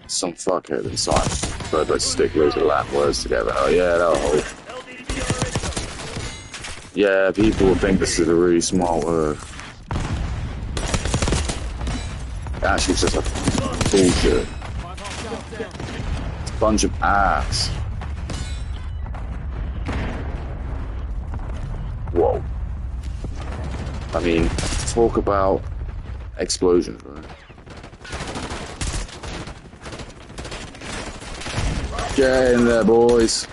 Some fuckhead in science tried to stick loads of Latin words together. Oh yeah, that'll hold. Yeah, people will think this is a really smart word. Actually, it's just a bullshit. bunch of ass. Whoa. I mean, talk about explosions, right? Get in there, boys.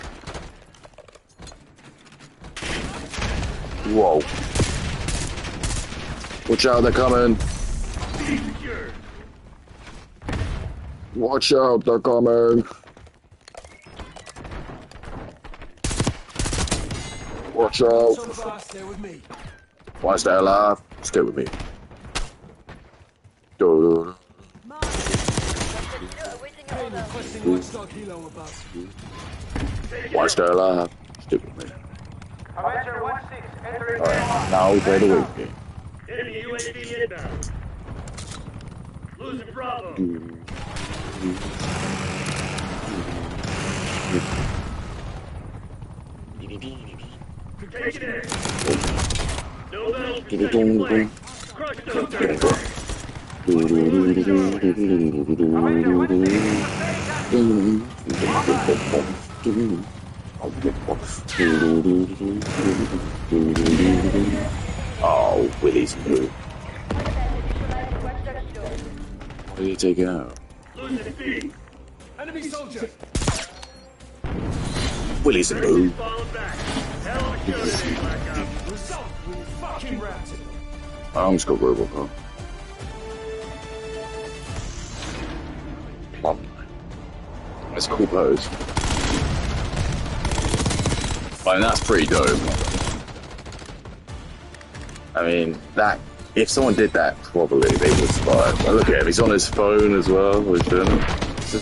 Whoa. Watch out, they're coming. Watch out, they're coming. Watch out. So far, stay with me. Why stay alive? Stay with me. Do. Pain requesting watchdog helo above. Why stay alive? Stay with me. Avenger 1-6, entering Alright, now we play the week. Enemy UAV inbound. Losing Bravo. Take it in. No battles for second flank. Crush those guys. Oh, Willie's move. What are you taking out? Losing B. Enemy soldier. Willie's move. Falling back. Hell of a show today, Black Ops. Result, we fucking wrapped it. I'm just got Robocop. Plum. That's a cool pose. I mean, that's pretty dope. I mean, that, if someone did that, probably they would survive. But look at him, he's on his phone as well. He's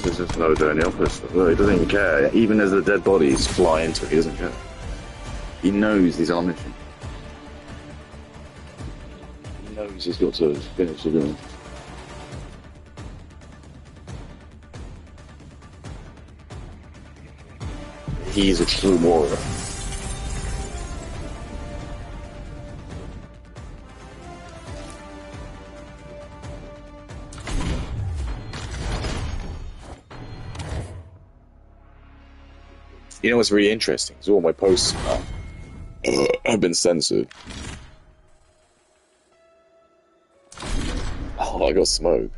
just no doing the opposite. Look, he doesn't even care. Even as the dead bodies fly into it, he doesn't care. He knows he's on a mission. He knows he's got to finish the game. He's a true warrior. You know what's really interesting? Is all my posts have been censored. Oh, I got smoke.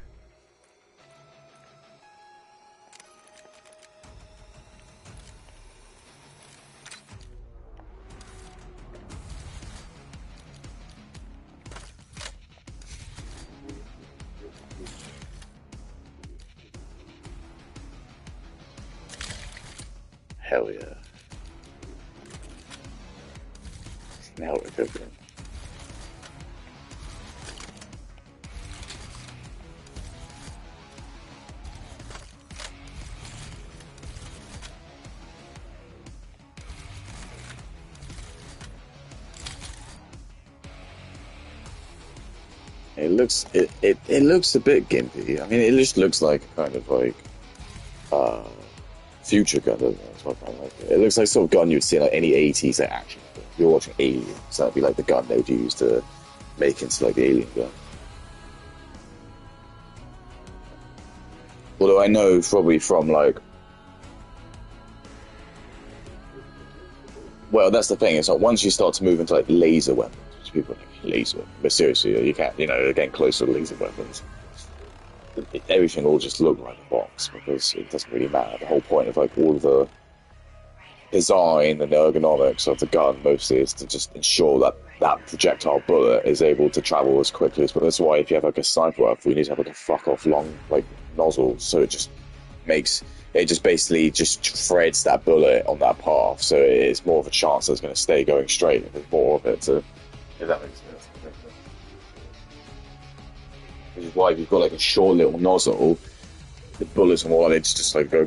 Hell yeah. Now we're cooking. It looks a bit gimpy. I mean, it just looks like kind of like future gun, doesn't it? That's what I kind of like it. It looks like sort of gun you'd see in like any 80s like action film. If you're watching Alien, so that'd be like the gun they would use to make into like the Alien gun. Although I know probably from like, well, that's the thing. It's like once you start to move into like laser weapons, which people are like laser, but seriously, you can't. You know, they're getting closer to laser weapons. Everything will just look like a box because it doesn't really matter. The whole point of like all of the design and the ergonomics of the gun mostly is to just ensure that that projectile bullet is able to travel as quickly as possible. That's why if you have like a sniper rifle, you need to have like a fuck off long like nozzle, so it just basically just threads that bullet on that path, so it's more of a chance that it's going to stay going straight if there's more of it to, if that makes sense. Which is why if you've got like a short little nozzle, the bullets and all on it's just like go.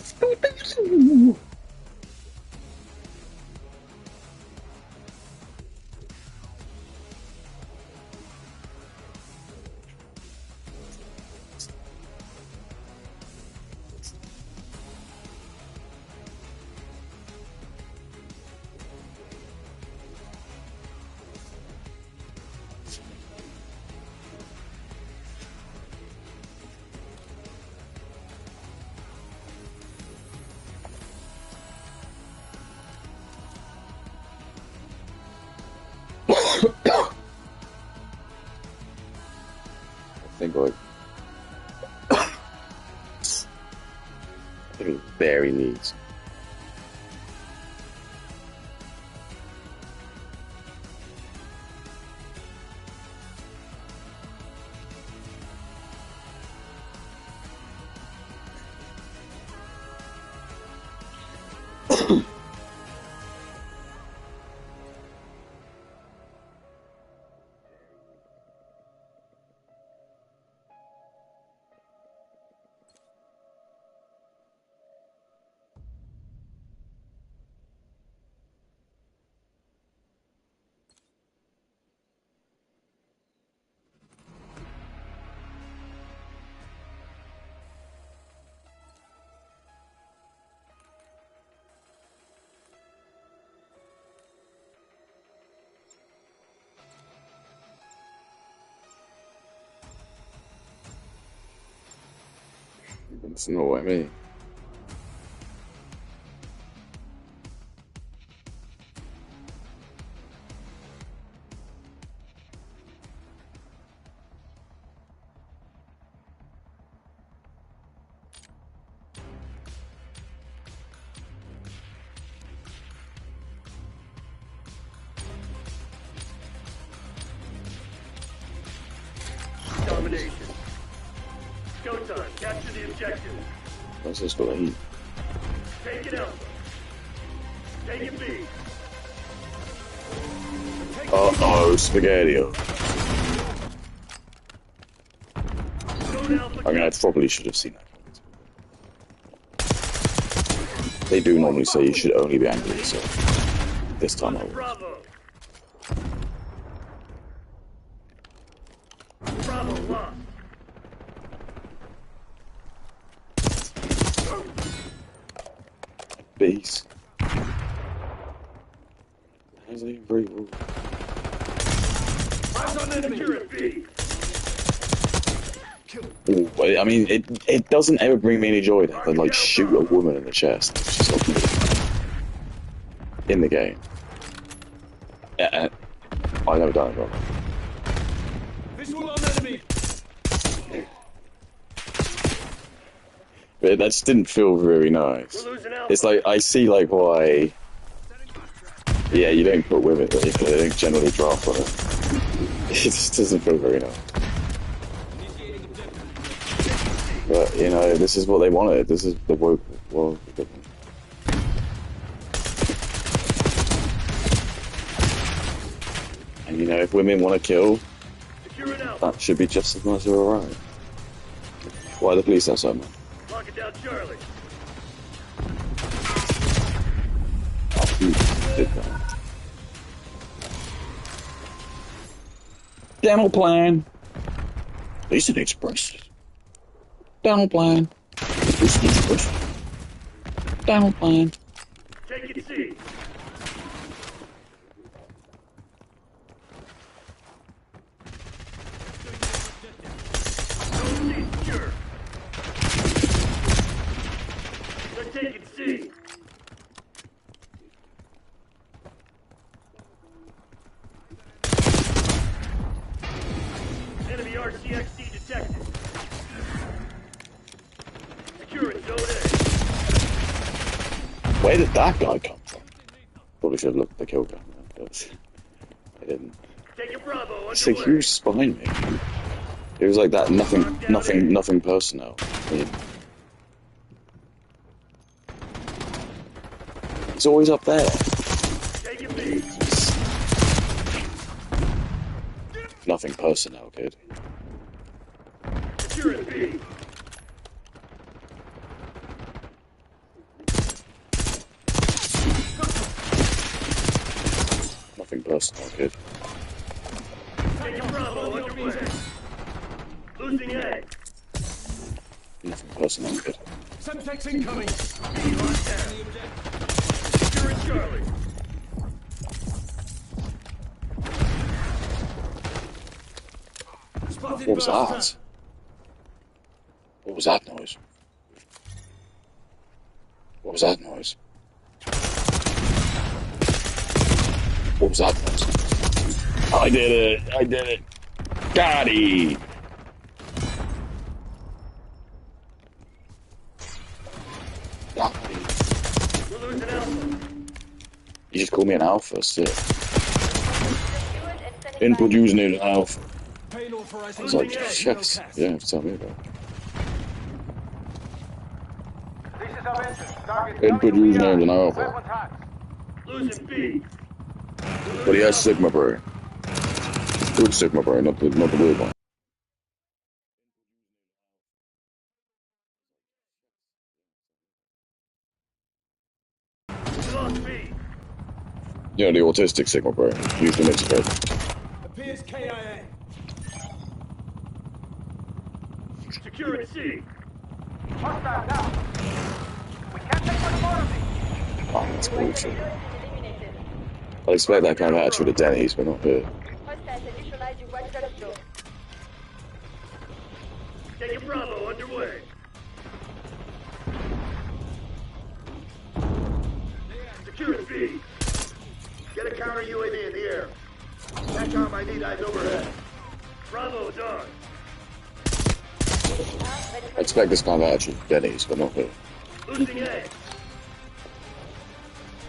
think like I think it very needs. That's not what I mean. Domination. Go time. Capture the objective. What's this for? Heat? Take it Alpha. Take it B. Uh-oh, spaghetti. I mean, I probably should have seen that. They do normally say you should only be angry, so this time I was. Bravo. Bravo lost. Beast. How's it even very rude? Secure it B. Ooh, I mean, it doesn't ever bring me any joy to like shoot a woman in the chest. It's just like, in the game. Yeah, I've never done it wrong. Visual on enemy. But that just didn't feel very nice. It's like, I see like why. Yeah, you don't put women, they don't generally draft on it. It just doesn't feel very nice. But, you know, this is what they wanted. This is the woke world. And, you know, if women want to kill, that should be just as much as alright. Why are the police outside, man? Lock it down, Charlie. Oh, who did that? Demo plan. These are express. Demo plan. Demo plan. Take it C. Secure. Let's take it C. Enemy RCXD detected. Secure it, zone A. Where did that guy come from? Probably should have looked at the kill cam, but I didn't. Take it Bravo, It's a underway. huge spine, mate. It was like that nothing personnel. I mean, it's always up there. Take it B. Nothing personnel, kid. Secure it B. Nothing personnel, kid. Take it Bravo, underway. Losing A. Nothing personnel, kid. Semtex incoming. B locked down. Secure it, Charlie. Spotted What was Buster. that? What was that noise? What was that noise? What was that noise? I did it! I did it! Got it! You just call me an alpha, sick. Input username alpha. Payload authorizing It's like, launch yes, locast. yeah, tell me about it. This is Avenger. Target Input WBI. username and alpha. Weapons hot. Losing B. But he has Sigma, bro. Good Sigma, bro, not the weird one. We lost B. You know, the autistic Sigma, bro. Usually makes it better. Appears KIA. Securing C. Hostile now. We can't take much more of these. Oh, that's bullshit. I expect that kind of attitude at Denny's, but not here. Taking Bravo underway. Securing B. Get a counter UAV in the air. TACOM, I need eyes overhead. Bravo is on. I expect this kind of attitude at Denny's, but not here. Losing A.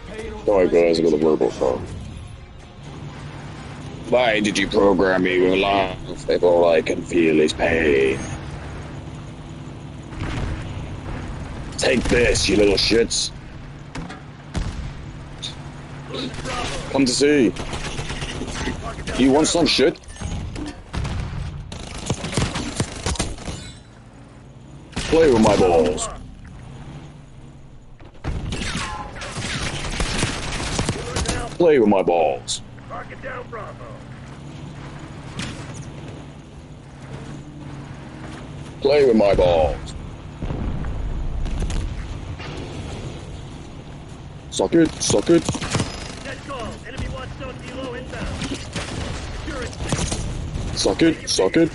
Payload Don't worry, guys, I authorizing got a robot car. Why did you program me with love if all I can feel is pain? Take this, you little shits. Come to see. You want some shit? Play with my balls. Play with my balls. Target down Bravo. Play with my balls. Suck it, suck it. Net call. Enemy watchdog Kilo inbound. Securing C. Suck it, suck it.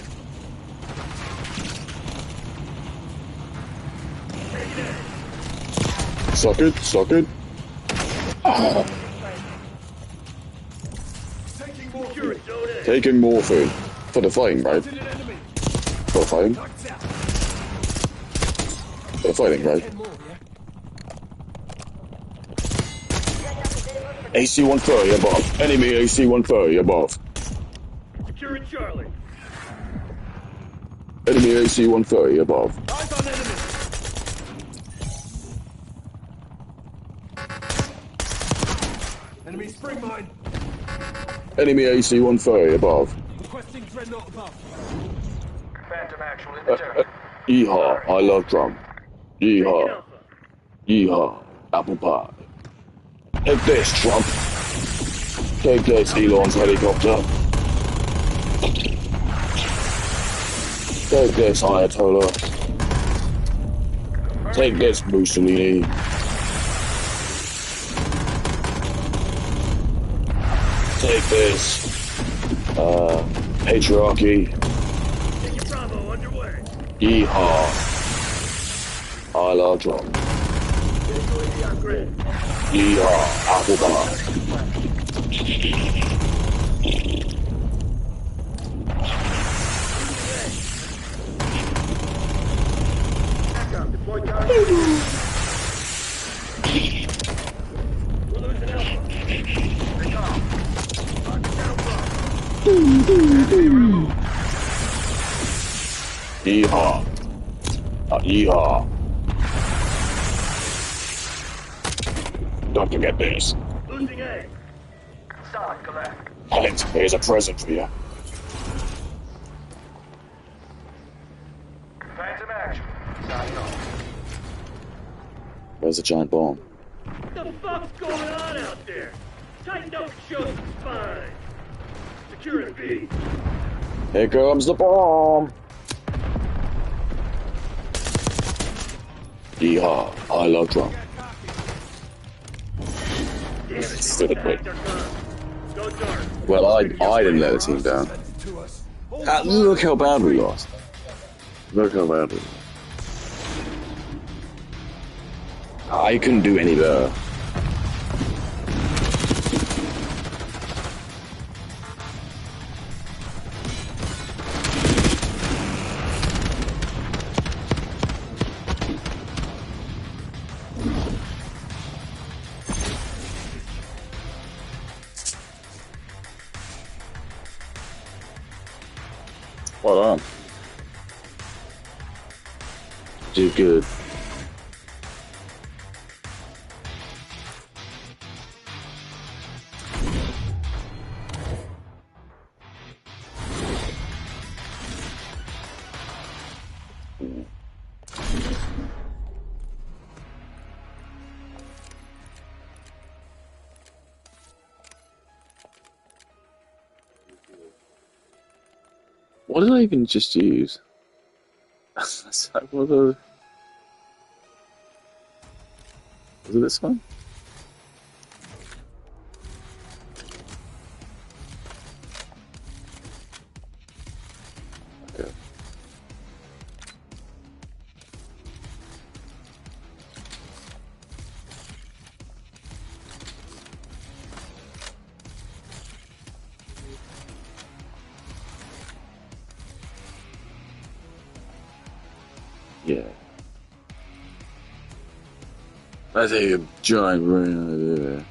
Suck it, suck it. Ah, taking more Securing Zone A. taking morphine. For the fighting, right? to an enemy. For the fighting? Knocked out. For the fighting, right? 10 more, yeah? AC 130 above. Enemy AC 130 above. Securing Charlie. Enemy AC 130 above. Eyes on enemy. Enemy spring mine. Enemy AC 130 above. Requesting dreadnought above. Phantom actual in the territory. Yeehaw, I love drum. Taking Yeehaw, Alpha. yeehaw, apple pie. Take this, Trump. Take this, Elon's helicopter. Take this, Ayatollah. Take this, Mussolini. Take this, patriarchy. Taking Bravo underway. Yeehaw. I love drum. UAV on grid. Yeehaw, apple pie. TACOM deploy counter. We're losing Alpha. TACOM. Target down Bravo. Yeehaw. Yeehaw. Don't forget this. Losing A. Solid collect. Alex, here's a present for you. Phantom action. Sign off. Where's the giant bomb? What the fuck's going on out there? Tighten up, show some spine. Securing B. Here comes the bomb. Yeehaw, I love drum. Damn it. Stupid Tags are gone. Go dark. Well, I didn't let the team down. To us. Look how bad we lost. Look how bad we lost. I couldn't do any better. Well done. Do good. What did I even just use? Was it this one? Okay. Yeah. I think a giant brain idea.